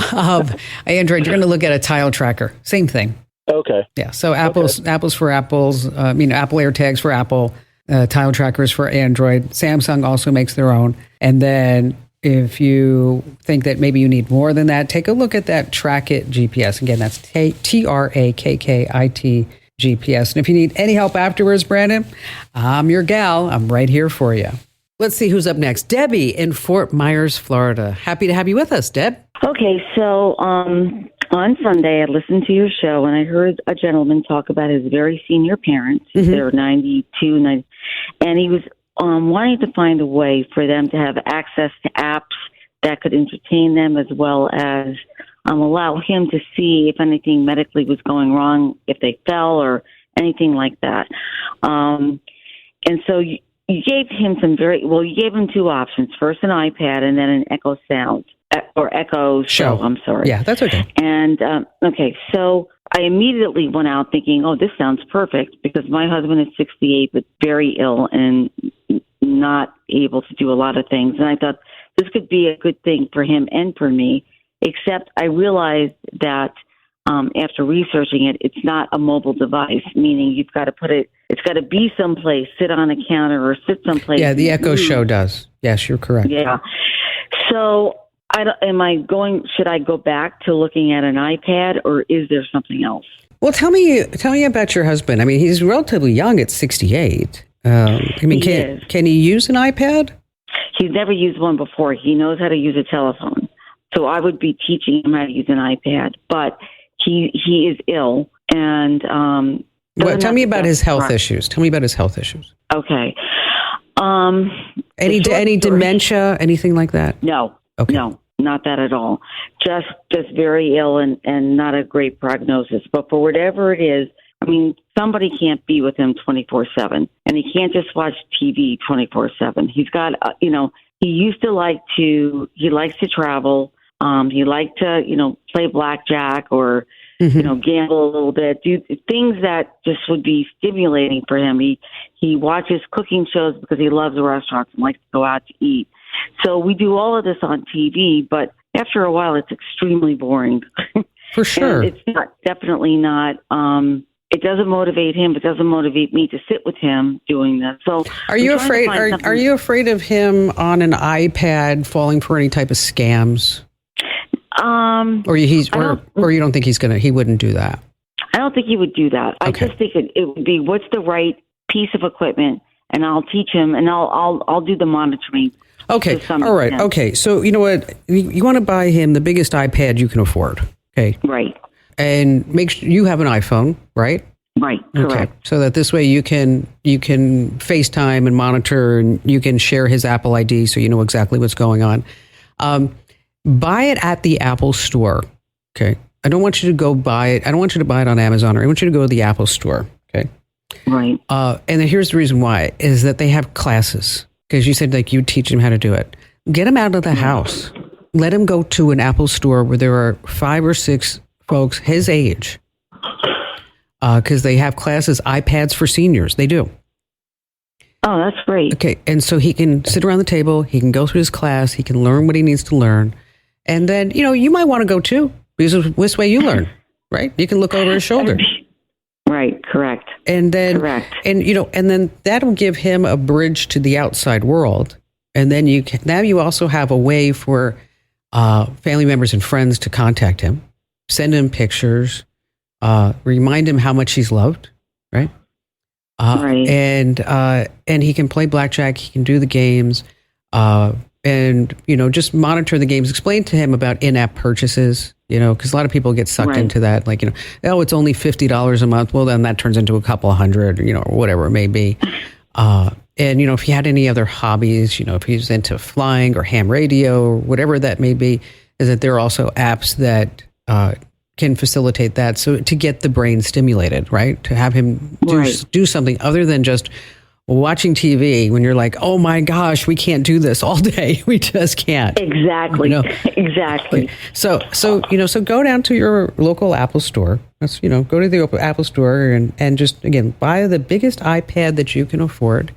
Android, you're going to look at a tile tracker. Same thing. Okay. Yeah, so Apple's for Apple's, Apple AirTags for Apple, tile trackers for Android. Samsung also makes their own. And then if you think that maybe you need more than that, take a look at that Trackit GPS. Again, that's TRAKKIT GPS. And if you need any help afterwards, Brandon, I'm your gal. I'm right here for you. Let's see who's up next. Debbie in Fort Myers, Florida. Happy to have you with us, Deb. Okay, so on Sunday, I listened to your show, and I heard a gentleman talk about his very senior parents. They're 92, 90, and he was wanting to find a way for them to have access to apps that could entertain them, as well as allow him to see if anything medically was going wrong, if they fell or anything like that. And so you gave him you gave him two options. First an iPad and then an Echo Sound or Echo Show. I'm sorry. Yeah, that's okay. And, okay, so I immediately went out thinking, oh, this sounds perfect, because my husband is 68 but very ill and not able to do a lot of things. And I thought this could be a good thing for him and for me. Except I realized that after researching it, it's not a mobile device, meaning you've got to it's got to be someplace, sit on a counter or sit someplace. Yeah, the Echo Show does. Yes, you're correct. Yeah. So should I go back to looking at an iPad, or is there something else? Well, tell me about your husband. I mean, he's relatively young at 68. Can he use an iPad? He's never used one before. He knows how to use a telephone. So I would be teaching him how to use an iPad, but he is ill. And tell me about his health issues. Tell me about his health issues. Okay. Any dementia, anything like that? No. Okay. No, not that at all. Just very ill and not a great prognosis. But for whatever it is, I mean, somebody can't be with him 24/7, and he can't just watch TV 24/7. He's got, he likes to travel. He liked to, play blackjack or, gamble a little bit, do things that just would be stimulating for him. He watches cooking shows because he loves restaurants and likes to go out to eat. So we do all of this on TV, but after a while, it's extremely boring. For sure. And it's definitely not, it doesn't motivate him. It doesn't motivate me to sit with him doing this. So are you afraid of him on an iPad falling for any type of scams? Or you don't think he wouldn't do that? I don't think he would do that. Okay. I just think it would be, what's the right piece of equipment, and I'll teach him, and I'll do the monitoring. Okay. All right. Extent. Okay. So you know what? You want to buy him the biggest iPad you can afford. Okay. Right. And make sure you have an iPhone, right? Right. Correct. Okay. So that this way you can FaceTime and monitor, and you can share his Apple ID so you know exactly what's going on. Buy it at the Apple Store. Okay. I don't want you to go buy it. I don't want you to buy it on Amazon, or I want you to go to the Apple Store. Okay. Right. And then here's the reason why is that they have classes, because you said you teach him how to do it. Get him out of the house. Let him go to an Apple Store where there are 5 or 6 folks his age, because they have classes, iPads for seniors. They do. Oh, that's great. Okay. And so he can sit around the table. He can go through his class. He can learn what he needs to learn. And then, you might want to go too, because this way you learn, right? You can look over his shoulder. Right. Correct. And then, and then that'll give him a bridge to the outside world. And then you also have a way for family members and friends to contact him, send him pictures, remind him how much he's loved, right? Right. And he can play blackjack. He can do the games, and just monitor the games. Explain to him about in-app purchases. Because a lot of people get sucked into that. It's only $50 a month. Well, then that turns into a couple of hundred, or whatever it may be. And if he had any other hobbies, if he's into flying or ham radio or whatever that may be, is that there are also apps that can facilitate that. So to get the brain stimulated, right? To have him do something other than just watching TV when you're like, oh my gosh, we can't do this all day. We just can't. Exactly. Exactly. So go down to your local Apple store. That's, go to the Apple store and just, again, buy the biggest iPad that you can afford,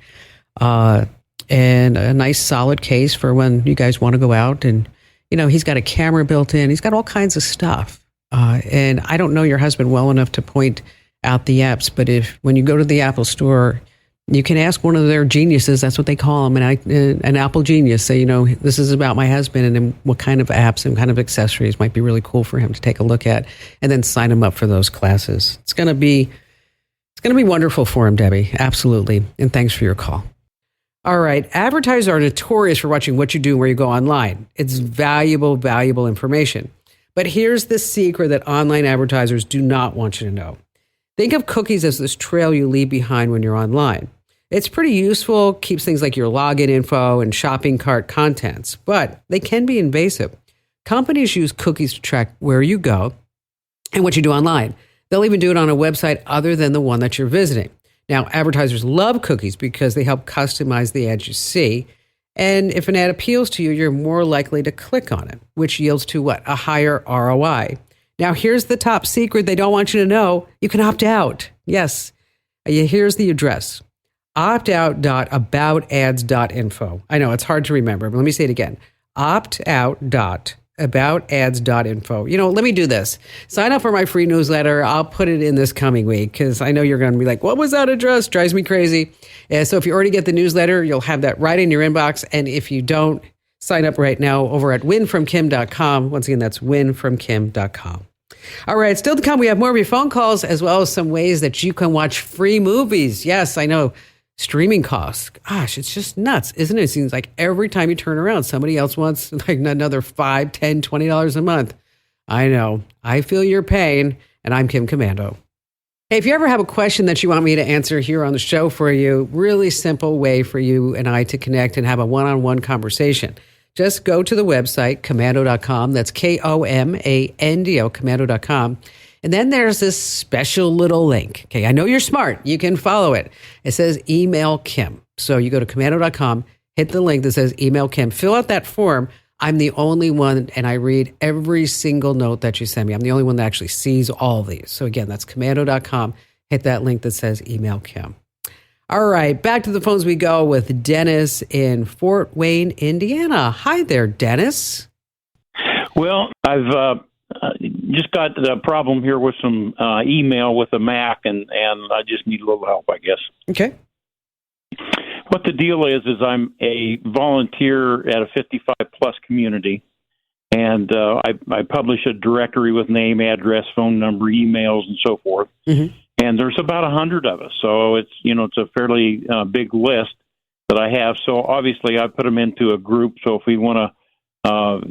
and a nice solid case for when you guys want to go out. And, he's got a camera built in. He's got all kinds of stuff. And I don't know your husband well enough to point out the apps, but when you go to the Apple store, you can ask one of their geniuses. That's what they call them, an Apple genius. Say, this is about my husband, and what kind of apps and kind of accessories might be really cool for him to take a look at, and then sign him up for those classes. It's going to be It's going to be wonderful for him, Debbie. Absolutely. And thanks for your call. All right. Advertisers are notorious for watching what you do and where you go online. It's valuable, valuable information. But here's the secret that online advertisers do not want you to know. Think of cookies as this trail you leave behind when you're online. It's pretty useful, keeps things like your login info and shopping cart contents, but they can be invasive. Companies use cookies to track where you go and what you do online. They'll even do it on a website other than the one that you're visiting. Now, advertisers love cookies because they help customize the ads you see. And if an ad appeals to you, you're more likely to click on it, which yields to what? A higher ROI. Now, here's the top secret they don't want you to know. You can opt out. Yes. Here's the address. optout.aboutads.info. I know it's hard to remember, but let me say it again. optout.aboutads.info. Let me do this. Sign up for my free newsletter. I'll put it in this coming week because I know you're going to be like, what was that address? Drives me crazy. So if you already get the newsletter, you'll have that right in your inbox. And if you don't, sign up right now over at winfromkim.com. Once again, that's winfromkim.com. All right, still to come, we have more of your phone calls as well as some ways that you can watch free movies. Yes, I know. Streaming costs. Gosh, it's just nuts, isn't it? It seems like every time you turn around, somebody else wants like another $5, $10, $20 a month. I know. I feel your pain, and I'm Kim Komando. Hey, if you ever have a question that you want me to answer here on the show for you, really simple way for you and I to connect and have a one-on-one conversation. Just go to the website, komando.com. That's Komando, komando.com. And then there's this special little link. Okay, I know you're smart. You can follow it. It says email Kim. So you go to komando.com, hit the link that says email Kim, fill out that form. I'm the only one, and I read every single note that you send me. I'm the only one that actually sees all of these. So again, that's komando.com. Hit that link that says email Kim. All right, back to the phones we go with Dennis in Fort Wayne, Indiana. Hi there, Dennis. Well, I've just got a problem here with some email with a Mac, and I just need a little help, I guess. Okay. What the deal is I'm a volunteer at a 55-plus community, and I publish a directory with name, address, phone number, emails, and so forth. Mm-hmm. And there's about 100 of us, so it's a fairly big list that I have. So obviously, I put them into a group. So if we want to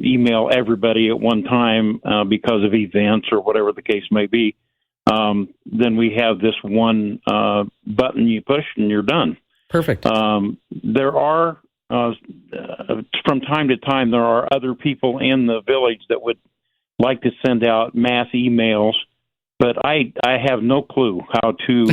email everybody at one time because of events or whatever the case may be, then we have this one button you push and you're done. Perfect. There are from time to time there are other people in the village that would like to send out mass emails. But I have no clue how to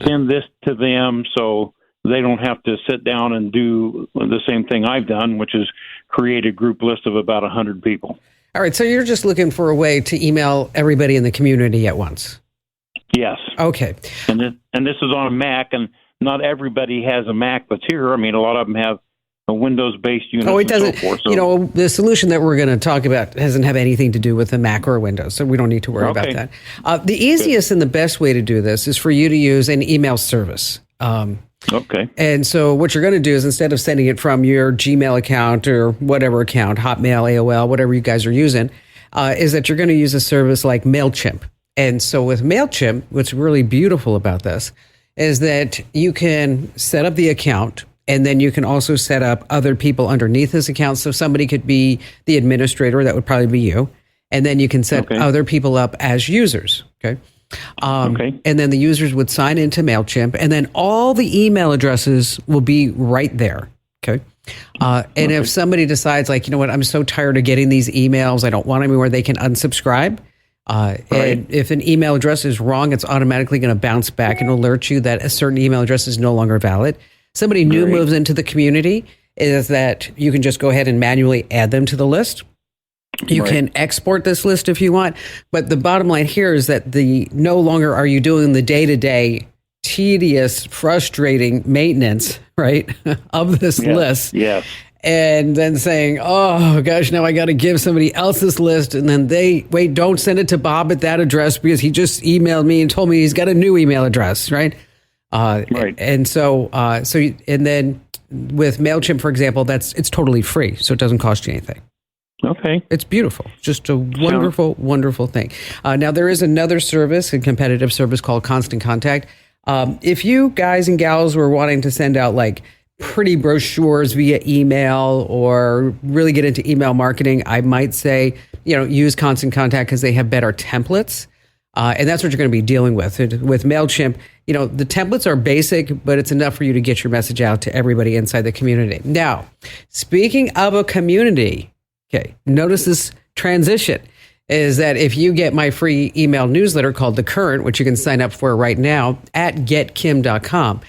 send this to them so they don't have to sit down and do the same thing I've done, which is create a group list of about 100 people. All right, so you're just looking for a way to email everybody in the community at once? Yes. Okay. And this is on a Mac, and not everybody has a Mac that's here. I mean, a lot of them have a Windows-based unit. Oh, it doesn't. And so forth, so. The solution that we're going to talk about doesn't have anything to do with the Mac or Windows, so we don't need to worry about that. The easiest and the best way to do this is for you to use an email service. Okay. And so what you're going to do is instead of sending it from your Gmail account or whatever account, Hotmail, AOL, whatever you guys are using, is that you're going to use a service like MailChimp. And so with MailChimp, what's really beautiful about this is that you can set up the account. And then you can also set up other people underneath this account. So somebody could be the administrator. That would probably be you. And then you can set other people up as users. Okay. And then the users would sign into MailChimp. And then all the email addresses will be right there. Okay. And if somebody decides like, you know what, I'm so tired of getting these emails, I don't want them anymore, they can unsubscribe. And if an email address is wrong, it's automatically going to bounce back and alert you that a certain email address is no longer valid. Somebody new moves into the community, is that you can just go ahead and manually add them to the list. You can export this list if you want. But the bottom line here is that no longer are you doing the day-to-day tedious, frustrating maintenance, right, of this list. Yeah. And then saying, oh, gosh, now I got to give somebody else this list. And then don't send it to Bob at that address because he just emailed me and told me he's got a new email address, right? And so, and then with MailChimp, for example, it's totally free. So it doesn't cost you anything. Okay. It's beautiful. Just a wonderful, wonderful thing. Now there is another service, a competitive service called Constant Contact. If you guys and gals were wanting to send out like pretty brochures via email or really get into email marketing, I might say, use Constant Contact because they have better templates. And that's what you're going to be dealing with. With MailChimp, the templates are basic, but it's enough for you to get your message out to everybody inside the community. Now, speaking of a community, okay, notice this transition is that if you get my free email newsletter called The Current, which you can sign up for right now at getkim.com,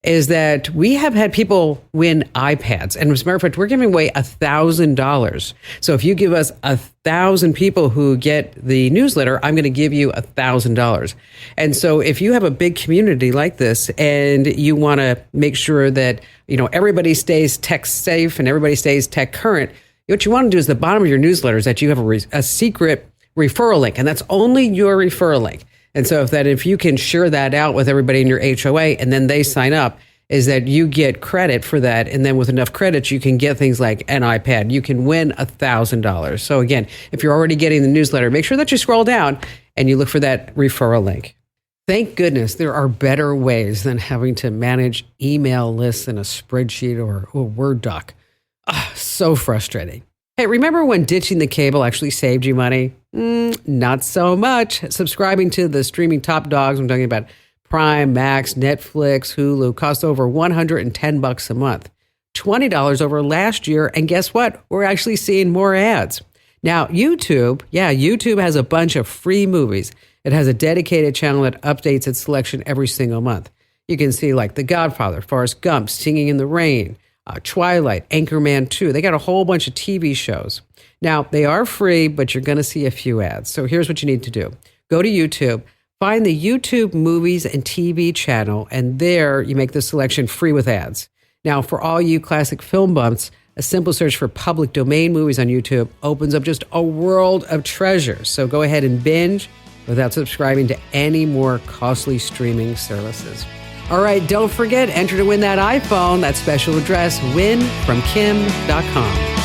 is that we have had people win iPads. And as a matter of fact, we're giving away $1,000. So if you give us 1,000 people who get the newsletter, I'm going to give you $1,000. And so if you have a big community like this and you want to make sure that, everybody stays tech safe and everybody stays tech current, what you want to do is the bottom of your newsletter is that you have a secret referral link, and that's only your referral link. And so if you can share that out with everybody in your HOA and then they sign up, is that you get credit for that. And then with enough credits, you can get things like an iPad. You can win $1,000. So again, if you're already getting the newsletter, make sure that you scroll down and you look for that referral link. Thank goodness there are better ways than having to manage email lists in a spreadsheet or a Word doc. So frustrating. Hey, remember when ditching the cable actually saved you money? Not so much. Subscribing to the streaming top dogs, I'm talking about Prime, Max, Netflix, Hulu, cost over $110 a month. $20 over last year. And guess what? We're actually seeing more ads. Now, YouTube has a bunch of free movies. It has a dedicated channel that updates its selection every single month. You can see like The Godfather, Forrest Gump, Singing in the Rain, Twilight, Anchorman 2. They got a whole bunch of TV shows. Now, they are free, but you're going to see a few ads. So here's what you need to do. Go to YouTube, find the YouTube Movies and TV channel, and there you make the selection free with ads. Now, for all you classic film buffs, a simple search for public domain movies on YouTube opens up just a world of treasures. So go ahead and binge without subscribing to any more costly streaming services. All right, don't forget, enter to win that iPhone, that special address, winfromkim.com.